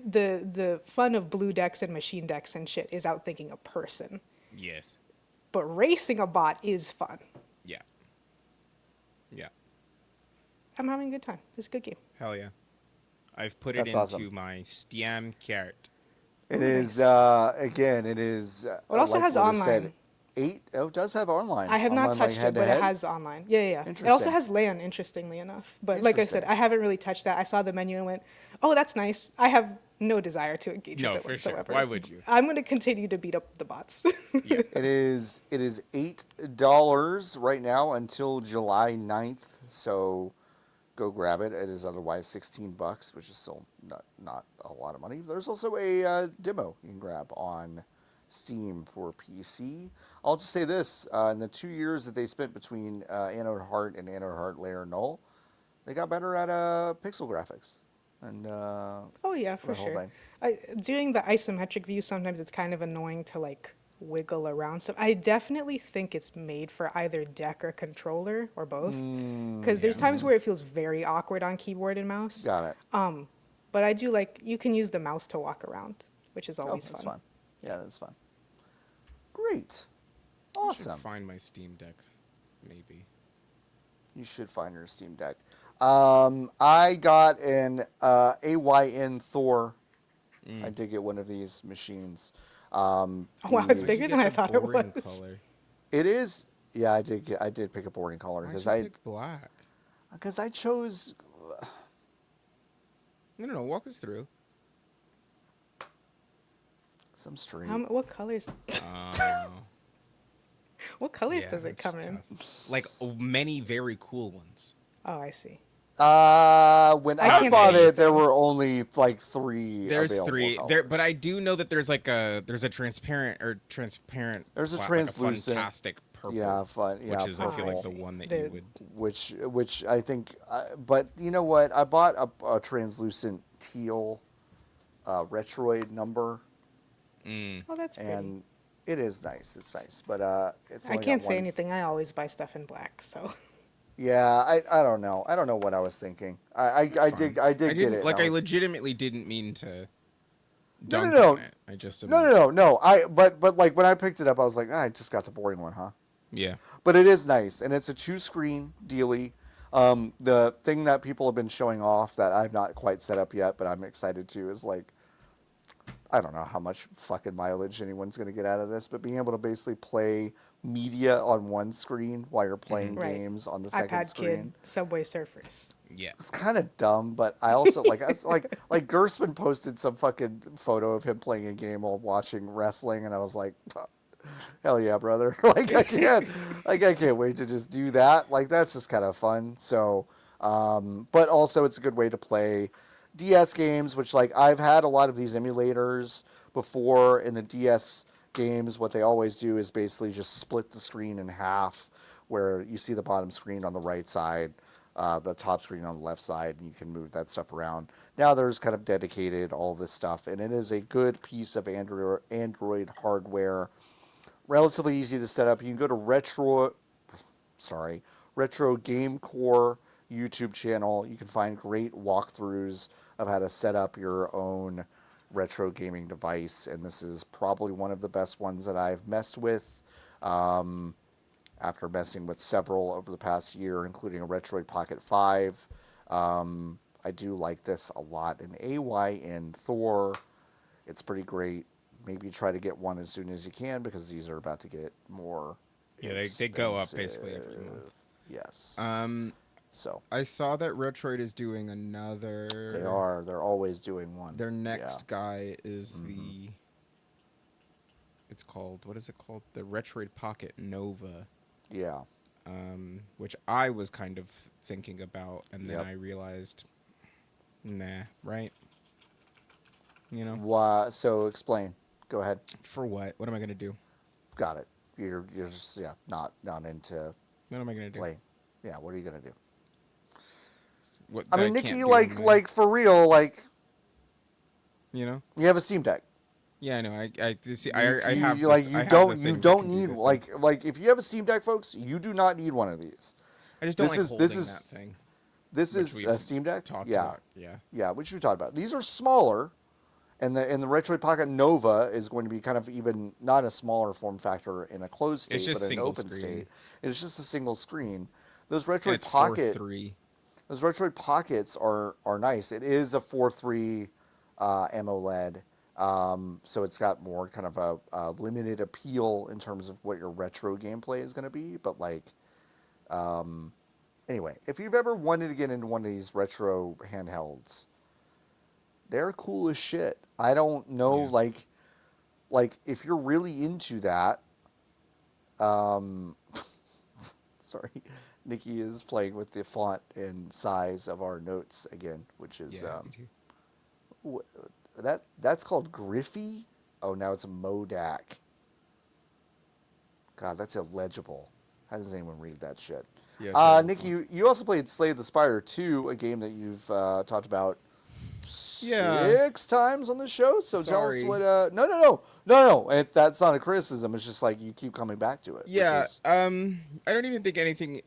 [SPEAKER 2] the fun of blue decks and machine decks and shit is outthinking a person.
[SPEAKER 3] Yes.
[SPEAKER 2] But racing a bot is fun.
[SPEAKER 3] Yeah. Yeah.
[SPEAKER 2] I'm having a good time. It's a good game.
[SPEAKER 3] Hell yeah. I've put it
[SPEAKER 1] That's
[SPEAKER 3] into
[SPEAKER 1] awesome.
[SPEAKER 3] my Steam cart.
[SPEAKER 1] It
[SPEAKER 2] Ooh,
[SPEAKER 1] is
[SPEAKER 2] nice.
[SPEAKER 1] again. It is.
[SPEAKER 2] It also
[SPEAKER 1] like
[SPEAKER 2] has
[SPEAKER 1] Lotus
[SPEAKER 2] online.
[SPEAKER 1] Said, 8. Oh, it does have online.
[SPEAKER 2] I have not
[SPEAKER 1] Online, like,
[SPEAKER 2] touched it, but it
[SPEAKER 1] head-to-head?
[SPEAKER 2] has online. Yeah, yeah, yeah. It also
[SPEAKER 1] Interesting.
[SPEAKER 2] has LAN, interestingly enough. But like I said,
[SPEAKER 1] Interesting.
[SPEAKER 2] I haven't really touched that. I saw the menu and went, oh, that's nice. I have no desire to engage
[SPEAKER 3] No,
[SPEAKER 2] with it
[SPEAKER 3] for sure.
[SPEAKER 2] whatsoever.
[SPEAKER 3] Why would you?
[SPEAKER 2] I'm going to continue to beat up the bots.
[SPEAKER 3] Yeah.
[SPEAKER 1] It is $8 right now until July 9th. So go grab it. It is otherwise $16, which is still not a lot of money. There's also a demo you can grab on Steam for PC. I'll just say this: in the 2 years that they spent between Anode Heart and Anode Heart Layer Null, they got better at pixel graphics and
[SPEAKER 2] Oh yeah, for
[SPEAKER 1] the whole
[SPEAKER 2] sure.
[SPEAKER 1] thing.
[SPEAKER 2] Doing the isometric view, sometimes it's kind of annoying to like wiggle around stuff. I definitely think it's made for either deck or controller or both. Because there's times where it feels very awkward on keyboard and mouse.
[SPEAKER 1] Got it.
[SPEAKER 2] But I do like you can use the mouse to walk around, which is
[SPEAKER 1] Oh,
[SPEAKER 2] always
[SPEAKER 1] that's
[SPEAKER 2] fun.
[SPEAKER 1] fun. Yeah, that's fun. Great.
[SPEAKER 3] I
[SPEAKER 1] Awesome.
[SPEAKER 3] should find my Steam Deck. Maybe.
[SPEAKER 1] You should find your Steam Deck. I got an AYN Thor. I did get one of these machines.
[SPEAKER 2] Wow, it's
[SPEAKER 1] these-
[SPEAKER 2] bigger than I thought it was.
[SPEAKER 3] Color.
[SPEAKER 1] It is. Yeah, I did pick a boring color
[SPEAKER 3] Why'd
[SPEAKER 1] because
[SPEAKER 3] you pick black?
[SPEAKER 1] I chose
[SPEAKER 3] No. Walk us through.
[SPEAKER 1] some stream.
[SPEAKER 2] What colors? What colors does it come in?
[SPEAKER 3] Like many very cool ones.
[SPEAKER 2] Oh, I see.
[SPEAKER 1] When
[SPEAKER 2] I
[SPEAKER 1] I
[SPEAKER 2] can't
[SPEAKER 1] bought
[SPEAKER 2] see
[SPEAKER 1] it, there were only like 3.
[SPEAKER 3] There's
[SPEAKER 1] available
[SPEAKER 3] 3
[SPEAKER 1] colors.
[SPEAKER 3] there, but I do know that there's a transparent.
[SPEAKER 1] There's a
[SPEAKER 3] like
[SPEAKER 1] translucent.
[SPEAKER 3] fantastic purple.
[SPEAKER 1] Yeah, fun. Yeah,
[SPEAKER 3] which is I feel like
[SPEAKER 1] purple.
[SPEAKER 3] the one that
[SPEAKER 2] The-
[SPEAKER 3] you would.
[SPEAKER 1] which I think, but you know what? I bought a translucent teal Retroid number,
[SPEAKER 2] Oh, that's pretty.
[SPEAKER 1] and it is nice. It's nice, but it's.
[SPEAKER 2] I
[SPEAKER 1] only
[SPEAKER 2] can't
[SPEAKER 1] got
[SPEAKER 2] say
[SPEAKER 1] one-
[SPEAKER 2] anything. I always buy stuff in black, so.
[SPEAKER 1] Yeah, I don't know. I don't know what I was thinking. I did get it.
[SPEAKER 3] Like
[SPEAKER 1] and
[SPEAKER 3] I
[SPEAKER 1] was-
[SPEAKER 3] legitimately didn't mean to.
[SPEAKER 1] No,
[SPEAKER 3] Dunk
[SPEAKER 1] no.
[SPEAKER 3] on it. I just
[SPEAKER 1] No. But like when I picked it up, I was like, I just got the boring one, huh?
[SPEAKER 3] Yeah.
[SPEAKER 1] But it is nice, and it's a 2-screen dealy. The thing that people have been showing off that I've not quite set up yet, but I'm excited to, is like, I don't know how much fucking mileage anyone's going to get out of this, but being able to basically play media on one screen while you're playing
[SPEAKER 2] Right.
[SPEAKER 1] games on the second
[SPEAKER 2] iPad
[SPEAKER 1] screen.
[SPEAKER 2] Kid, Subway Surfers.
[SPEAKER 3] Yeah.
[SPEAKER 1] It's kind of dumb, but I also like Gersman posted some fucking photo of him playing a game while watching wrestling, and I was like, hell yeah, brother! I can't wait to just do that. Like that's just kind of fun. So, but also it's a good way to play DS games, which like I've had a lot of these emulators before in the DS games. What they always do is basically just split the screen in half, where you see the bottom screen on the right side, the top screen on the left side, and you can move that stuff around. Now there's kind of dedicated all this stuff, and it is a good piece of Android hardware. Relatively easy to set up. You can go to Retro Game Core YouTube channel. You can find great walkthroughs of how to set up your own retro gaming device, and this is probably one of the best ones that I've messed with. After messing with several over the past year, including a Retroid Pocket 5. I do like this a lot. An AYN Thor, it's pretty great. Maybe try to get one as soon as you can, because these are about to get more
[SPEAKER 3] Yeah, they go up basically every month.
[SPEAKER 1] Yes. So
[SPEAKER 3] I saw that Retroid is doing another.
[SPEAKER 1] they are. They're always doing one.
[SPEAKER 3] Their next
[SPEAKER 1] Yeah.
[SPEAKER 3] guy is the. It's called, what is it called? The Retroid Pocket Nova.
[SPEAKER 1] Yeah.
[SPEAKER 3] Which I was kind of thinking about, and then
[SPEAKER 1] Yep.
[SPEAKER 3] I realized, nah, right? You know,
[SPEAKER 1] Why? So explain. Go ahead.
[SPEAKER 3] for what? What am I gonna do?
[SPEAKER 1] Got it. You're just not into
[SPEAKER 3] What am I gonna do?
[SPEAKER 1] playing. Yeah. What are you gonna do?
[SPEAKER 3] what
[SPEAKER 1] I
[SPEAKER 3] that
[SPEAKER 1] mean,
[SPEAKER 3] can't
[SPEAKER 1] Nikki,
[SPEAKER 3] do on my-
[SPEAKER 1] like for real, like
[SPEAKER 3] you know.
[SPEAKER 1] you have a Steam Deck.
[SPEAKER 3] Yeah, I know. I see.
[SPEAKER 1] You,
[SPEAKER 3] I
[SPEAKER 1] you-
[SPEAKER 3] have
[SPEAKER 1] you-
[SPEAKER 3] the,
[SPEAKER 1] like
[SPEAKER 3] I
[SPEAKER 1] you
[SPEAKER 3] have the
[SPEAKER 1] don't
[SPEAKER 3] things that can do
[SPEAKER 1] need
[SPEAKER 3] the thing.
[SPEAKER 1] like if you have a Steam Deck, folks, you do not need one of these.
[SPEAKER 3] I just don't
[SPEAKER 1] this
[SPEAKER 3] like
[SPEAKER 1] is-
[SPEAKER 3] holding
[SPEAKER 1] this is-
[SPEAKER 3] that thing.
[SPEAKER 1] This
[SPEAKER 3] Which
[SPEAKER 1] is
[SPEAKER 3] we've
[SPEAKER 1] a Steam Deck.
[SPEAKER 3] Talked
[SPEAKER 1] Yeah,
[SPEAKER 3] about. Yeah.
[SPEAKER 1] yeah, which we talked about. These are smaller, and the Retroid Pocket Nova is going to be kind of even not a smaller form factor in a closed state,
[SPEAKER 3] It's just
[SPEAKER 1] but an
[SPEAKER 3] single
[SPEAKER 1] open
[SPEAKER 3] screen.
[SPEAKER 1] state. It's just a single screen. Those
[SPEAKER 3] And
[SPEAKER 1] Retroid
[SPEAKER 3] it's
[SPEAKER 1] Pocket.
[SPEAKER 3] 4:3.
[SPEAKER 1] Those Retroid Pockets are nice. It is a 4:3 AMOLED, so it's got more kind of a limited appeal in terms of what your retro gameplay is going to be. But like, anyway, if you've ever wanted to get into one of these retro handhelds, they're cool as shit. I don't know,
[SPEAKER 3] Yeah.
[SPEAKER 1] like if you're really into that. Sorry, Nikki is playing with the font and size of our notes again, which is
[SPEAKER 3] Yeah. Me too.
[SPEAKER 1] that's called Griffey. Oh, now it's a Modak. God, that's illegible. How does anyone read that shit?
[SPEAKER 3] Yeah. terrible
[SPEAKER 1] Nikki,
[SPEAKER 3] font.
[SPEAKER 1] you also played Slay the Spire 2, a game that you've talked about
[SPEAKER 3] Yeah.
[SPEAKER 1] 6 times on the show. So tell us
[SPEAKER 3] Sorry.
[SPEAKER 1] what. No. That's not a criticism. It's just like you keep coming back to it. which
[SPEAKER 3] Yeah.
[SPEAKER 1] is-
[SPEAKER 3] I don't even think anything.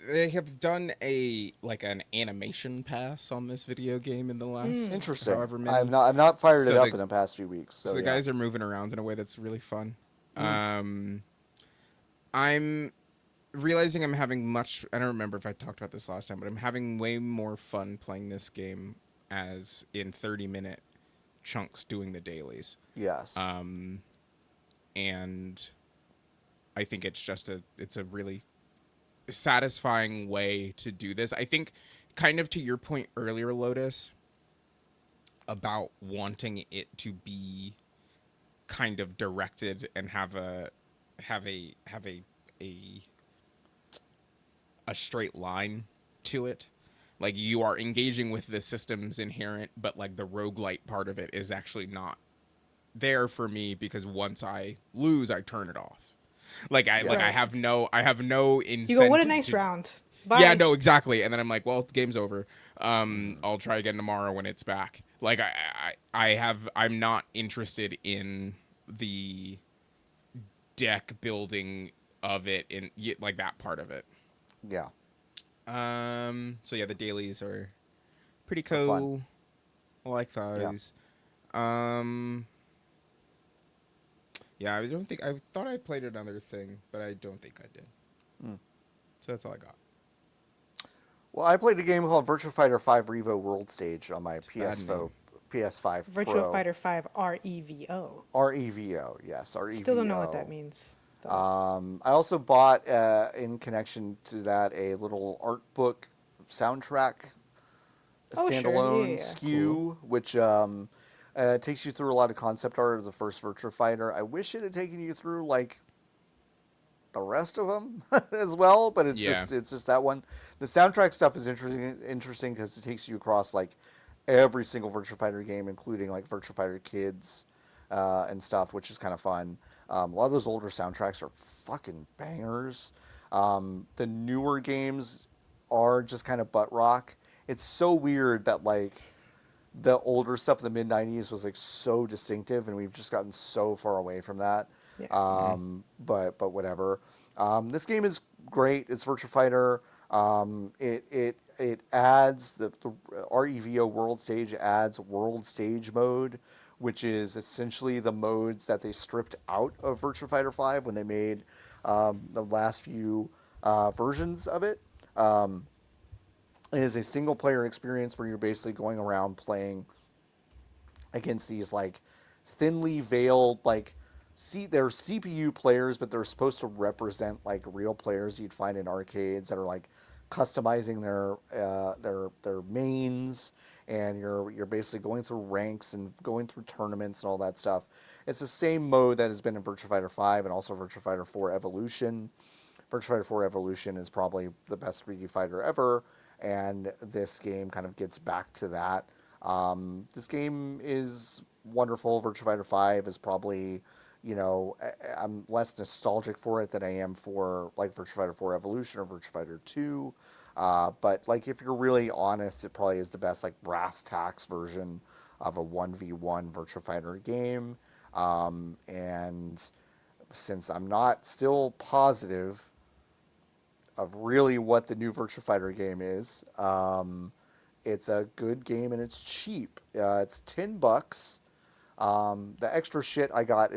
[SPEAKER 3] They have done an animation pass on this video game in the last
[SPEAKER 1] Interesting.
[SPEAKER 3] however many.
[SPEAKER 1] I've not fired
[SPEAKER 3] So
[SPEAKER 1] it up
[SPEAKER 3] the-
[SPEAKER 1] in the past few weeks. So,
[SPEAKER 3] So the
[SPEAKER 1] yeah.
[SPEAKER 3] guys are moving around in a way that's really fun. I'm realizing I'm having much. I don't remember if I talked about this last time, but I'm having way more fun playing this game as in 30-minute chunks doing the dailies.
[SPEAKER 1] Yes.
[SPEAKER 3] And I think it's a really satisfying way to do this. I think kind of to your point earlier, Lotus, about wanting it to be kind of directed and have a straight line to it. Like you are engaging with the system's inherent, but like the roguelite part of it is actually not there for me because once I lose, I turn it off. I have no incentive.
[SPEAKER 2] You go, what a nice
[SPEAKER 3] to-
[SPEAKER 2] round. Bye.
[SPEAKER 3] Yeah, no, exactly. And then I'm like, well, the game's over. I'll try again tomorrow when it's back. Like I'm not interested in the deck building of it in like that part of it.
[SPEAKER 1] yeah.
[SPEAKER 3] So yeah, the dailies are pretty
[SPEAKER 1] They're fun.
[SPEAKER 3] cool. I like those. Yeah, I thought I played another thing, but I don't think I did. So that's all I got.
[SPEAKER 1] Well, I played a game called Virtua Fighter 5 REVO World Stage on my
[SPEAKER 3] bad name.
[SPEAKER 1] PS5
[SPEAKER 2] Virtua
[SPEAKER 1] Pro.
[SPEAKER 2] Fighter 5 REVO.
[SPEAKER 1] REVO, yes, REVO.
[SPEAKER 2] Still don't know what that means. though.
[SPEAKER 1] I also bought, in connection to that, a little art book soundtrack
[SPEAKER 2] Oh, sure.
[SPEAKER 1] standalone
[SPEAKER 2] Yeah.
[SPEAKER 1] SKU, which takes you through a lot of concept art of the first Virtua Fighter. I wish it had taken you through like the rest of them as well, but it's just that one. The soundtrack stuff is interesting because it takes you across like every single Virtua Fighter game, including like Virtua Fighter Kids and stuff, which is kind of fun. A lot of those older soundtracks are fucking bangers. The newer games are just kind of butt rock. It's so weird that like the older stuff in the mid 90s was like so distinctive, and we've just gotten so far away from that.
[SPEAKER 2] Yeah.
[SPEAKER 1] But whatever. This game is great. It's Virtua Fighter. It adds the REVO World Stage adds World Stage mode, which is essentially the modes that they stripped out of Virtua Fighter 5 when they made the last few versions of it. It is a single player experience where you're basically going around playing against these like thinly veiled like they're CPU players, but they're supposed to represent like real players you'd find in arcades that are like customizing their mains, and you're basically going through ranks and going through tournaments and all that stuff. It's the same mode that has been in Virtua Fighter 5 and also Virtua Fighter 4 Evolution. Virtua Fighter 4 Evolution is probably the best 3D fighter ever, and this game kind of gets back to that. This game is wonderful. Virtua Fighter 5 is probably, I'm less nostalgic for it than I am for like Virtua Fighter 4 Evolution or Virtua Fighter 2. But like if you're really honest, it probably is the best like brass tacks version of a 1v1 Virtua Fighter game. And since I'm not still positive of really what the new Virtua Fighter game is, it's a good game and it's cheap. It's $10. The extra shit I got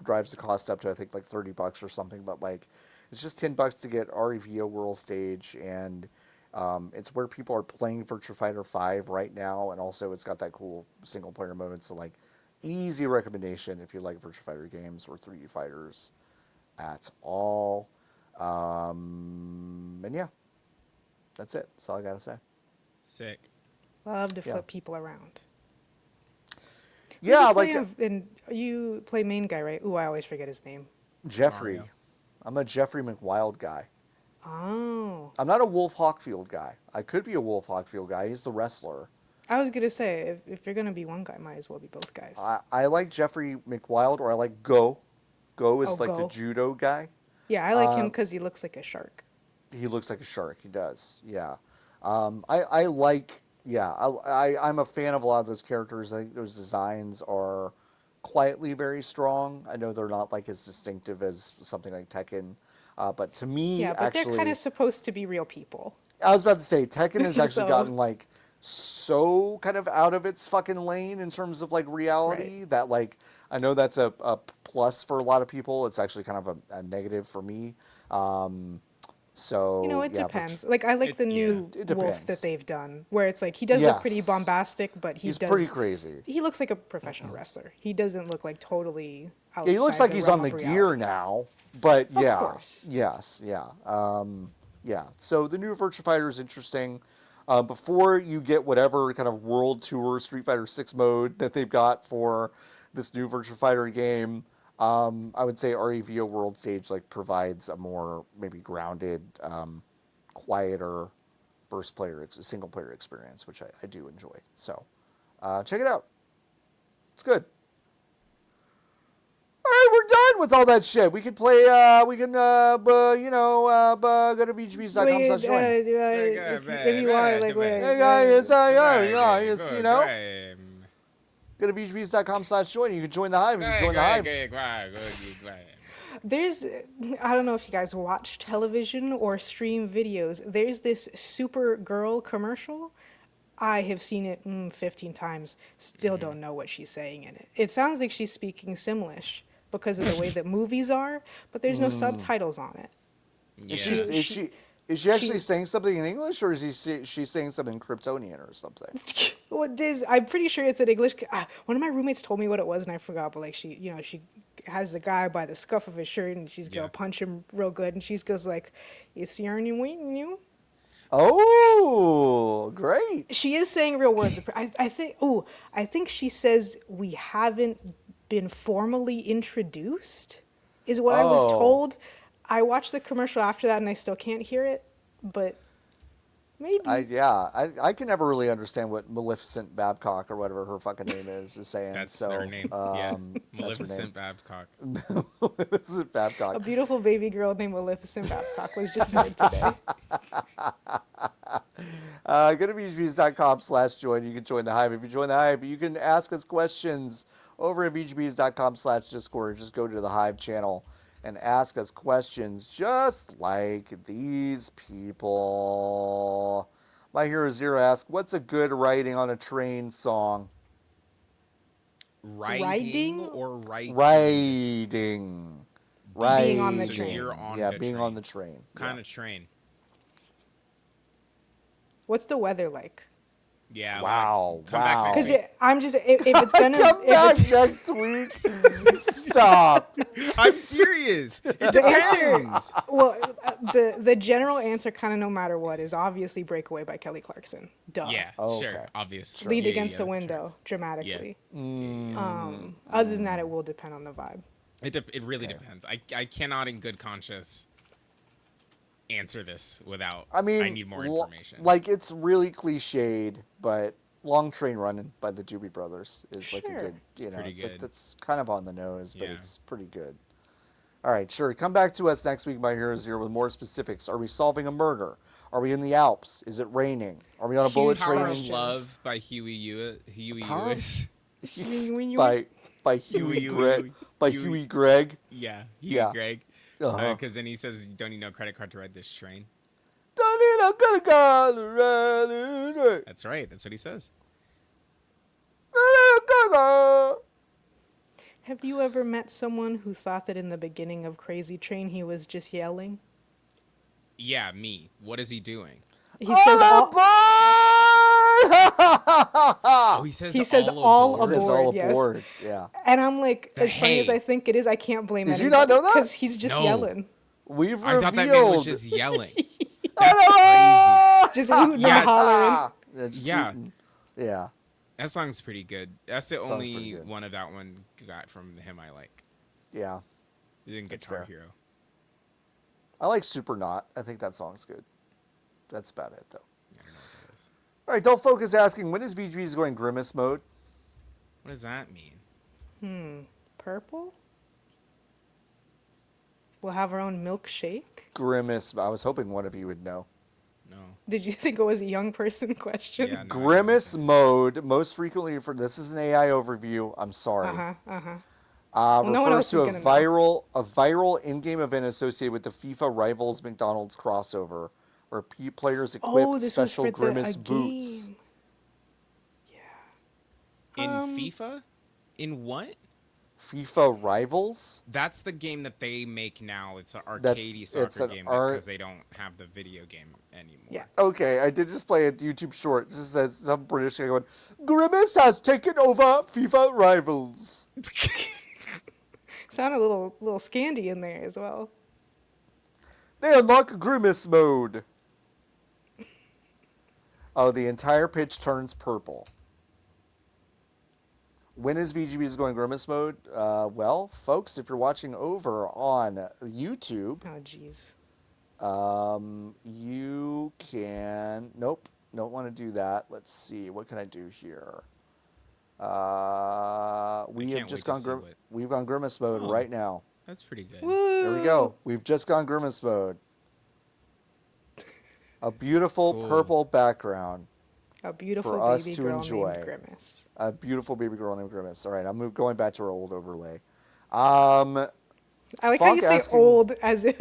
[SPEAKER 1] drives the cost up to I think like $30 or something, but like it's just $10 to get REVO World Stage, and it's where people are playing Virtua Fighter 5 right now, and also it's got that cool single player mode. So like easy recommendation if you like Virtua Fighter games or 3D fighters at all. And yeah, that's it. That's all I gotta say.
[SPEAKER 3] Sick.
[SPEAKER 2] Love to flip people around.
[SPEAKER 1] Yeah,
[SPEAKER 2] and you play main guy, right? Ooh, I always forget his name.
[SPEAKER 1] Jeffrey.
[SPEAKER 3] Mario.
[SPEAKER 1] I'm a Jeffrey McWild guy.
[SPEAKER 2] Oh.
[SPEAKER 1] I'm not a Wolf Hawkfield guy. I could be a Wolf Hawkfield guy. He's the wrestler.
[SPEAKER 2] I was gonna say, if you're gonna be one guy, might as well be both guys.
[SPEAKER 1] I like Jeffrey McWild, or I like Go. Go is like
[SPEAKER 2] Go.
[SPEAKER 1] the judo guy.
[SPEAKER 2] Yeah, I like him because he looks like a shark.
[SPEAKER 1] He looks like a shark. He does. Yeah. I like. Yeah. I'm a fan of a lot of those characters. I think those designs are quietly very strong. I know they're not like as distinctive as something like Tekken, but to me,
[SPEAKER 2] Yeah, but
[SPEAKER 1] actually,
[SPEAKER 2] they're kind of supposed to be real people.
[SPEAKER 1] I was about to say Tekken has actually
[SPEAKER 2] So-
[SPEAKER 1] gotten like so kind of out of its fucking lane in terms of like reality that like I know that's a plus for a lot of people. It's actually kind of a negative for me. So
[SPEAKER 2] You know, it
[SPEAKER 1] yeah,
[SPEAKER 2] depends. Like I like the new
[SPEAKER 1] It
[SPEAKER 2] Wolf
[SPEAKER 1] depends.
[SPEAKER 2] that they've done, where it's like he does look pretty
[SPEAKER 1] Yes.
[SPEAKER 2] bombastic, but
[SPEAKER 1] He's pretty crazy.
[SPEAKER 2] He looks like a professional wrestler. He doesn't look like totally outside
[SPEAKER 1] Yeah, he looks like
[SPEAKER 2] the
[SPEAKER 1] he's
[SPEAKER 2] realm
[SPEAKER 1] on the
[SPEAKER 2] of
[SPEAKER 1] gear
[SPEAKER 2] reality.
[SPEAKER 1] now, but
[SPEAKER 2] Of
[SPEAKER 1] yeah,
[SPEAKER 2] course.
[SPEAKER 1] yes, yeah, yeah. So the new Virtua Fighter is interesting. Before you get whatever kind of World Tour Street Fighter 6 mode that they've got for this new Virtua Fighter game, I would say REVO World Stage like provides a more maybe grounded, quieter single player experience, which I do enjoy. So check it out. It's good. All right, we're done with all that shit. We can play. We can, go to VGBees.com/join.
[SPEAKER 2] If you want, like, wait,
[SPEAKER 1] Hey guys, yes, you know. Go to VGBees.com/join. You can join the Hive. You can join the Hive.
[SPEAKER 2] There's, I don't know if you guys watch television or stream videos. There's this Supergirl commercial. I have seen it 15 times. Still don't know what she's saying in it. It sounds like she's speaking Simlish because of the way that movies are, but there's no subtitles on it.
[SPEAKER 3] Yeah.
[SPEAKER 1] Is she actually saying something in English, or is she saying something in Kryptonian or something?
[SPEAKER 2] I'm pretty sure it's in English. One of my roommates told me what it was, and I forgot. But like she has the guy by the scuff of his shirt, and she's gonna punch him real good, and she goes like, "Is he earning you?"
[SPEAKER 1] Oh, great!
[SPEAKER 2] She is saying real words. I think she says we haven't been formally introduced, is what I was told. I watched the commercial after that, and I still can't hear it, but maybe.
[SPEAKER 1] I can never really understand what Maleficent Babcock or whatever her fucking name is saying.
[SPEAKER 3] That's
[SPEAKER 1] so,
[SPEAKER 3] her name. Maleficent Babcock.
[SPEAKER 1] Maleficent Babcock.
[SPEAKER 2] A beautiful baby girl named Maleficent Babcock was just born today.
[SPEAKER 1] Go to VGBees.com/join. You can join the Hive. If you join the Hive, you can ask us questions over at VGBees.com/Discord. Just go to the Hive channel and ask us questions just like these people. My Hero Zero asks, what's a good riding on a train song?
[SPEAKER 3] Riding or writing?
[SPEAKER 1] Riding.
[SPEAKER 2] Being on the
[SPEAKER 3] So
[SPEAKER 2] train.
[SPEAKER 3] you're on
[SPEAKER 1] Yeah,
[SPEAKER 3] the
[SPEAKER 1] being
[SPEAKER 3] train.
[SPEAKER 1] on the train.
[SPEAKER 3] Kind of train.
[SPEAKER 2] What's the weather like?
[SPEAKER 3] Yeah.
[SPEAKER 1] Wow,
[SPEAKER 3] Come back
[SPEAKER 1] wow.
[SPEAKER 3] next
[SPEAKER 2] Because
[SPEAKER 3] week.
[SPEAKER 2] I'm just if it's gonna
[SPEAKER 1] Come
[SPEAKER 2] if
[SPEAKER 1] back
[SPEAKER 2] it's,
[SPEAKER 1] next week. Stop.
[SPEAKER 3] I'm serious. It
[SPEAKER 2] the answer,
[SPEAKER 3] depends.
[SPEAKER 2] well, the general answer, kind of no matter what, is obviously "Breakaway" by Kelly Clarkson. Duh.
[SPEAKER 3] Yeah,
[SPEAKER 1] Oh,
[SPEAKER 3] sure.
[SPEAKER 1] okay.
[SPEAKER 3] Obvious.
[SPEAKER 2] Lead
[SPEAKER 3] Yeah,
[SPEAKER 2] against
[SPEAKER 3] yeah,
[SPEAKER 2] the
[SPEAKER 3] sure.
[SPEAKER 2] window dramatically.
[SPEAKER 1] Mm.
[SPEAKER 2] Other than that, it will depend on the vibe.
[SPEAKER 3] It really depends. I cannot in good conscience answer this without.
[SPEAKER 1] I mean,
[SPEAKER 3] I need more information.
[SPEAKER 1] Like, it's really cliched, but Long Train Running by the Doobie Brothers is like a
[SPEAKER 2] Sure.
[SPEAKER 1] good,
[SPEAKER 3] pretty
[SPEAKER 1] it's like
[SPEAKER 3] good.
[SPEAKER 1] that's kind of on the nose, but
[SPEAKER 3] Yeah.
[SPEAKER 1] it's pretty good. All right, sure. Come back to us next week, My Hero Zero, with more specifics. Are we solving a murder? Are we in the Alps? Is it raining? Are we on a bullet
[SPEAKER 3] Power
[SPEAKER 1] train?
[SPEAKER 3] of
[SPEAKER 2] questions.
[SPEAKER 3] Love by Huey
[SPEAKER 1] Power of-
[SPEAKER 3] Lewis.
[SPEAKER 1] by Huey Gregg.
[SPEAKER 3] Yeah, Huey
[SPEAKER 1] Yeah.
[SPEAKER 3] Gregg.
[SPEAKER 1] Uh-huh.
[SPEAKER 3] Because then he says, "Don't need no credit card to ride this train." That's right. That's what he says.
[SPEAKER 2] Have you ever met someone who thought that in the beginning of Crazy Train he was just yelling?
[SPEAKER 3] Yeah, me. What is he doing?
[SPEAKER 2] He says all.
[SPEAKER 3] Oh, he says
[SPEAKER 2] He says
[SPEAKER 3] all
[SPEAKER 2] all
[SPEAKER 3] aboard.
[SPEAKER 1] It says all
[SPEAKER 2] yes.
[SPEAKER 1] aboard. Yeah.
[SPEAKER 2] And I'm like,
[SPEAKER 3] The
[SPEAKER 2] as funny as
[SPEAKER 3] hey.
[SPEAKER 2] I think it is, I can't blame
[SPEAKER 1] Did you
[SPEAKER 2] anybody.
[SPEAKER 1] not know that?
[SPEAKER 2] Because he's just
[SPEAKER 3] No.
[SPEAKER 2] yelling.
[SPEAKER 1] We've
[SPEAKER 3] I
[SPEAKER 1] revealed.
[SPEAKER 3] thought that man was just yelling. That's
[SPEAKER 2] Just hooting
[SPEAKER 3] Yeah.
[SPEAKER 2] and hollering.
[SPEAKER 1] Yeah. just
[SPEAKER 3] Yeah.
[SPEAKER 1] hooting. Yeah.
[SPEAKER 3] That song's pretty good. That's the
[SPEAKER 1] Song's pretty
[SPEAKER 3] only
[SPEAKER 1] good.
[SPEAKER 3] one of that one got from him I like.
[SPEAKER 1] Yeah.
[SPEAKER 3] He didn't
[SPEAKER 1] That's
[SPEAKER 3] Guitar
[SPEAKER 1] fair.
[SPEAKER 3] Hero.
[SPEAKER 1] I like Super Not. I think that song's good. That's about it, though.
[SPEAKER 3] I don't know what that is.
[SPEAKER 1] All right, Don't Focus asking, when is VGBees going Grimace mode?
[SPEAKER 3] What does that mean?
[SPEAKER 2] Purple? We'll have our own milkshake?
[SPEAKER 1] Grimace. I was hoping one of you would know.
[SPEAKER 3] No.
[SPEAKER 2] Did you think it was a young person question?
[SPEAKER 3] Yeah, no, I
[SPEAKER 1] Grimace
[SPEAKER 3] don't
[SPEAKER 1] mode, most frequently for this is an AI overview. I'm sorry.
[SPEAKER 2] No one
[SPEAKER 1] Refers
[SPEAKER 2] else
[SPEAKER 1] to
[SPEAKER 2] is
[SPEAKER 1] a
[SPEAKER 2] gonna
[SPEAKER 1] viral in-game event associated with the FIFA Rivals McDonald's crossover, where players equip
[SPEAKER 2] Oh, this was
[SPEAKER 1] special
[SPEAKER 2] for
[SPEAKER 1] Grimace
[SPEAKER 2] a
[SPEAKER 1] boots.
[SPEAKER 2] game.
[SPEAKER 3] In FIFA? In what?
[SPEAKER 1] FIFA Rivals?
[SPEAKER 3] That's the game that they make now. It's an
[SPEAKER 1] That's-
[SPEAKER 3] arcadey
[SPEAKER 1] it's
[SPEAKER 3] soccer
[SPEAKER 1] an
[SPEAKER 3] game
[SPEAKER 1] ar-
[SPEAKER 3] because they don't have the video game anymore.
[SPEAKER 2] Yeah.
[SPEAKER 1] Okay, I did just play a YouTube short. It just says some British guy going, Grimace has taken over FIFA Rivals.
[SPEAKER 2] Sounded a little Scandy in there as well.
[SPEAKER 1] They unlock Grimace mode. Oh, the entire pitch turns purple. When is VGBees going Grimace mode? Well, folks, if you're watching over on YouTube,
[SPEAKER 2] Oh, jeez.
[SPEAKER 1] you can... Nope, don't want to do that. Let's see. What can I do here? We have
[SPEAKER 3] can't
[SPEAKER 1] just
[SPEAKER 3] wait
[SPEAKER 1] gone...
[SPEAKER 3] to see what-
[SPEAKER 1] We've gone Grimace mode
[SPEAKER 3] Oh.
[SPEAKER 1] right now.
[SPEAKER 3] That's pretty good.
[SPEAKER 2] Woo!
[SPEAKER 1] There we go. We've just gone Grimace mode. A beautiful
[SPEAKER 3] Cool.
[SPEAKER 1] purple background.
[SPEAKER 2] A beautiful
[SPEAKER 1] For us
[SPEAKER 2] baby
[SPEAKER 1] to
[SPEAKER 2] girl
[SPEAKER 1] enjoy.
[SPEAKER 2] named Grimace.
[SPEAKER 1] A beautiful baby girl named Grimace. All right, I'm going back to our old overlay.
[SPEAKER 2] I like how you
[SPEAKER 1] Funk
[SPEAKER 2] say
[SPEAKER 1] asking-
[SPEAKER 2] old as if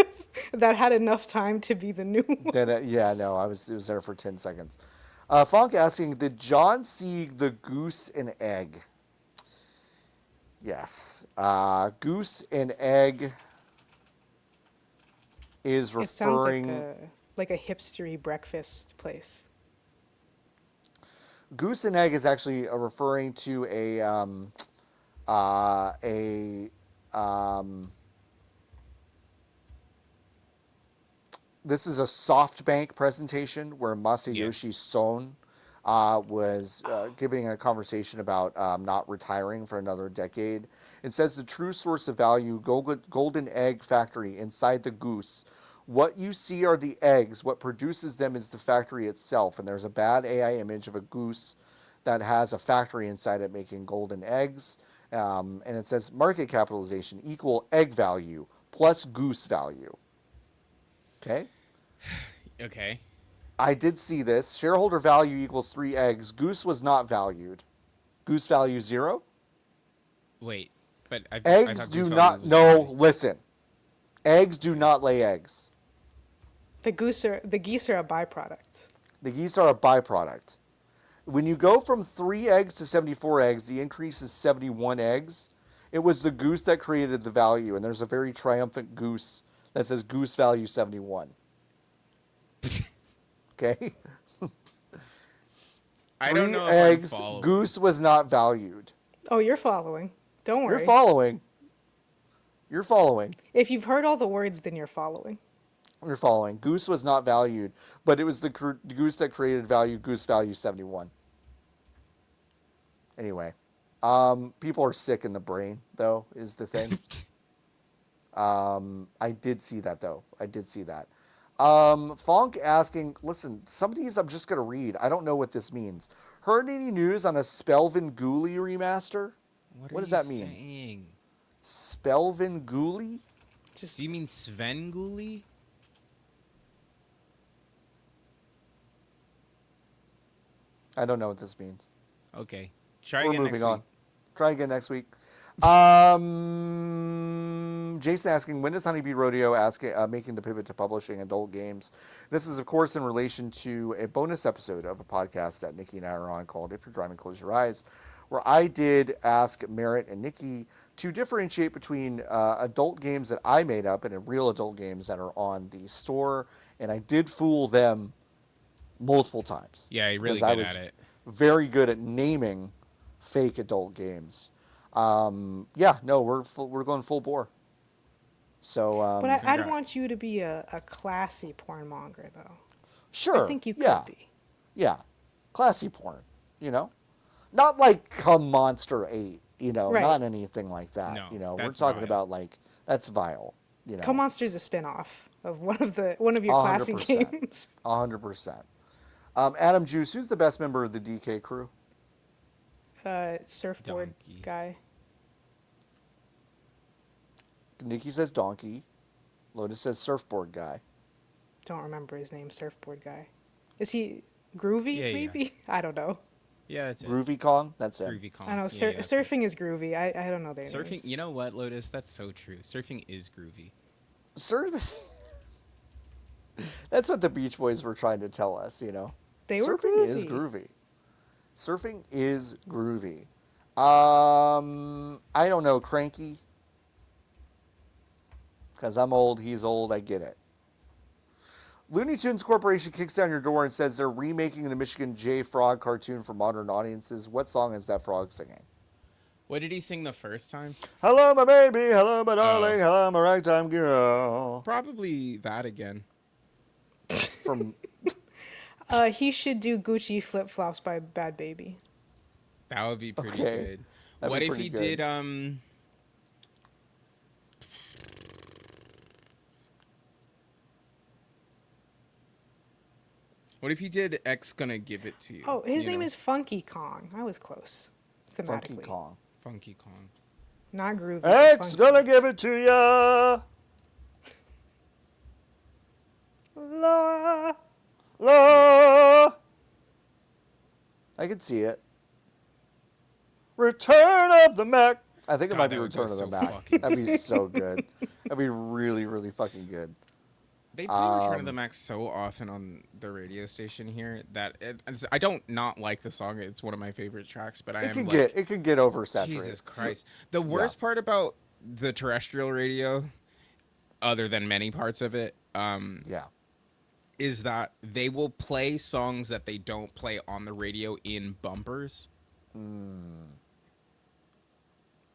[SPEAKER 2] that had enough time to be the new one.
[SPEAKER 1] Yeah, no, it was there for 10 seconds. Funk asking, did John see the goose and egg? Yes. Goose and egg is
[SPEAKER 2] It sounds
[SPEAKER 1] referring...
[SPEAKER 2] like a hipstery breakfast place.
[SPEAKER 1] Goose and egg is actually referring to this is a SoftBank presentation where Masayoshi Son was giving a conversation about not retiring for another decade. It says the true source of value, golden egg factory inside the goose. What you see are the eggs. What produces them is the factory itself. And there's a bad AI image of a goose that has a factory inside it making golden eggs. And it says market capitalization equal egg value plus goose value. Okay?
[SPEAKER 3] Okay.
[SPEAKER 1] I did see this. Shareholder value equals 3 eggs. Goose was not valued. Goose value 0?
[SPEAKER 3] Wait, but I
[SPEAKER 1] Eggs
[SPEAKER 3] thought
[SPEAKER 1] do
[SPEAKER 3] Goose
[SPEAKER 1] not...
[SPEAKER 3] Value was
[SPEAKER 1] No,
[SPEAKER 3] valued.
[SPEAKER 1] listen. Eggs do not lay eggs.
[SPEAKER 2] The geese are a byproduct.
[SPEAKER 1] The geese are a byproduct. When you go from 3 eggs to 74 eggs, the increase is 71 eggs. It was the goose that created the value, and there's a very triumphant goose that says goose value 71. Okay?
[SPEAKER 3] I don't
[SPEAKER 1] 3
[SPEAKER 3] know
[SPEAKER 1] eggs,
[SPEAKER 3] if I'm following.
[SPEAKER 1] goose was not valued.
[SPEAKER 2] Oh, you're following. Don't worry.
[SPEAKER 1] You're following. You're following.
[SPEAKER 2] If you've heard all the words, then you're following.
[SPEAKER 1] You're following. Goose was not valued, but it was the goose that created value. Goose value 71. Anyway, people are sick in the brain, though, is the thing. I did see that, though. I did see that. Fonk asking, listen, some of these I'm just going to read. I don't know what this means. Heard any news on a Spelvin Ghoulie remaster? What does that mean?
[SPEAKER 3] Saying?
[SPEAKER 1] Spelvin Ghoulie?
[SPEAKER 2] Just
[SPEAKER 3] Do you mean Sven Gulli?
[SPEAKER 1] I don't know what this means.
[SPEAKER 3] Okay. Try
[SPEAKER 1] We're
[SPEAKER 3] again
[SPEAKER 1] moving
[SPEAKER 3] next
[SPEAKER 1] on.
[SPEAKER 3] week.
[SPEAKER 1] Try again next week. Jason asking, when does Honeybee Rodeo making the pivot to publishing adult games? This is, of course, in relation to a bonus episode of a podcast that Niki and I are on called If You're Driving, Close Your Eyes, where I did ask Merritt and Niki to differentiate between adult games that I made up and real adult games that are on the store. And I did fool them multiple times.
[SPEAKER 3] Yeah, you're really
[SPEAKER 1] because
[SPEAKER 3] good
[SPEAKER 1] I was
[SPEAKER 3] at it.
[SPEAKER 1] very good at naming fake adult games. Yeah, no, we're going full bore. So,
[SPEAKER 2] But I'd
[SPEAKER 3] congrats.
[SPEAKER 2] want you to be a classy porn monger, though.
[SPEAKER 1] sure.
[SPEAKER 2] I think you
[SPEAKER 1] yeah,
[SPEAKER 2] could be.
[SPEAKER 1] Yeah, classy porn. Not like Cum Monster 8.
[SPEAKER 2] Right.
[SPEAKER 1] Not anything like that.
[SPEAKER 3] No,
[SPEAKER 1] We're
[SPEAKER 3] that's
[SPEAKER 1] talking
[SPEAKER 3] vile.
[SPEAKER 1] about like that's vile.
[SPEAKER 2] Come Monster's a spin-off of one of your classy
[SPEAKER 1] 100%.
[SPEAKER 2] games.
[SPEAKER 1] 100%. Adam Juice, who's the best member of the DK crew?
[SPEAKER 2] Surfboard
[SPEAKER 3] Donkey.
[SPEAKER 2] guy.
[SPEAKER 1] Niki says Donkey. Lotus says Surfboard guy.
[SPEAKER 2] Don't remember his name. Surfboard guy. Is he groovy?
[SPEAKER 3] Yeah, yeah.
[SPEAKER 2] Maybe I don't know.
[SPEAKER 3] Yeah, that's it.
[SPEAKER 1] Groovy Kong, that's him.
[SPEAKER 3] Groovy Kong.
[SPEAKER 2] I know
[SPEAKER 3] Yeah, yeah, that's it.
[SPEAKER 2] surfing is groovy. I don't know their
[SPEAKER 3] Surfing.
[SPEAKER 2] names.
[SPEAKER 3] You know what, Lotus? That's so true. Surfing is groovy.
[SPEAKER 1] Surfing. That's what the Beach Boys were trying to tell us.
[SPEAKER 2] They were
[SPEAKER 1] Surfing is
[SPEAKER 2] groovy.
[SPEAKER 1] groovy. Surfing is groovy. I don't know, Cranky. Because I'm old, he's old, I get it. Looney Tunes Corporation kicks down your door and says they're remaking the Michigan J. Frog cartoon for modern audiences. What song is that frog singing?
[SPEAKER 3] What did he sing the first time?
[SPEAKER 1] Hello, my baby. Hello, my darling. Hello, my ragtime girl.
[SPEAKER 3] Probably that again.
[SPEAKER 1] From
[SPEAKER 2] He should do Gucci Flip Flops by Bad Baby.
[SPEAKER 3] That would be pretty
[SPEAKER 1] Okay.
[SPEAKER 3] good.
[SPEAKER 1] That'd
[SPEAKER 3] What
[SPEAKER 1] be
[SPEAKER 3] if
[SPEAKER 1] pretty
[SPEAKER 3] he
[SPEAKER 1] good.
[SPEAKER 3] did What if he did X Gonna Give It To You?
[SPEAKER 2] Oh, his
[SPEAKER 3] you
[SPEAKER 2] name
[SPEAKER 3] know?
[SPEAKER 2] is Funky Kong. I was close.
[SPEAKER 1] Funky
[SPEAKER 2] Thematically.
[SPEAKER 1] Kong.
[SPEAKER 3] Funky Kong.
[SPEAKER 2] Not groovy. but
[SPEAKER 1] X
[SPEAKER 2] funky.
[SPEAKER 1] gonna give it to ya.
[SPEAKER 2] La.
[SPEAKER 1] La. I can see it. Return of the Mac. I think it
[SPEAKER 3] God,
[SPEAKER 1] might be
[SPEAKER 3] that would
[SPEAKER 1] Return
[SPEAKER 3] go
[SPEAKER 1] of the
[SPEAKER 3] so
[SPEAKER 1] Mac.
[SPEAKER 3] fucking
[SPEAKER 1] That'd be so good. That'd be really, really fucking good.
[SPEAKER 3] They play Return of the Mac so often on the radio station here that I don't not like the song. It's one of my favorite tracks, but
[SPEAKER 1] It can get oversaturated.
[SPEAKER 3] Jesus Christ. The worst part about the terrestrial radio, other than many parts of it,
[SPEAKER 1] Yeah.
[SPEAKER 3] is that they will play songs that they don't play on the radio in bumpers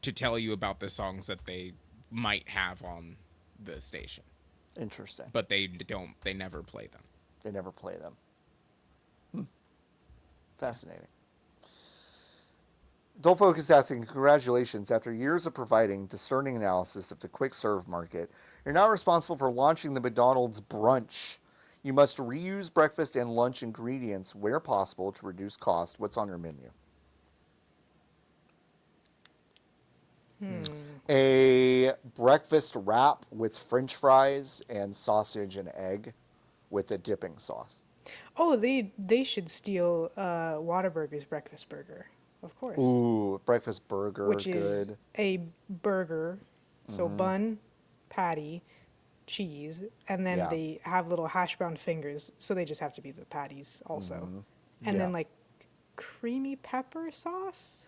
[SPEAKER 3] to tell you about the songs that they might have on the station.
[SPEAKER 1] Interesting.
[SPEAKER 3] But they never play them.
[SPEAKER 1] They never play them. Fascinating. Don't Focus asking, congratulations. After years of providing discerning analysis of the quick serve market, you're now responsible for launching the McDonald's brunch. You must reuse breakfast and lunch ingredients where possible to reduce cost. What's on your menu? A breakfast wrap with French fries and sausage and egg with a dipping sauce.
[SPEAKER 2] Oh, they should steal Whataburger's breakfast burger, of course.
[SPEAKER 1] Ooh, breakfast burger,
[SPEAKER 2] which
[SPEAKER 1] good.
[SPEAKER 2] is a burger, so bun, patty, cheese, and then
[SPEAKER 1] Yeah.
[SPEAKER 2] they have little hash brown fingers, so they just have to be the patties also. And
[SPEAKER 1] Yeah.
[SPEAKER 2] then like creamy pepper sauce.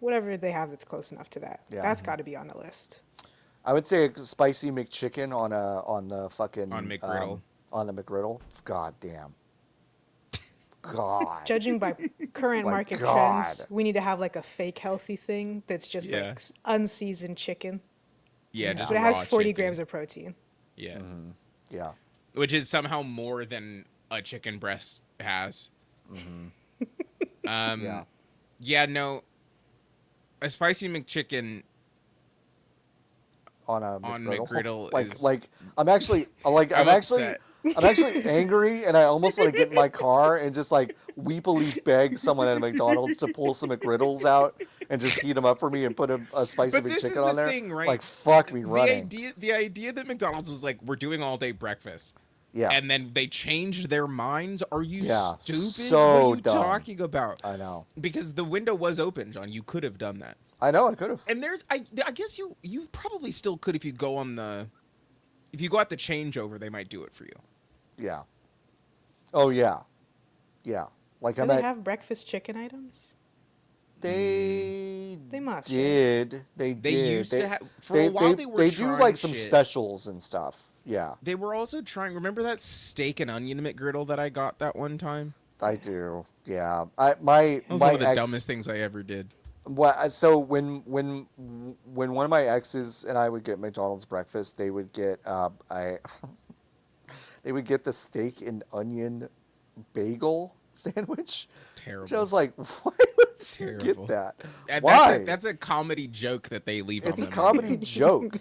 [SPEAKER 2] Whatever they have that's close enough to that.
[SPEAKER 1] Yeah.
[SPEAKER 2] That's got to be on the list.
[SPEAKER 1] I would say a spicy McChicken on the fucking
[SPEAKER 3] On McGriddle.
[SPEAKER 1] on the McGriddle. God damn. God.
[SPEAKER 2] Judging by current
[SPEAKER 1] My
[SPEAKER 2] market
[SPEAKER 1] God.
[SPEAKER 2] trends, we need to have like a fake healthy thing that's just
[SPEAKER 3] Yeah.
[SPEAKER 2] like unseasoned chicken,
[SPEAKER 3] Yeah, just
[SPEAKER 2] but it has
[SPEAKER 3] raw
[SPEAKER 2] 40
[SPEAKER 3] chicken.
[SPEAKER 2] grams of protein.
[SPEAKER 3] Yeah.
[SPEAKER 1] Yeah.
[SPEAKER 3] Which is somehow more than a chicken breast has.
[SPEAKER 1] Yeah.
[SPEAKER 3] Yeah, no. A spicy McChicken
[SPEAKER 1] On a
[SPEAKER 3] on
[SPEAKER 1] McGriddle.
[SPEAKER 3] McGriddle is
[SPEAKER 1] Like I'm actually I'm
[SPEAKER 3] upset.
[SPEAKER 1] actually angry, and I almost want to get in my car and just like weepily beg someone at McDonald's to pull some McGriddles out and just heat them up for me and put a spicy
[SPEAKER 3] But this is
[SPEAKER 1] McChicken
[SPEAKER 3] the
[SPEAKER 1] on there.
[SPEAKER 3] thing, right?
[SPEAKER 1] Like fuck me running.
[SPEAKER 3] The idea that McDonald's was like, we're doing all day breakfast.
[SPEAKER 1] Yeah.
[SPEAKER 3] And then they changed their minds. Are you stupid?
[SPEAKER 1] So
[SPEAKER 3] what are you
[SPEAKER 1] dumb.
[SPEAKER 3] talking about?
[SPEAKER 1] I know.
[SPEAKER 3] Because the window was open, John. You could have done that.
[SPEAKER 1] I know. I could have.
[SPEAKER 3] And I guess you probably still could if you go on the, if you go at the changeover, they might do it for you.
[SPEAKER 1] Yeah. Oh yeah. Yeah. Like
[SPEAKER 2] Do they have breakfast chicken items?
[SPEAKER 1] They
[SPEAKER 2] must.
[SPEAKER 1] did. They
[SPEAKER 3] They
[SPEAKER 1] did.
[SPEAKER 3] used to have for a while. They were
[SPEAKER 1] they do
[SPEAKER 3] trying
[SPEAKER 1] like some
[SPEAKER 3] shit.
[SPEAKER 1] specials and stuff. Yeah.
[SPEAKER 3] They were also trying. Remember that steak and onion McGriddle that I got that one time?
[SPEAKER 1] I do. Yeah. My
[SPEAKER 3] That was
[SPEAKER 1] my
[SPEAKER 3] one of the
[SPEAKER 1] ex,
[SPEAKER 3] dumbest things I ever did.
[SPEAKER 1] So when one of my exes and I would get McDonald's breakfast, they would get they would get the steak and onion bagel sandwich.
[SPEAKER 3] Terrible.
[SPEAKER 1] Which I was like, why would you
[SPEAKER 3] Terrible.
[SPEAKER 1] get that?
[SPEAKER 3] And
[SPEAKER 1] Why?
[SPEAKER 3] That's a comedy joke that they leave
[SPEAKER 1] It's
[SPEAKER 3] on
[SPEAKER 1] a
[SPEAKER 3] the
[SPEAKER 1] comedy joke.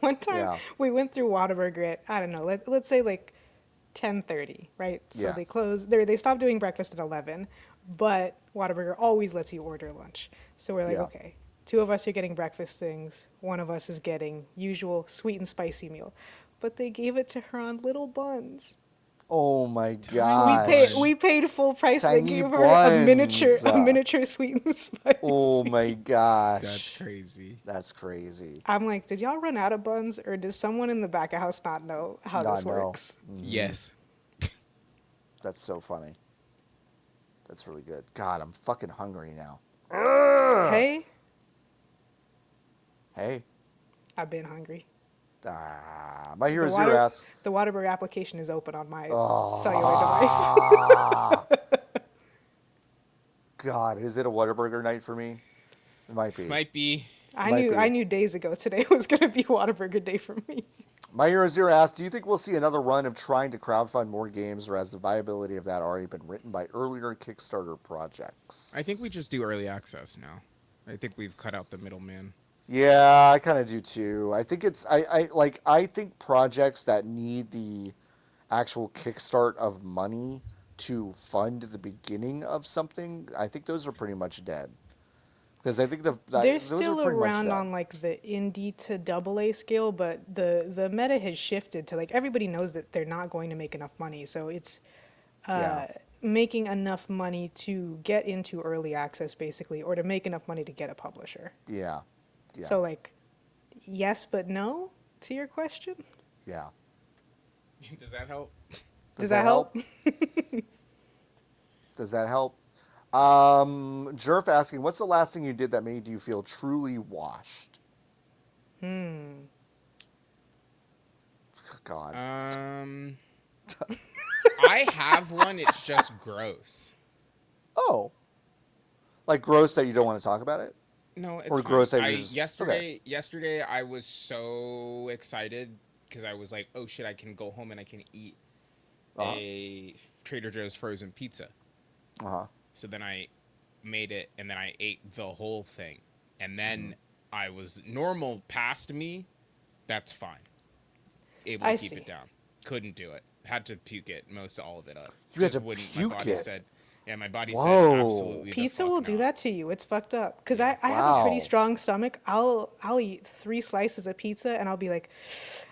[SPEAKER 2] One time
[SPEAKER 1] Yeah.
[SPEAKER 2] we went through Whataburger at, I don't know, let's say like 10:30, right? So
[SPEAKER 1] Yes.
[SPEAKER 2] they close. They stopped doing breakfast at 11, but Whataburger always lets you order lunch. So we're like,
[SPEAKER 1] Yeah.
[SPEAKER 2] okay, two of us are getting breakfast things. One of us is getting usual sweet and spicy meal. But they gave it to her on little buns.
[SPEAKER 1] Oh my god.
[SPEAKER 2] We paid full price.
[SPEAKER 1] Tiny
[SPEAKER 2] They gave her a
[SPEAKER 1] buns.
[SPEAKER 2] miniature sweet and spicy.
[SPEAKER 1] Oh my gosh.
[SPEAKER 3] That's crazy.
[SPEAKER 1] That's crazy.
[SPEAKER 2] I'm like, did y'all run out of buns, or does someone in the back of house not know how
[SPEAKER 1] Not
[SPEAKER 2] this
[SPEAKER 1] know.
[SPEAKER 2] works?
[SPEAKER 3] Yes.
[SPEAKER 1] That's so funny. That's really good. God, I'm fucking hungry now.
[SPEAKER 2] Hey,
[SPEAKER 1] Hey.
[SPEAKER 2] I've been hungry.
[SPEAKER 1] My Hero Zero asks.
[SPEAKER 2] The Whataburger application is open on my
[SPEAKER 1] Oh.
[SPEAKER 2] cellular device.
[SPEAKER 1] God, is it a Whataburger night for me? It might be.
[SPEAKER 3] Might be.
[SPEAKER 2] I knew days ago today was going to be Whataburger day for me.
[SPEAKER 1] My Hero Zero asks, do you think we'll see another run of trying to crowdfund more games, or has the viability of that already been written by earlier Kickstarter projects?
[SPEAKER 3] I think we just do early access now. I think we've cut out the middleman.
[SPEAKER 1] Yeah, I kind of do too. I think I think projects that need the actual kickstart of money to fund the beginning of something, I think those are pretty much dead. Because I think
[SPEAKER 2] They're
[SPEAKER 1] those
[SPEAKER 2] still
[SPEAKER 1] are pretty much
[SPEAKER 2] around
[SPEAKER 1] dead.
[SPEAKER 2] on like the indie to AA scale, but the meta has shifted to like everybody knows that they're not going to make enough money, so it's
[SPEAKER 1] Yeah.
[SPEAKER 2] making enough money to get into early access basically, or to make enough money to get a publisher.
[SPEAKER 1] Yeah. Yeah.
[SPEAKER 2] So like, yes but no to your question.
[SPEAKER 1] Yeah.
[SPEAKER 3] Does that help?
[SPEAKER 2] Does that help?
[SPEAKER 1] Does that help? Jerf asking, what's the last thing you did that made you feel truly washed? God.
[SPEAKER 3] I have one. It's just gross.
[SPEAKER 1] Oh. Like gross that you don't want to talk about it?
[SPEAKER 3] No, it's
[SPEAKER 1] Or
[SPEAKER 3] fine.
[SPEAKER 1] gross that you're just-
[SPEAKER 3] Yesterday I was so excited because I was like, oh shit, I can go home and I can eat a Trader Joe's frozen pizza.
[SPEAKER 1] Uh-huh.
[SPEAKER 3] So then I made it and then I ate the whole thing. And then I was normal past me. That's fine. Able to
[SPEAKER 2] I
[SPEAKER 3] keep
[SPEAKER 2] see.
[SPEAKER 3] it down. Couldn't do it. Had to puke it, most all of it up.
[SPEAKER 1] You had
[SPEAKER 3] Just
[SPEAKER 1] to
[SPEAKER 3] wouldn't.
[SPEAKER 1] puke
[SPEAKER 3] my body
[SPEAKER 1] it?
[SPEAKER 3] said, yeah, my body
[SPEAKER 1] Whoa.
[SPEAKER 3] said absolutely. the
[SPEAKER 2] Pizza
[SPEAKER 3] fuck
[SPEAKER 2] will do
[SPEAKER 3] not.
[SPEAKER 2] that to you. It's fucked up. Because I have a pretty
[SPEAKER 1] Wow.
[SPEAKER 2] strong stomach. I'll eat 3 slices of pizza and I'll be like,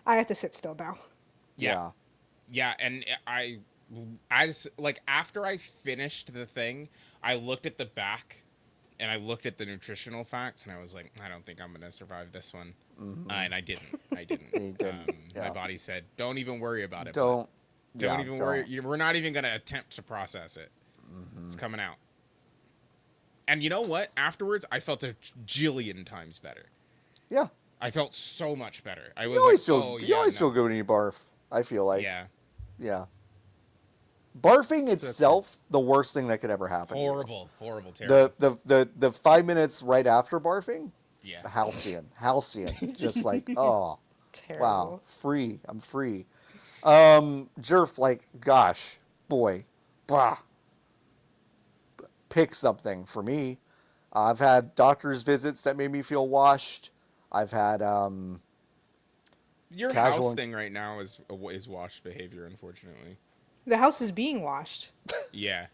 [SPEAKER 2] I have to sit still now.
[SPEAKER 3] Yeah. Yeah, and after I finished the thing, I looked at the back and I looked at the nutritional facts and I was like, I don't think I'm gonna survive this one. And I didn't.
[SPEAKER 1] You didn't, yeah.
[SPEAKER 3] My body said, don't even worry about it.
[SPEAKER 1] Don't
[SPEAKER 3] Don't even worry. We're not even gonna attempt to process it. It's coming out. And you know what? Afterwards, I felt a jillion times better.
[SPEAKER 1] Yeah.
[SPEAKER 3] I felt so much better. I was
[SPEAKER 1] You always
[SPEAKER 3] like,
[SPEAKER 1] feel
[SPEAKER 3] oh,
[SPEAKER 1] you always
[SPEAKER 3] no.
[SPEAKER 1] feel good when you barf. I feel like.
[SPEAKER 3] Yeah.
[SPEAKER 1] Yeah. Barfing itself, the worst thing that could ever happen. to you.
[SPEAKER 3] Horrible, terrible.
[SPEAKER 1] The 5 minutes right after barfing,
[SPEAKER 3] Yeah.
[SPEAKER 1] halcyon. Just like, oh,
[SPEAKER 2] Terrible.
[SPEAKER 1] wow, free. I'm free. Jerf, like, gosh, boy, bah. Pick something for me. I've had doctor's visits that made me feel washed. I've had
[SPEAKER 3] Your
[SPEAKER 1] casual-
[SPEAKER 3] house thing right now is washed behavior, unfortunately.
[SPEAKER 2] The house is being washed.
[SPEAKER 3] Yeah.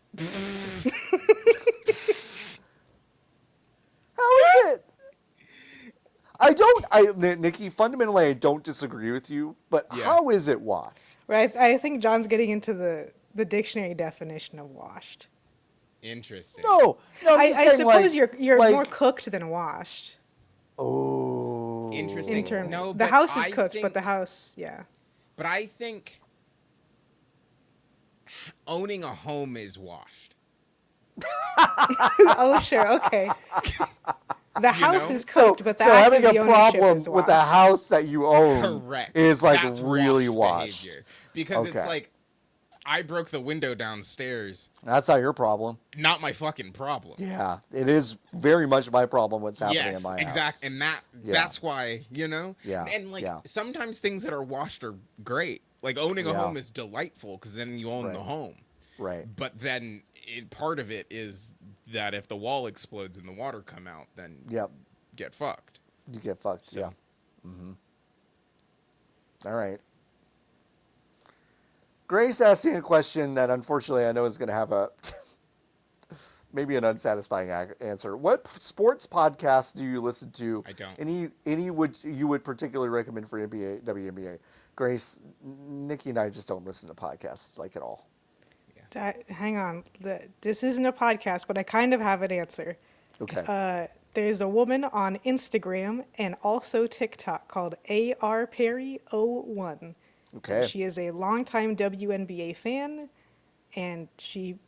[SPEAKER 1] How is it? Nikki, fundamentally, I don't disagree with you, but
[SPEAKER 3] Yeah.
[SPEAKER 1] how is it washed?
[SPEAKER 2] Right. I think John's getting into the dictionary definition of washed.
[SPEAKER 3] Interesting.
[SPEAKER 1] No, I'm just
[SPEAKER 2] I
[SPEAKER 1] saying,
[SPEAKER 2] suppose
[SPEAKER 1] like,
[SPEAKER 2] you're
[SPEAKER 1] like,
[SPEAKER 2] more cooked than washed
[SPEAKER 1] Oh.
[SPEAKER 3] Interesting.
[SPEAKER 2] in terms.
[SPEAKER 3] No,
[SPEAKER 2] the
[SPEAKER 3] but
[SPEAKER 2] house is
[SPEAKER 3] I
[SPEAKER 2] cooked,
[SPEAKER 3] think,
[SPEAKER 2] but the house, yeah.
[SPEAKER 3] But I think owning a home is washed.
[SPEAKER 2] Oh, sure, okay. The house
[SPEAKER 3] know?
[SPEAKER 2] is cooked, but the
[SPEAKER 1] so
[SPEAKER 2] act
[SPEAKER 1] having
[SPEAKER 2] of the
[SPEAKER 1] a
[SPEAKER 2] ownership
[SPEAKER 1] problem
[SPEAKER 2] is
[SPEAKER 1] with the
[SPEAKER 2] washed.
[SPEAKER 1] house that you own
[SPEAKER 3] Correct.
[SPEAKER 1] is like
[SPEAKER 3] That's
[SPEAKER 1] really washed.
[SPEAKER 3] behavior. Because it's
[SPEAKER 1] Okay.
[SPEAKER 3] like, I broke the window downstairs.
[SPEAKER 1] That's not your problem.
[SPEAKER 3] Not my fucking problem.
[SPEAKER 1] Yeah, it is very much my problem what's happening in
[SPEAKER 3] Yes,
[SPEAKER 1] my house.
[SPEAKER 3] exactly. And that's why,
[SPEAKER 1] Yeah,
[SPEAKER 3] And like
[SPEAKER 1] yeah.
[SPEAKER 3] sometimes things that are washed are great. Like owning a
[SPEAKER 1] Yeah.
[SPEAKER 3] home is delightful because then you own the home.
[SPEAKER 1] Right.
[SPEAKER 3] But then part of it is that if the wall explodes and the water come out, then
[SPEAKER 1] Yep.
[SPEAKER 3] get fucked.
[SPEAKER 1] You get fucked.
[SPEAKER 3] So.
[SPEAKER 1] Yeah. Mm-hmm. All right. Grace asking a question that unfortunately I know is going to have a maybe an unsatisfying answer. What sports podcasts do you listen to?
[SPEAKER 3] I don't.
[SPEAKER 1] Any you would particularly recommend for NBA, WNBA? Grace, Nikki and I just don't listen to podcasts like at all.
[SPEAKER 2] Hang on. This isn't a podcast, but I kind of have an answer.
[SPEAKER 1] Okay.
[SPEAKER 2] There's a woman on Instagram and also TikTok called AR Perry 01.
[SPEAKER 1] Okay.
[SPEAKER 2] She is a longtime WNBA fan, and she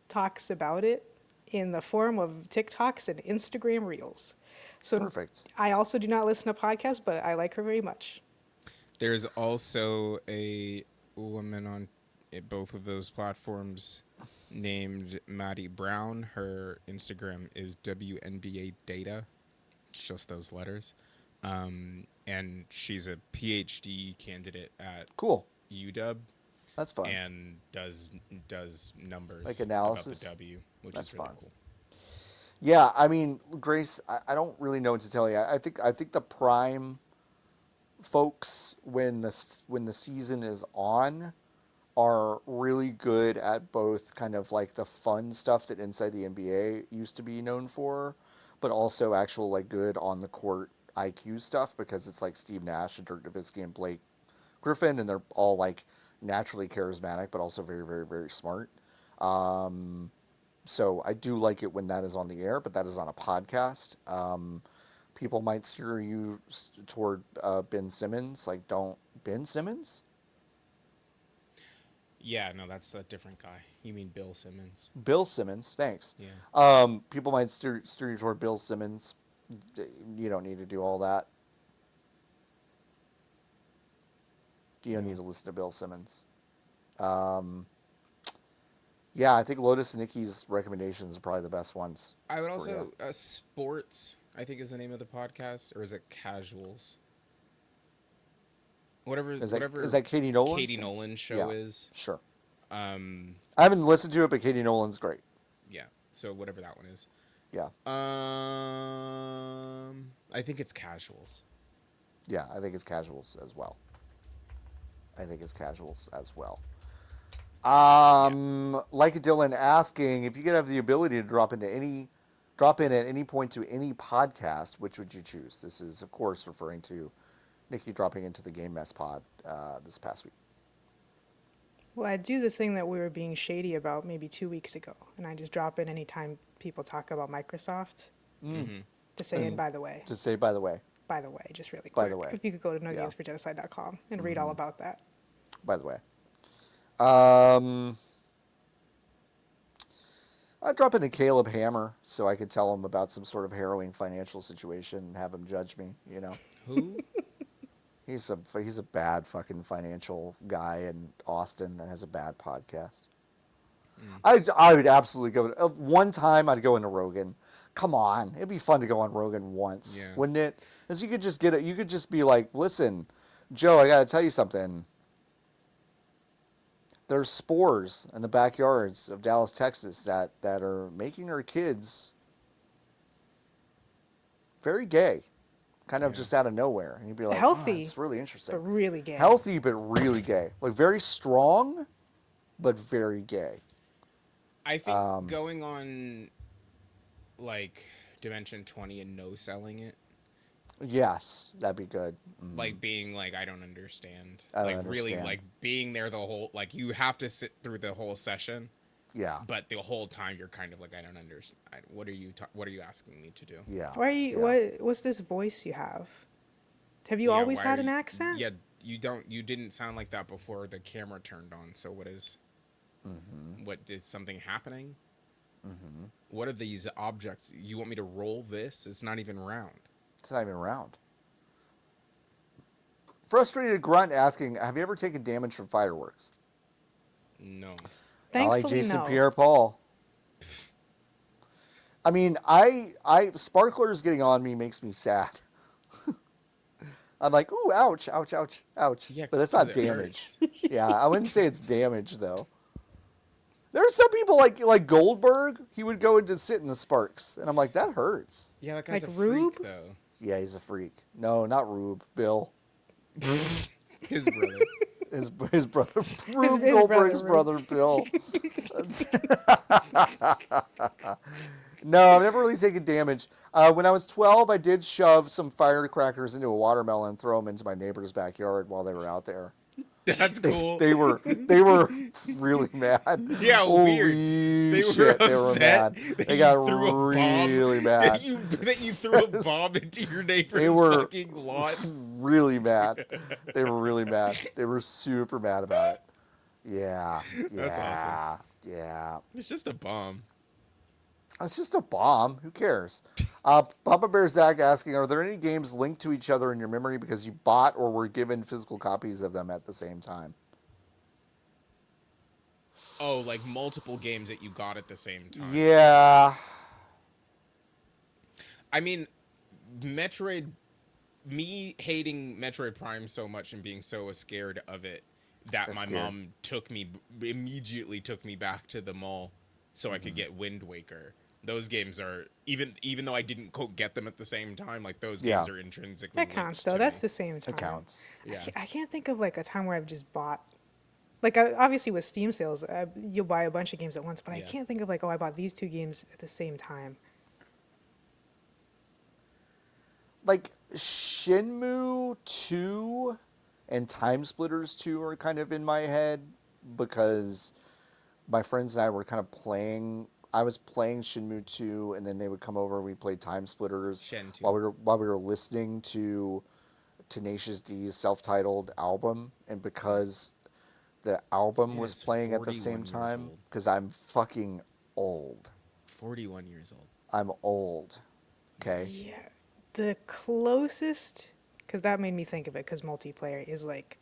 [SPEAKER 2] talks about it in the form of TikToks and Instagram Reels. So
[SPEAKER 1] Perfect.
[SPEAKER 2] I also do not listen to podcasts, but I like her very much.
[SPEAKER 3] There's also a woman on both of those platforms named Maddie Brown. Her Instagram is WNBA Data. It's just those letters. And she's a PhD candidate at
[SPEAKER 1] Cool.
[SPEAKER 3] UW.
[SPEAKER 1] That's fun.
[SPEAKER 3] And does numbers
[SPEAKER 1] Like analysis?
[SPEAKER 3] about the W, which
[SPEAKER 1] That's
[SPEAKER 3] is really
[SPEAKER 1] fun.
[SPEAKER 3] cool.
[SPEAKER 1] Yeah, I mean, Grace, I don't really know what to tell you. I think the prime folks when the season is on are really good at both kind of like the fun stuff that Inside the NBA used to be known for, but also actual like good on the court IQ stuff because it's like Steve Nash and Dirk Nowitzki and Blake Griffin, and they're all like naturally charismatic, but also very, very, very smart. So I do like it when that is on the air, but that is on a podcast. People might steer you toward Ben Simmons. Like, don't Ben Simmons?
[SPEAKER 3] Yeah, no, that's a different guy. You mean Bill Simmons?
[SPEAKER 1] Bill Simmons, thanks.
[SPEAKER 3] Yeah.
[SPEAKER 1] People might steer you toward Bill Simmons. You don't need to do all that. You don't need to listen to Bill Simmons. Yeah, I think Lotus and Niki's recommendations are probably the best ones.
[SPEAKER 3] I would also sports, I think is the name of the podcast, or is it Casuals? Whatever
[SPEAKER 1] Is
[SPEAKER 3] whatever
[SPEAKER 1] that Katie Nolan's?
[SPEAKER 3] Katie Nolan's show is.
[SPEAKER 1] Sure.
[SPEAKER 3] I
[SPEAKER 1] I haven't listened to it, but Katie Nolan's great.
[SPEAKER 3] Yeah. So whatever that one is.
[SPEAKER 1] Yeah.
[SPEAKER 3] I think it's Casuals.
[SPEAKER 1] Yeah, I think it's Casuals as well. Like Dylan asking, if you could have the ability to drop in at any point to any podcast, which would you choose? This is, of course, referring to Nikki dropping into the Game Mess pod this past week.
[SPEAKER 2] Well, I do the thing that we were being shady about maybe 2 weeks ago, and I just drop in anytime people talk about Microsoft to say, and by the way.
[SPEAKER 1] To say, by the way.
[SPEAKER 2] By the way, just really quick.
[SPEAKER 1] By the way.
[SPEAKER 2] If you could go to nogamesforgenocide.com and read all about that.
[SPEAKER 1] By the way. I'd drop into Caleb Hammer so I could tell him about some sort of harrowing financial situation and have him judge me, you know.
[SPEAKER 3] Who?
[SPEAKER 1] He's a bad fucking financial guy in Austin that has a bad podcast. I would absolutely go. One time I'd go into Rogan. Come on, it'd be fun to go on Rogan once, wouldn't it? Because you could just get it. You could just be like, listen, Joe, I got to tell you something. There's spores in the backyards of Dallas, Texas that are making our kids very gay. Kind of just out of nowhere. And you'd be like,
[SPEAKER 2] healthy.
[SPEAKER 1] It's really interesting.
[SPEAKER 2] But really gay.
[SPEAKER 1] Healthy, but really gay. Like very strong, but very gay.
[SPEAKER 3] I think going on like Dimension 20 and no selling it
[SPEAKER 1] Yes, that'd be good.
[SPEAKER 3] Like being like, I don't understand.
[SPEAKER 1] I don't
[SPEAKER 3] Like really,
[SPEAKER 1] understand.
[SPEAKER 3] like being there the whole, like you have to sit through the whole session,
[SPEAKER 1] Yeah.
[SPEAKER 3] but the whole time you're kind of like, I don't understand. What are you? What are you asking me to do?
[SPEAKER 1] Yeah.
[SPEAKER 2] Why are you?
[SPEAKER 1] Yeah.
[SPEAKER 2] What's this voice you have? Have you
[SPEAKER 3] Yeah.
[SPEAKER 2] always
[SPEAKER 3] Why are
[SPEAKER 2] had an
[SPEAKER 3] you?
[SPEAKER 2] accent?
[SPEAKER 3] Yeah. You don't. You didn't sound like that before the camera turned on. So what is? What is something happening? What are these objects? You want me to roll this? It's not even round.
[SPEAKER 1] It's not even round. Frustrated grunt asking, have you ever taken damage from fireworks?
[SPEAKER 3] No.
[SPEAKER 1] I like
[SPEAKER 2] Thankfully,
[SPEAKER 1] Jason
[SPEAKER 2] no.
[SPEAKER 1] Pierre-Paul. I mean, sparklers getting on me makes me sad. I'm like, ooh, ouch, ouch, ouch, ouch.
[SPEAKER 3] Yeah,
[SPEAKER 1] But it's not
[SPEAKER 3] 'cause it
[SPEAKER 1] damage. Yeah, I wouldn't say it's damage though. There's some people like Goldberg. He would go and just sit in the sparks, and I'm like, that hurts.
[SPEAKER 3] Yeah, that guy's
[SPEAKER 2] Like
[SPEAKER 3] a
[SPEAKER 2] Rube?
[SPEAKER 3] freak though.
[SPEAKER 1] Yeah, he's a freak. No, not Rube. Bill.
[SPEAKER 3] His brother.
[SPEAKER 1] His brother. Rube
[SPEAKER 2] his
[SPEAKER 1] Goldberg's
[SPEAKER 2] brother,
[SPEAKER 1] brother, Bill. No, I've never really taken damage. When I was 12, I did shove some firecrackers into a watermelon and throw them into my neighbor's backyard while they were out there.
[SPEAKER 3] That's cool.
[SPEAKER 1] They were really mad.
[SPEAKER 3] Yeah,
[SPEAKER 1] Holy
[SPEAKER 3] weird. They were
[SPEAKER 1] shit,
[SPEAKER 3] upset.
[SPEAKER 1] they were mad.
[SPEAKER 3] That
[SPEAKER 1] They
[SPEAKER 3] you
[SPEAKER 1] got
[SPEAKER 3] threw a
[SPEAKER 1] really
[SPEAKER 3] bomb,
[SPEAKER 1] mad.
[SPEAKER 3] That you threw a bomb into your neighbor's
[SPEAKER 1] They were
[SPEAKER 3] fucking lawn.
[SPEAKER 1] really mad. They were really mad. They were super mad about it. Yeah.
[SPEAKER 3] That's awesome.
[SPEAKER 1] Yeah.
[SPEAKER 3] It's just a bomb.
[SPEAKER 1] It's just a bomb. Who cares? Papa Bear Zach asking, are there any games linked to each other in your memory because you bought or were given physical copies of them at the same time?
[SPEAKER 3] Oh, like multiple games that you got at the same time.
[SPEAKER 1] Yeah.
[SPEAKER 3] I mean, me hating Metroid Prime so much and being so scared of it that my mom immediately took me back to the mall so I could get Wind Waker. Those games are, even though I didn't quote get them at the same time, like those games are intrinsically
[SPEAKER 2] That counts though. That's the same time.
[SPEAKER 1] It counts.
[SPEAKER 3] Yeah.
[SPEAKER 2] I can't think of like a time where I've just bought. Like obviously with Steam sales, you'll buy a bunch of games at once, but I can't think of like, oh, I bought these two games at the same time.
[SPEAKER 1] Like Shenmue 2 and Time Splitters 2 are kind of in my head because my friends and I were kind of playing. I was playing Shenmue 2, and then they would come over and we played Time Splitters
[SPEAKER 3] Shen 2.
[SPEAKER 1] while we were listening to Tenacious D's self-titled album, and because the album
[SPEAKER 3] He
[SPEAKER 1] was
[SPEAKER 3] is
[SPEAKER 1] playing at the
[SPEAKER 3] 41
[SPEAKER 1] same
[SPEAKER 3] years
[SPEAKER 1] time,
[SPEAKER 3] old.
[SPEAKER 1] because I'm fucking old.
[SPEAKER 3] 41 years old.
[SPEAKER 1] I'm old. Okay.
[SPEAKER 2] Yeah, the closest, because that made me think of it, because multiplayer is like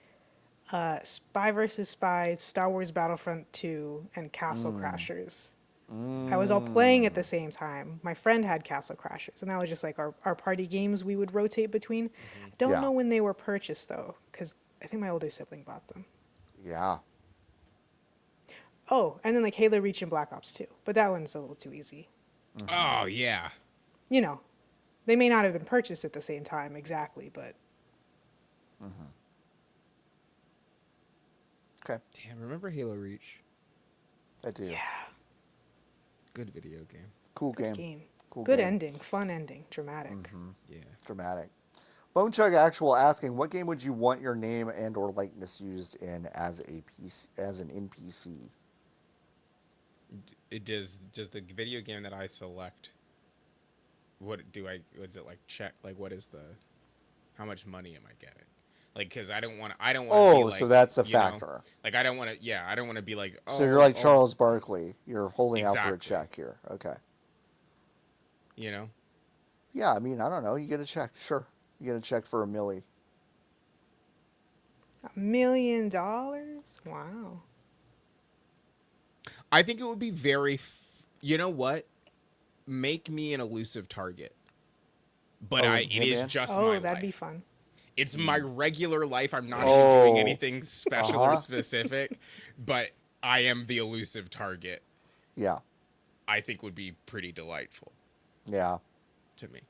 [SPEAKER 2] Spy versus Spy, Star Wars Battlefront 2, and Castle Crashers. I was all playing at the same time. My friend had Castle Crashers, and that was just like our party games we would rotate between. Don't
[SPEAKER 1] Yeah.
[SPEAKER 2] know when they were purchased, though, because I think my older sibling bought them.
[SPEAKER 1] Yeah.
[SPEAKER 2] Oh, and then like Halo Reach and Black Ops 2, but that one's a little too easy.
[SPEAKER 3] Oh, yeah.
[SPEAKER 2] You know, they may not have been purchased at the same time exactly, but
[SPEAKER 1] Okay.
[SPEAKER 3] Damn, remember Halo Reach?
[SPEAKER 1] I do.
[SPEAKER 2] yeah,
[SPEAKER 3] Good video game.
[SPEAKER 1] Cool game.
[SPEAKER 2] game.
[SPEAKER 1] Cool
[SPEAKER 2] Good
[SPEAKER 1] game.
[SPEAKER 2] ending, fun ending, dramatic.
[SPEAKER 3] Yeah.
[SPEAKER 1] Dramatic. Bone Chug Actual asking, what game would you want your name and or likeness used in as an NPC?
[SPEAKER 3] It does the video game that I select, what is it like check, like what is how much money am I getting? Like, cause I don't want to be like,
[SPEAKER 1] so that's a
[SPEAKER 3] you know,
[SPEAKER 1] factor.
[SPEAKER 3] like I don't want to be like, oh,
[SPEAKER 1] So you're like Charles Barkley. You're holding out for a
[SPEAKER 3] Exactly.
[SPEAKER 1] check here. Okay.
[SPEAKER 3] you know,
[SPEAKER 1] Yeah, I mean, I don't know. You get a check. Sure. You get a check for $1 million.
[SPEAKER 2] $1 million? Wow.
[SPEAKER 3] I think it would be very, you know what? Make me an elusive target. But
[SPEAKER 1] Oh,
[SPEAKER 3] it is
[SPEAKER 1] Hitman?
[SPEAKER 3] just
[SPEAKER 2] Oh,
[SPEAKER 3] my
[SPEAKER 2] that'd
[SPEAKER 3] life.
[SPEAKER 2] be fun.
[SPEAKER 3] It's my regular life. I'm not
[SPEAKER 1] Oh.
[SPEAKER 3] doing anything special or
[SPEAKER 1] Uh-huh.
[SPEAKER 3] specific, but I am the elusive target.
[SPEAKER 1] Yeah.
[SPEAKER 3] I think would be pretty delightful
[SPEAKER 1] Yeah.
[SPEAKER 3] to me.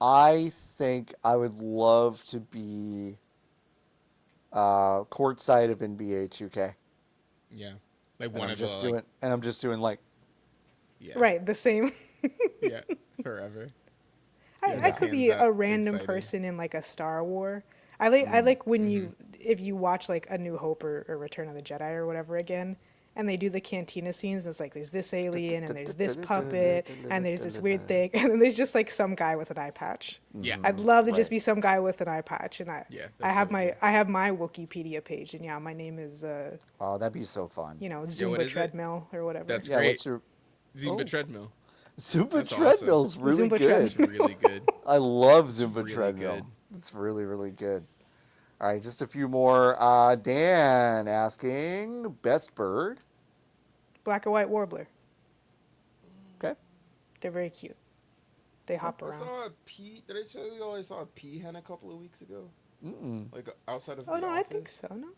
[SPEAKER 1] I think I would love to be courtside of NBA 2K.
[SPEAKER 3] Yeah. Like
[SPEAKER 1] And
[SPEAKER 3] one
[SPEAKER 1] I'm
[SPEAKER 3] of
[SPEAKER 1] just
[SPEAKER 3] the
[SPEAKER 1] doing, and I'm just doing like,
[SPEAKER 3] yeah.
[SPEAKER 2] Right, the same.
[SPEAKER 3] Yeah, forever.
[SPEAKER 2] I
[SPEAKER 3] Just
[SPEAKER 2] could be
[SPEAKER 3] hands
[SPEAKER 2] a
[SPEAKER 3] up,
[SPEAKER 2] random
[SPEAKER 3] excited.
[SPEAKER 2] person in like a Star War. I like when you if you watch like A New Hope or Return of the Jedi or whatever again, and they do the cantina scenes. It's like there's this alien and there's this puppet and there's this weird thing and then there's just like some guy with an eye patch.
[SPEAKER 3] Yeah.
[SPEAKER 2] I'd love to just
[SPEAKER 1] Right.
[SPEAKER 2] be some guy with an eye patch, and
[SPEAKER 3] Yeah,
[SPEAKER 2] I
[SPEAKER 3] that's
[SPEAKER 2] have
[SPEAKER 3] really
[SPEAKER 2] my
[SPEAKER 3] good.
[SPEAKER 2] I have my Wikipedia page, and yeah, my name is
[SPEAKER 1] oh, that'd be so fun.
[SPEAKER 2] you know
[SPEAKER 3] what
[SPEAKER 2] Zumba
[SPEAKER 3] is it?
[SPEAKER 2] treadmill or whatever.
[SPEAKER 3] That's
[SPEAKER 1] Yeah,
[SPEAKER 3] great.
[SPEAKER 1] what's your
[SPEAKER 3] Zumba
[SPEAKER 1] Oh.
[SPEAKER 3] treadmill.
[SPEAKER 1] Zumba
[SPEAKER 3] That's
[SPEAKER 1] treadmill's
[SPEAKER 3] awesome.
[SPEAKER 1] really
[SPEAKER 2] Zumba
[SPEAKER 1] good.
[SPEAKER 3] It's really good.
[SPEAKER 1] I love Zumba
[SPEAKER 3] really
[SPEAKER 1] treadmill.
[SPEAKER 3] good.
[SPEAKER 1] It's really, really good. All right, just a few more. Dan asking best bird.
[SPEAKER 2] Black or white warbler.
[SPEAKER 1] Okay.
[SPEAKER 2] They're very cute. They hop
[SPEAKER 3] I
[SPEAKER 2] around.
[SPEAKER 3] saw a pea. Did I tell you I saw a peahen a couple of weeks ago?
[SPEAKER 1] Mm-mm.
[SPEAKER 3] Like outside of
[SPEAKER 2] Oh
[SPEAKER 3] the
[SPEAKER 2] no,
[SPEAKER 3] office?
[SPEAKER 2] I think so. No,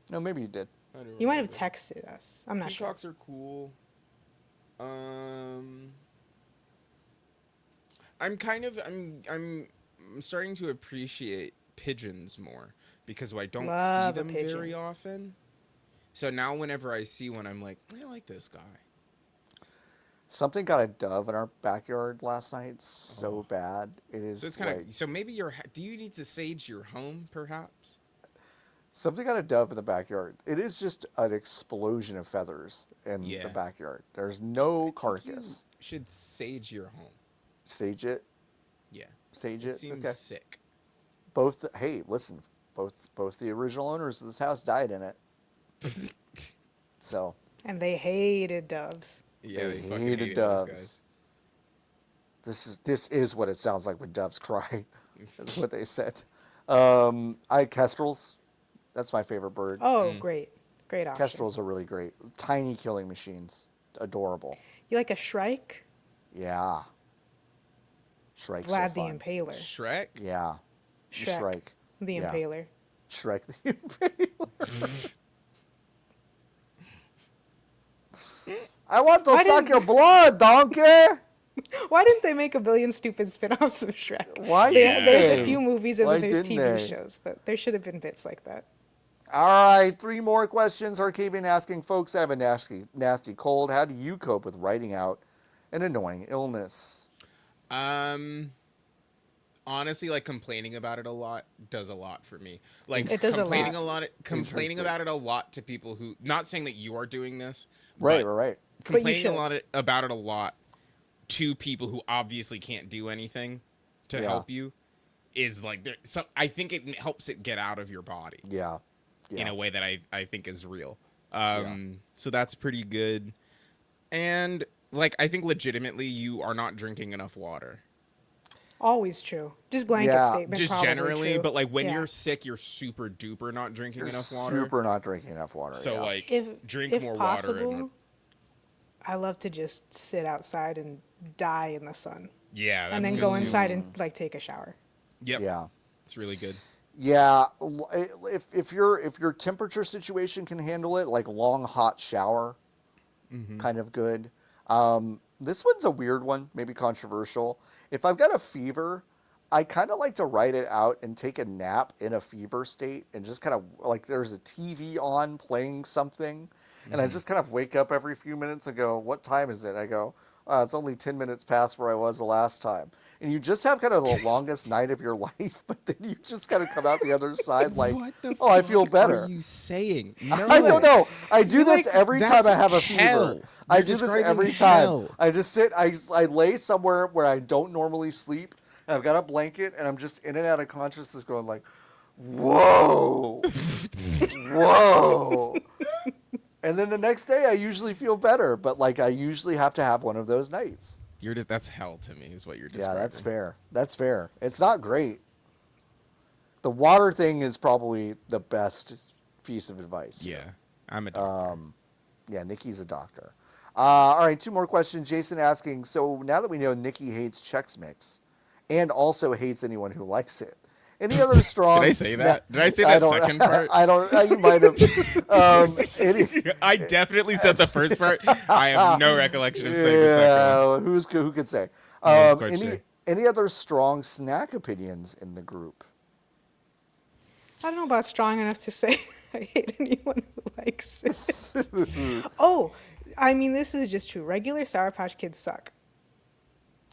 [SPEAKER 1] No, maybe you did.
[SPEAKER 3] I don't
[SPEAKER 2] you might have
[SPEAKER 3] remember.
[SPEAKER 2] texted us. I'm not sure.
[SPEAKER 3] Peacocks are cool. I'm kind of I'm starting to appreciate pigeons more because I don't
[SPEAKER 2] Love
[SPEAKER 3] see
[SPEAKER 2] a
[SPEAKER 3] them
[SPEAKER 2] pigeon.
[SPEAKER 3] very often. So now whenever I see one, I'm like, I like this guy.
[SPEAKER 1] Something got a dove in our backyard last night so
[SPEAKER 3] Oh.
[SPEAKER 1] bad. It is
[SPEAKER 3] So it's kind
[SPEAKER 1] like
[SPEAKER 3] of so maybe do you need to sage your home perhaps?
[SPEAKER 1] something got a dove in the backyard. It is just an explosion of feathers in
[SPEAKER 3] Yeah.
[SPEAKER 1] the backyard. There's no
[SPEAKER 3] You
[SPEAKER 1] carcass.
[SPEAKER 3] should sage your home.
[SPEAKER 1] Sage it.
[SPEAKER 3] Yeah.
[SPEAKER 1] Sage
[SPEAKER 3] It
[SPEAKER 1] it.
[SPEAKER 3] seems
[SPEAKER 1] Okay.
[SPEAKER 3] sick.
[SPEAKER 1] Hey, listen. Both the original owners of this house died in it. So
[SPEAKER 2] And they hated doves.
[SPEAKER 3] Yeah,
[SPEAKER 1] they
[SPEAKER 3] fucking
[SPEAKER 1] hated
[SPEAKER 3] those
[SPEAKER 1] doves. This is what it sounds like when doves cry.
[SPEAKER 3] guys.
[SPEAKER 1] That's what they said. Kestrels. That's my favorite bird.
[SPEAKER 2] Oh, great option.
[SPEAKER 1] Kestrels are really great. Tiny killing machines. Adorable.
[SPEAKER 2] You like a shrike?
[SPEAKER 1] Yeah. Shrike's
[SPEAKER 2] Vlad
[SPEAKER 1] so
[SPEAKER 2] the
[SPEAKER 1] fun.
[SPEAKER 2] Impaler.
[SPEAKER 3] Shrek?
[SPEAKER 1] Yeah.
[SPEAKER 2] Shrek.
[SPEAKER 1] Shrike.
[SPEAKER 2] The
[SPEAKER 1] Yeah.
[SPEAKER 2] Impaler.
[SPEAKER 1] Shrek the Impaler. I want to
[SPEAKER 2] Why
[SPEAKER 1] suck
[SPEAKER 2] didn't-
[SPEAKER 1] your blood, donkey.
[SPEAKER 2] Why didn't they make a billion stupid spin-offs of Shrek?
[SPEAKER 1] Why
[SPEAKER 3] didn't
[SPEAKER 2] There's
[SPEAKER 1] they?
[SPEAKER 2] a few movies and
[SPEAKER 1] Why
[SPEAKER 2] then there's
[SPEAKER 1] didn't
[SPEAKER 2] TV
[SPEAKER 1] they?
[SPEAKER 2] shows, but there should have been bits like that.
[SPEAKER 1] All right, 3 more questions. Arcadian asking, folks, I have a nasty cold. How do you cope with writing out an annoying illness?
[SPEAKER 3] Honestly, like complaining about it a lot does a lot for me. Like
[SPEAKER 2] It does a
[SPEAKER 3] complaining
[SPEAKER 2] lot.
[SPEAKER 3] complaining
[SPEAKER 1] Interesting.
[SPEAKER 3] about it a lot to people who, not saying that you are doing this,
[SPEAKER 1] Right,
[SPEAKER 3] but
[SPEAKER 1] right.
[SPEAKER 2] But you
[SPEAKER 3] complaining
[SPEAKER 2] should.
[SPEAKER 3] about it a lot to people who obviously can't do anything to
[SPEAKER 1] Yeah.
[SPEAKER 3] help you is like I think it helps it get out of your body
[SPEAKER 1] Yeah.
[SPEAKER 3] in
[SPEAKER 1] Yeah.
[SPEAKER 3] a way that I think is real. So that's pretty good. And like I think legitimately you are not drinking enough water.
[SPEAKER 2] Always true. Just blanket
[SPEAKER 1] Yeah.
[SPEAKER 2] statement.
[SPEAKER 3] Just
[SPEAKER 2] probably
[SPEAKER 3] generally,
[SPEAKER 2] true.
[SPEAKER 3] but like when
[SPEAKER 2] Yeah.
[SPEAKER 3] you're sick, you're super duper not drinking
[SPEAKER 1] You're
[SPEAKER 3] enough water.
[SPEAKER 1] super not drinking enough water.
[SPEAKER 3] So
[SPEAKER 1] yeah.
[SPEAKER 3] like drink
[SPEAKER 2] if
[SPEAKER 3] more
[SPEAKER 2] possible,
[SPEAKER 3] water.
[SPEAKER 2] I love to just sit outside and die in the sun,
[SPEAKER 3] Yeah, that's
[SPEAKER 2] and then
[SPEAKER 3] good
[SPEAKER 2] go
[SPEAKER 3] too.
[SPEAKER 2] inside and like take a shower.
[SPEAKER 3] Yep.
[SPEAKER 1] Yeah.
[SPEAKER 3] It's really good.
[SPEAKER 1] Yeah, if your temperature situation can handle it, like long hot shower, kind of good. This one's a weird one, maybe controversial. If I've got a fever, I kind of like to write it out and take a nap in a fever state and just kind of like there's a TV on playing something, and I just kind of wake up every few minutes and go, "What time is it?" I go, "It's only 10 minutes past where I was the last time." And you just have kind of the longest night of your life, but then you just kind of come out the other side like,
[SPEAKER 3] What the
[SPEAKER 1] "Oh, I feel
[SPEAKER 3] fuck
[SPEAKER 1] better."
[SPEAKER 3] are you saying?
[SPEAKER 1] I don't know. I do this
[SPEAKER 3] like,
[SPEAKER 1] every time
[SPEAKER 3] that's
[SPEAKER 1] I have a
[SPEAKER 3] hell.
[SPEAKER 1] fever. I
[SPEAKER 3] You're
[SPEAKER 1] do this
[SPEAKER 3] describing
[SPEAKER 1] every
[SPEAKER 3] hell.
[SPEAKER 1] time. I just sit. I lay somewhere where I don't normally sleep, and I've got a blanket, and I'm just in and out of consciousness, going like, "Whoa, whoa." And then the next day, I usually feel better, but like I usually have to have one of those nights.
[SPEAKER 3] That's hell to me is what you're
[SPEAKER 1] Yeah,
[SPEAKER 3] describing.
[SPEAKER 1] that's fair. That's fair. It's not great. The water thing is probably the best piece of advice.
[SPEAKER 3] Yeah. I'm a doctor.
[SPEAKER 1] Yeah, Niki's a doctor. All right, 2 more questions. Jason asking, so now that we know Niki hates Chex Mix and also hates anyone who likes it, any other strong...
[SPEAKER 3] Did I say that? Did I say that second part?
[SPEAKER 1] I don't... you might have.
[SPEAKER 3] I definitely said the first part. I have no recollection of saying the second one.
[SPEAKER 1] Yeah, who could say?
[SPEAKER 3] No, it's quite sure.
[SPEAKER 1] Any other strong snack opinions in the group?
[SPEAKER 2] I don't know about strong enough to say I hate anyone who likes it. Oh, I mean, this is just true. Regular Sour Patch Kids suck.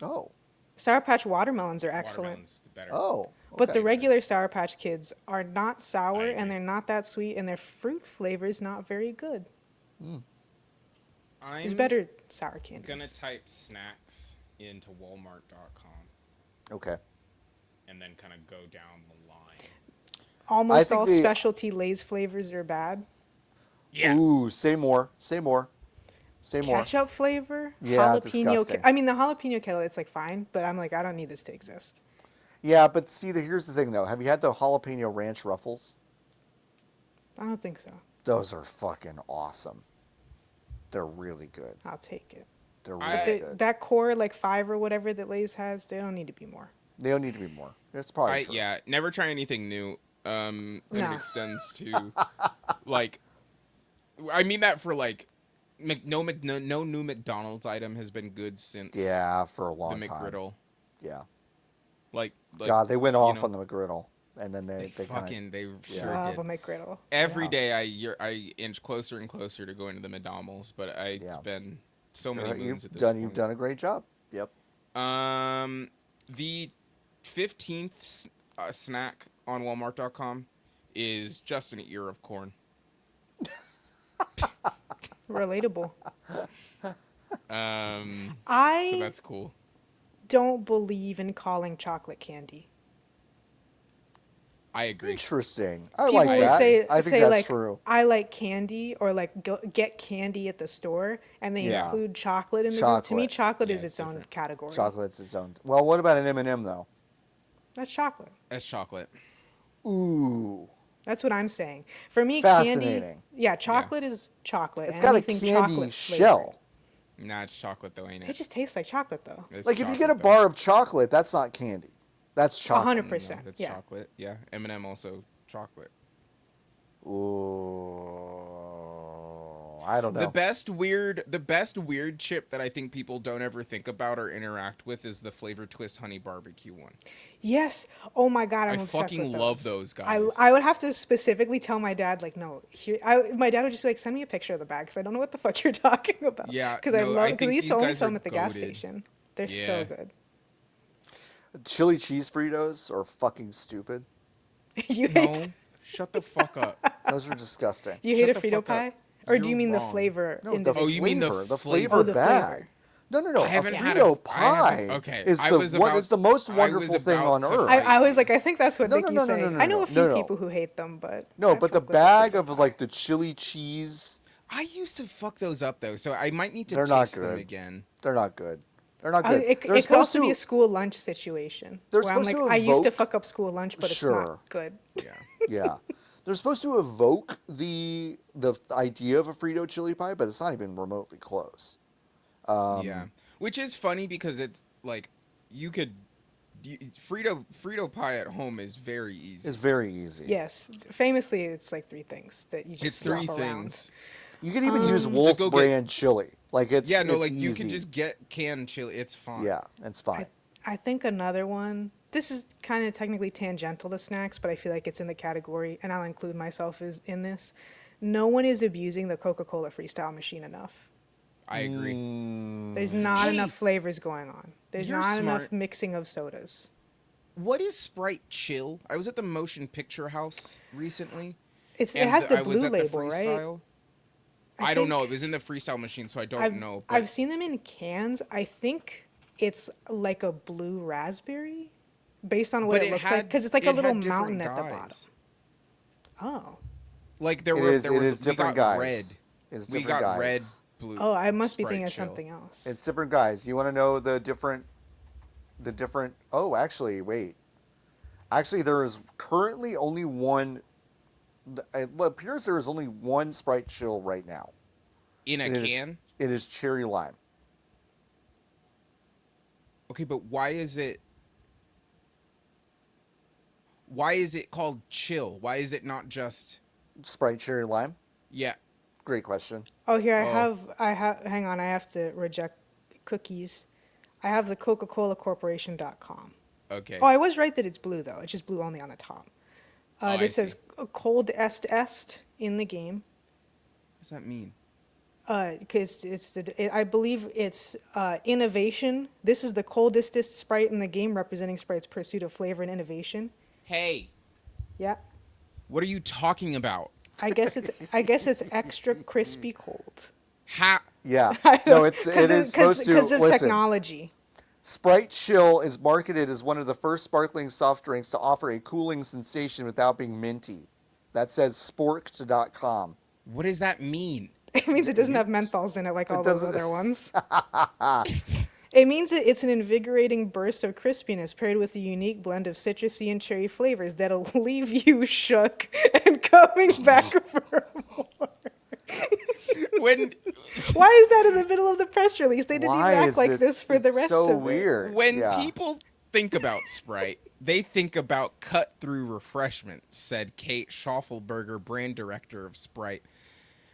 [SPEAKER 1] Oh.
[SPEAKER 2] Sour Patch watermelons are excellent.
[SPEAKER 3] Watermelon's the better.
[SPEAKER 1] Oh.
[SPEAKER 2] But the
[SPEAKER 1] Okay.
[SPEAKER 2] regular Sour Patch Kids are not sour
[SPEAKER 3] I
[SPEAKER 2] and
[SPEAKER 3] agree.
[SPEAKER 2] they're not that sweet and their fruit flavor is not very good. There's
[SPEAKER 3] I'm
[SPEAKER 2] better sour candies.
[SPEAKER 3] gonna type snacks into Walmart.com
[SPEAKER 1] Okay.
[SPEAKER 3] and then kind of go down the line.
[SPEAKER 2] Almost
[SPEAKER 1] think
[SPEAKER 2] all
[SPEAKER 1] the-
[SPEAKER 2] specialty Lay's flavors are bad.
[SPEAKER 3] Yeah.
[SPEAKER 1] Ooh, say more. Say more. Say more.
[SPEAKER 2] Ketchup flavor,
[SPEAKER 1] Yeah,
[SPEAKER 2] jalapeno.
[SPEAKER 1] disgusting.
[SPEAKER 2] I mean, the jalapeno kettle, it's like fine, but I'm like, I don't need this to exist.
[SPEAKER 1] Yeah, but see, here's the thing though. Have you had the jalapeno ranch ruffles?
[SPEAKER 2] I don't think so.
[SPEAKER 1] Those are fucking awesome. They're really good.
[SPEAKER 2] I'll take it.
[SPEAKER 1] They're
[SPEAKER 3] I-
[SPEAKER 1] really good.
[SPEAKER 2] That core, like 5 or whatever that Lay's has, they don't need to be more.
[SPEAKER 1] They don't need to be more. That's probably true.
[SPEAKER 3] Yeah, never try anything new. That
[SPEAKER 2] No.
[SPEAKER 3] extends to like, I mean that for like, no new McDonald's item has been good since
[SPEAKER 1] Yeah, for a
[SPEAKER 3] the
[SPEAKER 1] long time.
[SPEAKER 3] McGriddle.
[SPEAKER 1] Yeah.
[SPEAKER 3] Like
[SPEAKER 1] God, they went off
[SPEAKER 3] know,
[SPEAKER 1] on the McGriddle, and then
[SPEAKER 3] they
[SPEAKER 1] they kind
[SPEAKER 3] fucking they
[SPEAKER 1] Yeah.
[SPEAKER 3] sure
[SPEAKER 2] Love
[SPEAKER 3] did.
[SPEAKER 2] a McGriddle.
[SPEAKER 3] Every
[SPEAKER 1] Yeah.
[SPEAKER 3] day I inch closer and closer to going to the McDonald's, but it's
[SPEAKER 1] Yeah.
[SPEAKER 3] been so many moons at this
[SPEAKER 1] You've
[SPEAKER 3] point.
[SPEAKER 1] done a great job. Yep.
[SPEAKER 3] The 15th snack on Walmart.com is just an ear of corn.
[SPEAKER 2] Relatable.
[SPEAKER 3] So
[SPEAKER 2] I
[SPEAKER 3] that's cool.
[SPEAKER 2] don't believe in calling chocolate candy.
[SPEAKER 3] I agree.
[SPEAKER 1] Interesting. I
[SPEAKER 2] People
[SPEAKER 1] like
[SPEAKER 2] will
[SPEAKER 1] that.
[SPEAKER 2] say,
[SPEAKER 1] I think
[SPEAKER 2] say
[SPEAKER 1] that's
[SPEAKER 2] like,
[SPEAKER 1] true.
[SPEAKER 2] I like candy, or like get candy at the store, and they
[SPEAKER 1] Yeah.
[SPEAKER 2] include chocolate in the group. To me,
[SPEAKER 1] Chocolate.
[SPEAKER 2] chocolate
[SPEAKER 3] Yeah,
[SPEAKER 2] is
[SPEAKER 3] it's
[SPEAKER 2] its own
[SPEAKER 3] different.
[SPEAKER 2] category.
[SPEAKER 1] Chocolate's its own. Well, what about an M&M though?
[SPEAKER 2] That's chocolate.
[SPEAKER 3] That's chocolate.
[SPEAKER 1] Ooh.
[SPEAKER 2] That's what I'm saying. For me, candy.
[SPEAKER 1] Fascinating.
[SPEAKER 2] Yeah, chocolate is chocolate.
[SPEAKER 1] It's
[SPEAKER 2] and
[SPEAKER 1] got a
[SPEAKER 2] anything
[SPEAKER 1] candy
[SPEAKER 2] chocolate
[SPEAKER 1] shell.
[SPEAKER 2] flavored.
[SPEAKER 3] Nah, it's chocolate though, ain't
[SPEAKER 2] It
[SPEAKER 3] it?
[SPEAKER 2] just tastes like chocolate, though.
[SPEAKER 3] It's
[SPEAKER 1] Like if you get a
[SPEAKER 3] chocolate, though.
[SPEAKER 1] bar of chocolate, that's not candy. That's chocolate.
[SPEAKER 2] 100%.
[SPEAKER 3] That's
[SPEAKER 2] Yeah.
[SPEAKER 3] chocolate. Yeah. M&M also chocolate.
[SPEAKER 1] Ooh. I don't know.
[SPEAKER 3] The best weird chip that I think people don't ever think about or interact with is the flavor twist honey barbecue one.
[SPEAKER 2] Yes. Oh my God, I'm
[SPEAKER 3] I
[SPEAKER 2] obsessed
[SPEAKER 3] fucking
[SPEAKER 2] with those.
[SPEAKER 3] love those guys.
[SPEAKER 2] I would have to specifically tell my dad, like, no. My dad would just be like, send me a picture of the bag, because I don't know what the fuck you're talking about.
[SPEAKER 3] Yeah,
[SPEAKER 2] Because I
[SPEAKER 3] no,
[SPEAKER 2] love.
[SPEAKER 3] I
[SPEAKER 2] Because
[SPEAKER 3] think
[SPEAKER 2] we used to
[SPEAKER 3] these
[SPEAKER 2] only
[SPEAKER 3] guys
[SPEAKER 2] sell
[SPEAKER 3] are
[SPEAKER 2] them at the gas
[SPEAKER 3] goated.
[SPEAKER 2] station. They're
[SPEAKER 3] Yeah.
[SPEAKER 2] so good.
[SPEAKER 1] Chili cheese Fritos are fucking stupid.
[SPEAKER 2] You hate.
[SPEAKER 3] No, shut the fuck up.
[SPEAKER 1] Those are disgusting.
[SPEAKER 2] You hate
[SPEAKER 3] Shut
[SPEAKER 2] a
[SPEAKER 3] the
[SPEAKER 2] Frito
[SPEAKER 3] fuck
[SPEAKER 2] pie,
[SPEAKER 3] up.
[SPEAKER 2] or do you
[SPEAKER 3] You're
[SPEAKER 2] mean the
[SPEAKER 3] wrong.
[SPEAKER 2] flavor?
[SPEAKER 1] No, the
[SPEAKER 2] individually?
[SPEAKER 3] Oh, you mean the
[SPEAKER 1] flavor, the
[SPEAKER 3] flavor.
[SPEAKER 1] flavor
[SPEAKER 2] Oh, the
[SPEAKER 1] bag.
[SPEAKER 2] flavor.
[SPEAKER 1] No.
[SPEAKER 3] I haven't
[SPEAKER 1] a
[SPEAKER 3] had
[SPEAKER 1] Frito
[SPEAKER 3] a- I
[SPEAKER 1] pie
[SPEAKER 3] haven't- okay,
[SPEAKER 1] is
[SPEAKER 3] I
[SPEAKER 1] the
[SPEAKER 3] was
[SPEAKER 1] what
[SPEAKER 3] about-
[SPEAKER 1] is the most
[SPEAKER 3] I was
[SPEAKER 1] wonderful thing
[SPEAKER 3] about
[SPEAKER 1] on
[SPEAKER 3] to
[SPEAKER 1] earth.
[SPEAKER 2] I was like, I think that's what
[SPEAKER 1] No,
[SPEAKER 2] Nikki's
[SPEAKER 1] no,
[SPEAKER 2] saying.
[SPEAKER 1] no,
[SPEAKER 2] I know a few
[SPEAKER 1] no.
[SPEAKER 2] people who hate them, but
[SPEAKER 1] No,
[SPEAKER 2] I
[SPEAKER 1] but
[SPEAKER 2] feel
[SPEAKER 1] the
[SPEAKER 2] good
[SPEAKER 1] bag
[SPEAKER 2] with
[SPEAKER 1] of like the chili cheese,
[SPEAKER 3] I used to fuck those up though, so I might need to
[SPEAKER 1] They're not
[SPEAKER 3] taste them
[SPEAKER 1] good.
[SPEAKER 3] again.
[SPEAKER 1] they're not good. They're not
[SPEAKER 2] it.
[SPEAKER 1] good.
[SPEAKER 2] It
[SPEAKER 1] They're
[SPEAKER 2] could
[SPEAKER 1] supposed
[SPEAKER 2] also be
[SPEAKER 1] to-
[SPEAKER 2] a school lunch situation.
[SPEAKER 1] They're
[SPEAKER 2] Where I'm
[SPEAKER 1] supposed
[SPEAKER 2] like,
[SPEAKER 1] to
[SPEAKER 2] I used to
[SPEAKER 1] evoke-
[SPEAKER 2] fuck up school lunch, but it's
[SPEAKER 1] Sure.
[SPEAKER 2] not good.
[SPEAKER 3] Yeah.
[SPEAKER 1] Yeah, they're supposed to evoke the idea of a Frito chili pie, but it's not even remotely close.
[SPEAKER 3] Yeah. Which is funny because it's like Frito pie at home is very easy.
[SPEAKER 1] It's very easy.
[SPEAKER 2] Yes, famously, it's like 3 things that you just
[SPEAKER 3] It's
[SPEAKER 2] swap
[SPEAKER 3] 3
[SPEAKER 2] around.
[SPEAKER 3] things.
[SPEAKER 1] You can even use Wolf
[SPEAKER 3] go get-
[SPEAKER 1] brand chili. Like it's
[SPEAKER 3] Yeah, no,
[SPEAKER 1] it's
[SPEAKER 3] like you
[SPEAKER 1] easy.
[SPEAKER 3] can just get canned chili. It's fine.
[SPEAKER 1] Yeah, it's fine.
[SPEAKER 2] I think another one. This is kind of technically tangential to snacks, but I feel like it's in the category, and I'll include myself in this. No one is abusing the Coca-Cola freestyle machine enough.
[SPEAKER 3] I agree.
[SPEAKER 2] There's not
[SPEAKER 3] Hey,
[SPEAKER 2] enough flavors going on. There's
[SPEAKER 3] you're
[SPEAKER 2] not enough
[SPEAKER 3] smart.
[SPEAKER 2] mixing of sodas.
[SPEAKER 3] What is Sprite Chill? I was at the Motion Picture House recently.
[SPEAKER 2] It
[SPEAKER 3] and
[SPEAKER 2] has the
[SPEAKER 3] I was
[SPEAKER 2] blue
[SPEAKER 3] at the
[SPEAKER 2] label, right?
[SPEAKER 3] freestyle.
[SPEAKER 2] I
[SPEAKER 3] I don't know.
[SPEAKER 2] think-
[SPEAKER 3] It was in the freestyle machine, so I don't
[SPEAKER 2] I've,
[SPEAKER 3] know. But
[SPEAKER 2] I've seen them in cans. I think it's like a blue raspberry, based on what
[SPEAKER 3] but
[SPEAKER 2] it looks like,
[SPEAKER 3] had-
[SPEAKER 2] because it's like
[SPEAKER 3] it
[SPEAKER 2] a little
[SPEAKER 3] had different
[SPEAKER 2] mountain at the
[SPEAKER 3] guys.
[SPEAKER 2] bottom. Oh,
[SPEAKER 3] Like there
[SPEAKER 1] It
[SPEAKER 3] were
[SPEAKER 1] is-
[SPEAKER 3] there
[SPEAKER 1] it
[SPEAKER 3] was
[SPEAKER 1] is different
[SPEAKER 3] we got
[SPEAKER 1] guys.
[SPEAKER 3] red.
[SPEAKER 1] It's
[SPEAKER 3] We
[SPEAKER 1] different
[SPEAKER 3] got
[SPEAKER 1] guys.
[SPEAKER 3] red, blue.
[SPEAKER 2] oh, I must be
[SPEAKER 3] Sprite
[SPEAKER 2] thinking of
[SPEAKER 3] Chill.
[SPEAKER 2] something else.
[SPEAKER 1] It's different guys. You want to know the different? Oh, actually, wait. Actually, there is currently only one. It appears there is only one Sprite Chill right now.
[SPEAKER 3] In a
[SPEAKER 1] And it is-
[SPEAKER 3] can.
[SPEAKER 1] It is cherry lime.
[SPEAKER 3] Okay, but why is it? Why is it called chill? Why is it not just?
[SPEAKER 1] Sprite cherry lime.
[SPEAKER 3] Yeah.
[SPEAKER 1] Great question.
[SPEAKER 2] Oh, here
[SPEAKER 3] Oh.
[SPEAKER 2] I have. Hang on, I have to reject cookies. I have the Coca-Cola Corporation.com.
[SPEAKER 3] Okay.
[SPEAKER 2] Oh, I was right that it's blue though. It's just blue only on the top.
[SPEAKER 3] I
[SPEAKER 2] This
[SPEAKER 3] see.
[SPEAKER 2] says cold est in the game.
[SPEAKER 3] What does that mean?
[SPEAKER 2] Because I believe it's innovation. This is the coldestest sprite in the game, representing Sprite's pursuit of flavor and innovation.
[SPEAKER 3] Hey,
[SPEAKER 2] Yeah,
[SPEAKER 3] what are you talking about?
[SPEAKER 2] I guess it's extra crispy cold.
[SPEAKER 1] Yeah. No, it is supposed to.
[SPEAKER 2] Because of
[SPEAKER 1] Listen,
[SPEAKER 2] technology.
[SPEAKER 1] Sprite Chill is marketed as one of the first sparkling soft drinks to offer a cooling sensation without being minty. That says sporked.com.
[SPEAKER 3] What does that mean?
[SPEAKER 2] It means it doesn't have menthols in it like all those
[SPEAKER 1] doesn't-
[SPEAKER 2] other ones. It means that it's an invigorating burst of crispiness paired with a unique blend of citrusy and cherry flavors that'll leave you shook and coming back for more.
[SPEAKER 3] When
[SPEAKER 2] Why is that in the middle of the press release? They didn't
[SPEAKER 1] Why
[SPEAKER 2] even
[SPEAKER 1] is
[SPEAKER 2] act like this for the
[SPEAKER 1] it's
[SPEAKER 2] rest
[SPEAKER 1] so
[SPEAKER 2] of it.
[SPEAKER 1] weird.
[SPEAKER 3] when
[SPEAKER 1] Yeah.
[SPEAKER 3] people think about Sprite, they think about cut-through refreshments, said Kate Schaufelberger, brand director of Sprite.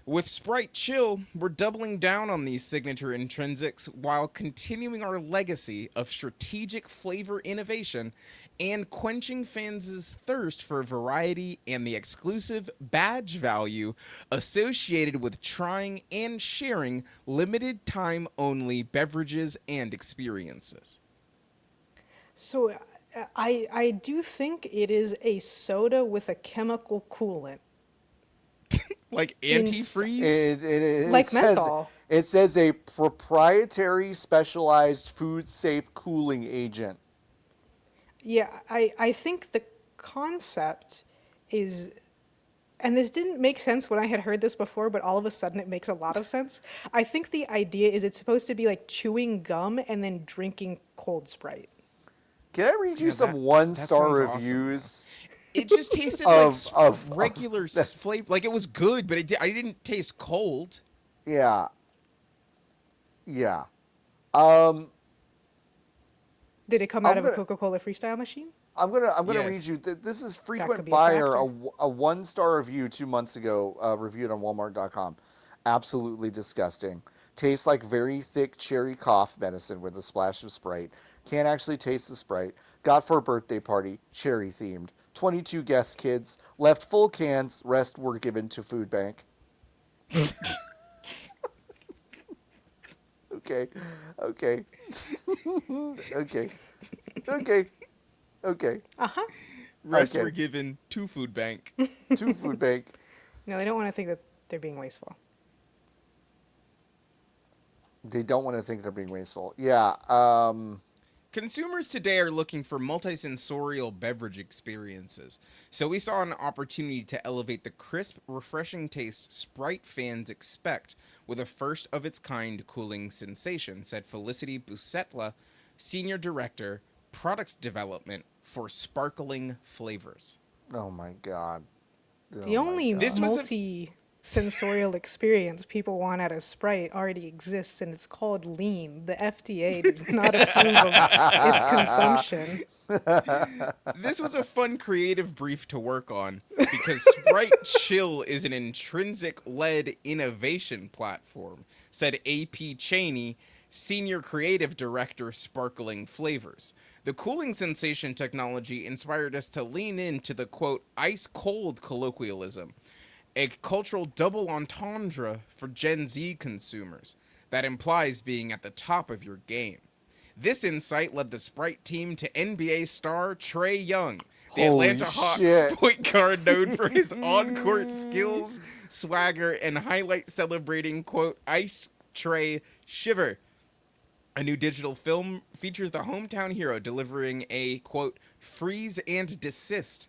[SPEAKER 3] With Sprite Chill, we're doubling down on these signature intrinsics while continuing our legacy of strategic flavor innovation and quenching fans' thirst for variety and the exclusive badge value associated with trying and sharing limited time only beverages and experiences.
[SPEAKER 2] So I do think it is a soda with a chemical coolant.
[SPEAKER 3] Like antifreeze?
[SPEAKER 1] It
[SPEAKER 2] Like
[SPEAKER 1] says,
[SPEAKER 2] menthol.
[SPEAKER 1] It says a proprietary specialized food safe cooling agent.
[SPEAKER 2] Yeah, I think the concept is, and this didn't make sense when I had heard this before, but all of a sudden it makes a lot of sense. I think the idea is it's supposed to be like chewing gum and then drinking cold Sprite.
[SPEAKER 1] Can I read you
[SPEAKER 3] Yeah,
[SPEAKER 1] some
[SPEAKER 3] that
[SPEAKER 1] one-star
[SPEAKER 3] sounds awesome.
[SPEAKER 1] reviews?
[SPEAKER 3] It just tasted
[SPEAKER 1] Of
[SPEAKER 3] regular flavor. Like, it was good, but I didn't taste cold.
[SPEAKER 1] Yeah. Yeah.
[SPEAKER 2] Did it come out
[SPEAKER 1] I'm
[SPEAKER 2] of a
[SPEAKER 1] gonna-
[SPEAKER 2] Coca-Cola freestyle machine?
[SPEAKER 1] I'm gonna
[SPEAKER 3] Yes.
[SPEAKER 1] read you. This is
[SPEAKER 2] could
[SPEAKER 1] frequent
[SPEAKER 2] be a
[SPEAKER 1] buyer,
[SPEAKER 2] factor.
[SPEAKER 1] a one-star review 2 months ago, reviewed on Walmart.com. Absolutely disgusting. Tastes like very thick cherry cough medicine with a splash of Sprite. Can't actually taste the Sprite. Got for a birthday party, cherry themed. 22 guest kids. Left full cans. Rest were given to food bank. Okay. Okay. Okay. Okay. Okay.
[SPEAKER 2] Uh-huh.
[SPEAKER 3] Rest
[SPEAKER 1] Okay.
[SPEAKER 3] were given to food bank.
[SPEAKER 1] To food bank.
[SPEAKER 2] No, they don't want to think that they're being wasteful.
[SPEAKER 1] They don't want to think they're being wasteful. Yeah.
[SPEAKER 3] Consumers today are looking for multisensorial beverage experiences, so we saw an opportunity to elevate the crisp, refreshing taste Sprite fans expect with a first-of-its-kind cooling sensation, said Felicity Busetla, Senior Director, Product Development for Sparkling Flavors.
[SPEAKER 1] Oh my God.
[SPEAKER 2] The
[SPEAKER 1] Oh my
[SPEAKER 2] only
[SPEAKER 1] God.
[SPEAKER 3] This was a-
[SPEAKER 2] multi-sensorial experience people want out of Sprite already exists, and it's called lean. The FDA does not approve of its consumption.
[SPEAKER 3] This was a fun creative brief to work on because Sprite Chill is an intrinsic-led innovation platform, said AP Cheney, Senior Creative Director, Sparkling Flavors. The cooling sensation technology inspired us to lean into the, quote, ice-cold colloquialism, a cultural double entendre for Gen Z consumers that implies being at the top of your game. This insight led the Sprite team to NBA star Trae Young, the
[SPEAKER 1] Holy
[SPEAKER 3] Atlanta Hawks
[SPEAKER 1] shit.
[SPEAKER 3] point guard known for his on-court skills, swagger, and highlight celebrating, quote, Ice Trae Shiver. A new digital film features the hometown hero delivering a, quote, freeze and desist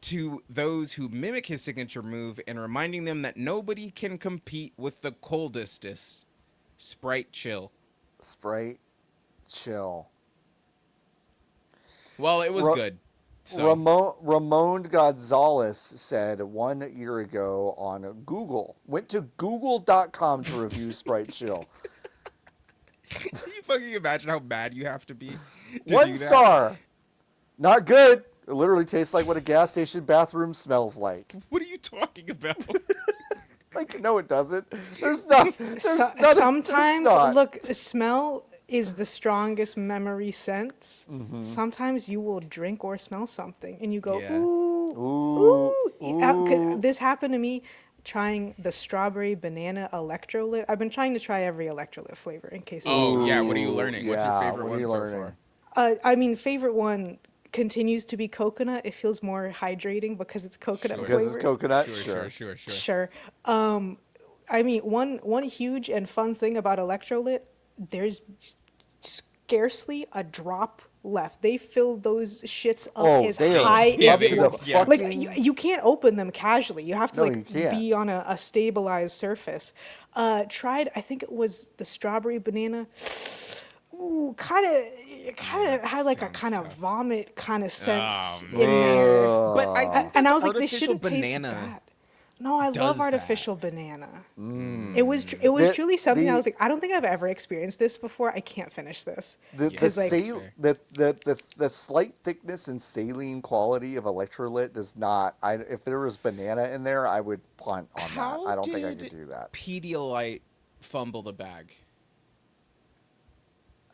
[SPEAKER 3] to those who mimic his signature move and reminding them that nobody can compete with the coldestest. Sprite Chill.
[SPEAKER 1] Sprite Chill.
[SPEAKER 3] Well, it was
[SPEAKER 1] Ro-
[SPEAKER 3] good. So,
[SPEAKER 1] Ramon Gonzalez said 1 year ago on Google, went to google.com to review Sprite Chill.
[SPEAKER 3] can you fucking imagine how bad you have to be to
[SPEAKER 1] One
[SPEAKER 3] do that?
[SPEAKER 1] star. Not good. It literally tastes like what a gas station bathroom smells like.
[SPEAKER 3] What are you talking about?
[SPEAKER 1] Like, no, it doesn't. There's not. There's
[SPEAKER 2] So,
[SPEAKER 1] not there's
[SPEAKER 2] sometimes,
[SPEAKER 1] not.
[SPEAKER 2] look, smell is the strongest memory sense.
[SPEAKER 1] Mm-hmm.
[SPEAKER 2] Sometimes you will drink or smell something and you go,
[SPEAKER 3] Yeah.
[SPEAKER 2] ooh,
[SPEAKER 1] Ooh,
[SPEAKER 2] ooh.
[SPEAKER 1] ooh.
[SPEAKER 2] This happened to me trying the strawberry banana electrolyte. I've been trying to try every electrolyte flavor in case it's
[SPEAKER 3] Oh, yeah. What are you
[SPEAKER 1] Ooh,
[SPEAKER 3] learning? What's your
[SPEAKER 1] yeah.
[SPEAKER 3] favorite
[SPEAKER 1] What are
[SPEAKER 3] one
[SPEAKER 1] you
[SPEAKER 3] so
[SPEAKER 1] learning?
[SPEAKER 3] far?
[SPEAKER 2] I mean, favorite one continues to be coconut. It feels more hydrating because it's coconut
[SPEAKER 3] Sure.
[SPEAKER 1] Because it's
[SPEAKER 2] flavored.
[SPEAKER 1] coconut?
[SPEAKER 3] Sure,
[SPEAKER 1] Sure.
[SPEAKER 3] sure, sure, sure.
[SPEAKER 2] Sure. I mean, one huge and fun thing about electrolyte, there's scarcely a drop left. They fill those shits up
[SPEAKER 1] Oh,
[SPEAKER 2] as
[SPEAKER 1] they are
[SPEAKER 2] high
[SPEAKER 3] Yeah,
[SPEAKER 2] as
[SPEAKER 1] up
[SPEAKER 2] they
[SPEAKER 1] to
[SPEAKER 3] they-
[SPEAKER 1] the
[SPEAKER 2] will.
[SPEAKER 3] yeah.
[SPEAKER 2] Like
[SPEAKER 1] fucking...
[SPEAKER 2] you can't open them casually. You have to
[SPEAKER 1] No, you can't.
[SPEAKER 2] be on a stabilized surface. Tried, I think it was the strawberry banana. Ooh, kind
[SPEAKER 3] Yeah,
[SPEAKER 2] of
[SPEAKER 3] that
[SPEAKER 2] had like a
[SPEAKER 3] sounds
[SPEAKER 2] kind of
[SPEAKER 3] tough.
[SPEAKER 2] vomit kind of sense
[SPEAKER 3] Oh,
[SPEAKER 2] in
[SPEAKER 3] man.
[SPEAKER 2] there.
[SPEAKER 3] But I think
[SPEAKER 2] And I
[SPEAKER 3] that's
[SPEAKER 2] was like, this
[SPEAKER 3] artificial
[SPEAKER 2] shouldn't taste
[SPEAKER 3] banana
[SPEAKER 2] bad. No, I love
[SPEAKER 3] does
[SPEAKER 2] artificial
[SPEAKER 3] that.
[SPEAKER 2] banana.
[SPEAKER 1] Mm.
[SPEAKER 2] It was
[SPEAKER 1] The,
[SPEAKER 2] truly something I
[SPEAKER 1] the,
[SPEAKER 2] was like, I don't think I've ever experienced this before. I can't finish this.
[SPEAKER 1] the,
[SPEAKER 3] Yeah,
[SPEAKER 1] the,
[SPEAKER 2] Cause like
[SPEAKER 3] that's
[SPEAKER 1] sal-
[SPEAKER 3] fair.
[SPEAKER 1] the slight thickness and saline quality of electrolyte does not... if there was banana in there, I would punt on that.
[SPEAKER 3] How
[SPEAKER 1] I don't think I could
[SPEAKER 3] did
[SPEAKER 1] do that.
[SPEAKER 3] Pedialyte fumble the bag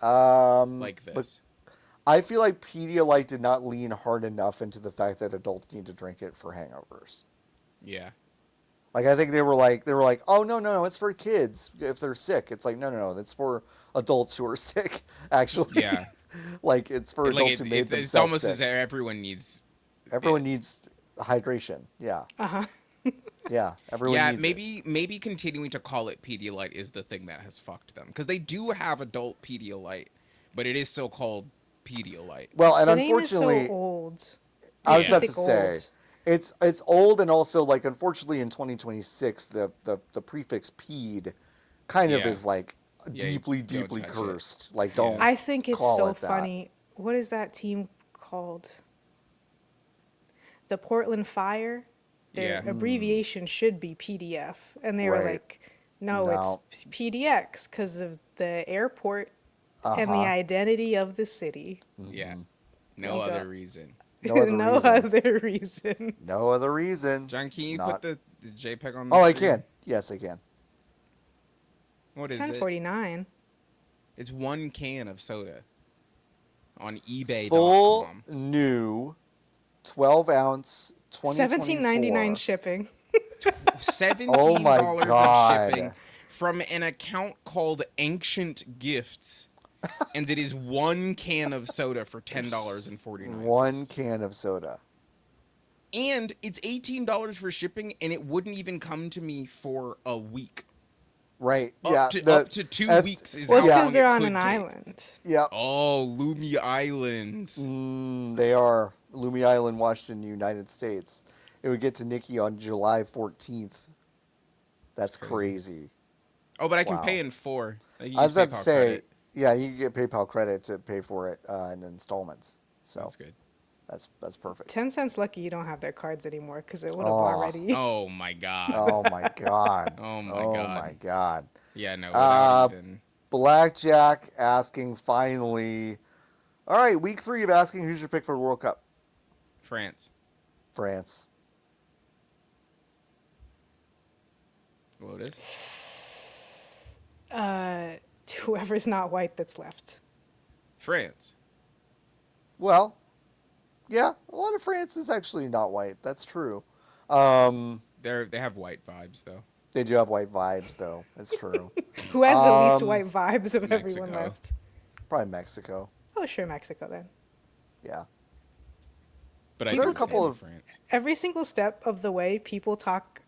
[SPEAKER 3] like
[SPEAKER 1] But
[SPEAKER 3] this?
[SPEAKER 1] I feel like Pedialyte did not lean hard enough into the fact that adults need to drink it for hangovers.
[SPEAKER 3] Yeah.
[SPEAKER 1] Like I think they were like, oh no, it's for kids if they're sick. It's like no, it's for adults who are sick. Actually,
[SPEAKER 3] Yeah.
[SPEAKER 1] like it's for
[SPEAKER 3] Like
[SPEAKER 1] adults who made
[SPEAKER 3] it's
[SPEAKER 1] themselves
[SPEAKER 3] almost
[SPEAKER 1] sick.
[SPEAKER 3] as if everyone needs
[SPEAKER 1] Everyone
[SPEAKER 3] it.
[SPEAKER 1] needs hydration. Yeah,
[SPEAKER 2] uh-huh.
[SPEAKER 1] yeah, everyone
[SPEAKER 3] Yeah,
[SPEAKER 1] needs it.
[SPEAKER 3] maybe continuing to call it Pedialyte is the thing that has fucked them because they do have adult Pedialyte, but it is so called Pedialyte.
[SPEAKER 1] Well, and
[SPEAKER 2] The name is so
[SPEAKER 1] unfortunately,
[SPEAKER 2] old.
[SPEAKER 1] I
[SPEAKER 2] Makes
[SPEAKER 1] was
[SPEAKER 2] me
[SPEAKER 3] Yeah.
[SPEAKER 1] about to
[SPEAKER 2] think
[SPEAKER 1] say,
[SPEAKER 2] old.
[SPEAKER 1] it's old, and also like unfortunately in 2026, the prefix "ped" kind of
[SPEAKER 3] Yeah.
[SPEAKER 1] is like
[SPEAKER 3] Yeah, you
[SPEAKER 1] deeply
[SPEAKER 3] don't touch it.
[SPEAKER 1] cursed. Like
[SPEAKER 3] Yeah.
[SPEAKER 1] don't
[SPEAKER 2] I think it's
[SPEAKER 1] call
[SPEAKER 2] so
[SPEAKER 1] it that.
[SPEAKER 2] funny. What is that team called? The Portland Fire. Their
[SPEAKER 3] Yeah.
[SPEAKER 2] abbreviation should be PDF, and they were
[SPEAKER 1] Right.
[SPEAKER 2] like, "No, it's
[SPEAKER 1] No.
[SPEAKER 2] PDX because of the airport and the
[SPEAKER 1] Uh-huh.
[SPEAKER 2] identity of the city."
[SPEAKER 3] Yeah.
[SPEAKER 2] There
[SPEAKER 3] No
[SPEAKER 2] you go.
[SPEAKER 3] other reason.
[SPEAKER 1] No other
[SPEAKER 2] No
[SPEAKER 1] reason.
[SPEAKER 2] other reason.
[SPEAKER 1] No other reason.
[SPEAKER 3] John, can you
[SPEAKER 1] Not...
[SPEAKER 3] put the JPEG on the
[SPEAKER 1] Oh, I
[SPEAKER 3] screen?
[SPEAKER 1] can. Yes, I can.
[SPEAKER 3] What is it?
[SPEAKER 2] 1049.
[SPEAKER 3] It's one can of soda on eBay.com.
[SPEAKER 1] Full new 12-ounce
[SPEAKER 2] 17.99
[SPEAKER 1] 2024.
[SPEAKER 2] shipping.
[SPEAKER 3] $17
[SPEAKER 1] Oh my
[SPEAKER 3] in
[SPEAKER 1] God.
[SPEAKER 3] shipping from an account called Ancient Gifts. And it is one can of soda for $10.49.
[SPEAKER 1] One can of soda.
[SPEAKER 3] And it's $18 for shipping, and it wouldn't even come to me for a week.
[SPEAKER 1] Right. Yeah.
[SPEAKER 3] Up to 2 weeks is
[SPEAKER 2] Well, it's
[SPEAKER 3] how
[SPEAKER 2] because
[SPEAKER 3] long
[SPEAKER 2] they're
[SPEAKER 3] it
[SPEAKER 2] on
[SPEAKER 3] could
[SPEAKER 2] an
[SPEAKER 3] take.
[SPEAKER 2] island.
[SPEAKER 1] Yeah.
[SPEAKER 3] Oh, Lumi Island.
[SPEAKER 1] They are. Lumi Island, Washington, United States. It would get to Niki on July 14th. That's crazy.
[SPEAKER 3] Oh, but I can
[SPEAKER 1] Wow.
[SPEAKER 3] pay in 4.
[SPEAKER 1] I was about to
[SPEAKER 3] PayPal
[SPEAKER 1] say,
[SPEAKER 3] credit.
[SPEAKER 1] yeah, you can get PayPal credit to pay for it in installments. So
[SPEAKER 3] That's good.
[SPEAKER 1] that's perfect.
[SPEAKER 2] 10 cents lucky you don't have their cards anymore because it would have
[SPEAKER 1] Oh.
[SPEAKER 2] already.
[SPEAKER 3] Oh my god.
[SPEAKER 1] Oh my god.
[SPEAKER 3] Oh my
[SPEAKER 1] Oh
[SPEAKER 3] god.
[SPEAKER 1] my god.
[SPEAKER 3] Yeah, no, without even.
[SPEAKER 1] Blackjack asking finally. All right, week 3 of asking who's your pick for the World Cup.
[SPEAKER 3] France.
[SPEAKER 1] France.
[SPEAKER 3] Lotus.
[SPEAKER 2] Whoever's not white that's left.
[SPEAKER 3] France.
[SPEAKER 1] Well, yeah, a lot of France is actually not white. That's true.
[SPEAKER 3] They have white vibes though.
[SPEAKER 1] They do have white vibes, though. It's true.
[SPEAKER 2] Who has the least white vibes of everyone
[SPEAKER 3] Mexico.
[SPEAKER 2] left?
[SPEAKER 1] Probably Mexico.
[SPEAKER 2] Oh, sure, Mexico then.
[SPEAKER 1] Yeah.
[SPEAKER 3] But I
[SPEAKER 1] There are a
[SPEAKER 3] do
[SPEAKER 1] couple
[SPEAKER 3] stand
[SPEAKER 1] of-
[SPEAKER 3] France.
[SPEAKER 2] Every single step of the way, people talk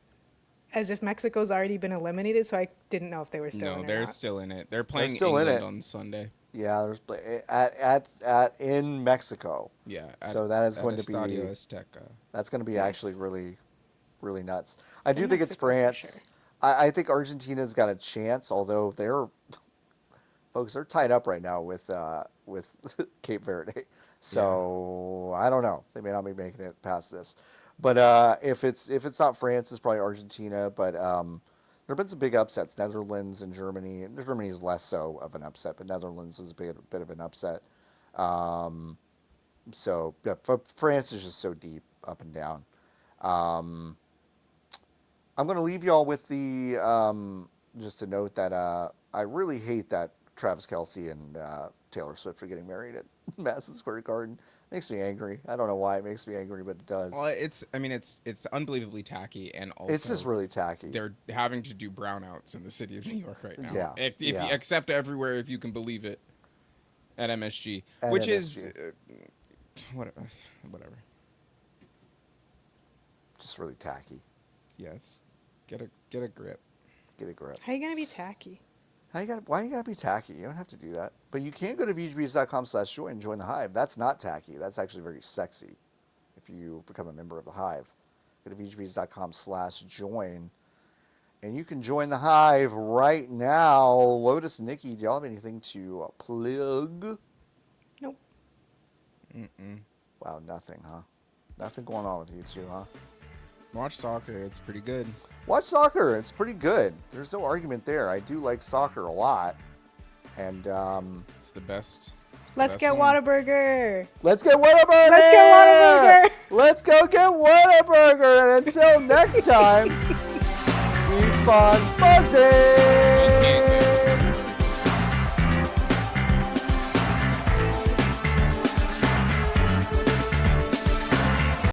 [SPEAKER 2] as if Mexico's already been eliminated, so I didn't know if they were still in
[SPEAKER 3] No,
[SPEAKER 2] or
[SPEAKER 3] they're
[SPEAKER 2] not.
[SPEAKER 3] still in it. They're playing
[SPEAKER 1] still in
[SPEAKER 3] England
[SPEAKER 1] it.
[SPEAKER 3] on Sunday.
[SPEAKER 1] Yeah, there's in Mexico.
[SPEAKER 3] Yeah.
[SPEAKER 1] So that is
[SPEAKER 3] at
[SPEAKER 1] going to be
[SPEAKER 3] Estadio Azteca.
[SPEAKER 1] that's going to be
[SPEAKER 2] Nice.
[SPEAKER 1] actually really, really nuts. I do
[SPEAKER 2] In
[SPEAKER 1] think it's
[SPEAKER 2] Mexico for
[SPEAKER 1] France.
[SPEAKER 2] sure.
[SPEAKER 1] I think Argentina's got a chance, although folks, they're tied up right now with Cape Verde. So I don't know. They may not be making it past this. But if it's not France, it's probably Argentina. But there have been some big upsets. Netherlands and Germany. Germany is less so of an upset, but Netherlands was a bit of an upset. So yeah, France is just so deep up and down. I'm going to leave y'all with the just a note that I really hate that Travis Kelce and Taylor Swift are getting married at Madison Square Garden. Makes me angry. I don't know why it makes me angry, but it does.
[SPEAKER 3] Well, it's unbelievably tacky, and also
[SPEAKER 1] It's just really tacky.
[SPEAKER 3] They're having to do brownouts in the city of New York right now.
[SPEAKER 1] Yeah,
[SPEAKER 3] If
[SPEAKER 1] yeah.
[SPEAKER 3] You, except everywhere, if you can believe it, at MSG, which is whatever.
[SPEAKER 1] Just really tacky.
[SPEAKER 3] Yes, get a grip.
[SPEAKER 1] Get a grip.
[SPEAKER 2] How you gonna be tacky?
[SPEAKER 1] Why you gotta be tacky? You don't have to do that. But you can go to VGBees.com/join and join the Hive. That's not tacky. That's actually very sexy. If you become a member of the Hive, go to VGBees.com/join, and you can join the Hive right now. Lotus, Niki, do y'all have anything to plug?
[SPEAKER 2] Nope.
[SPEAKER 1] Wow, nothing, huh? Nothing going on with you two, huh?
[SPEAKER 3] Watch soccer. It's pretty good.
[SPEAKER 1] Watch soccer. It's pretty good. There's no argument there. I do like soccer a lot. And
[SPEAKER 3] It's the best.
[SPEAKER 2] Let's
[SPEAKER 3] best
[SPEAKER 2] get
[SPEAKER 3] thing.
[SPEAKER 2] Whataburger.
[SPEAKER 1] let's get Whataburger.
[SPEAKER 2] Let's get Whataburger.
[SPEAKER 1] Let's go get Whataburger. And until next time, keep on buzzing.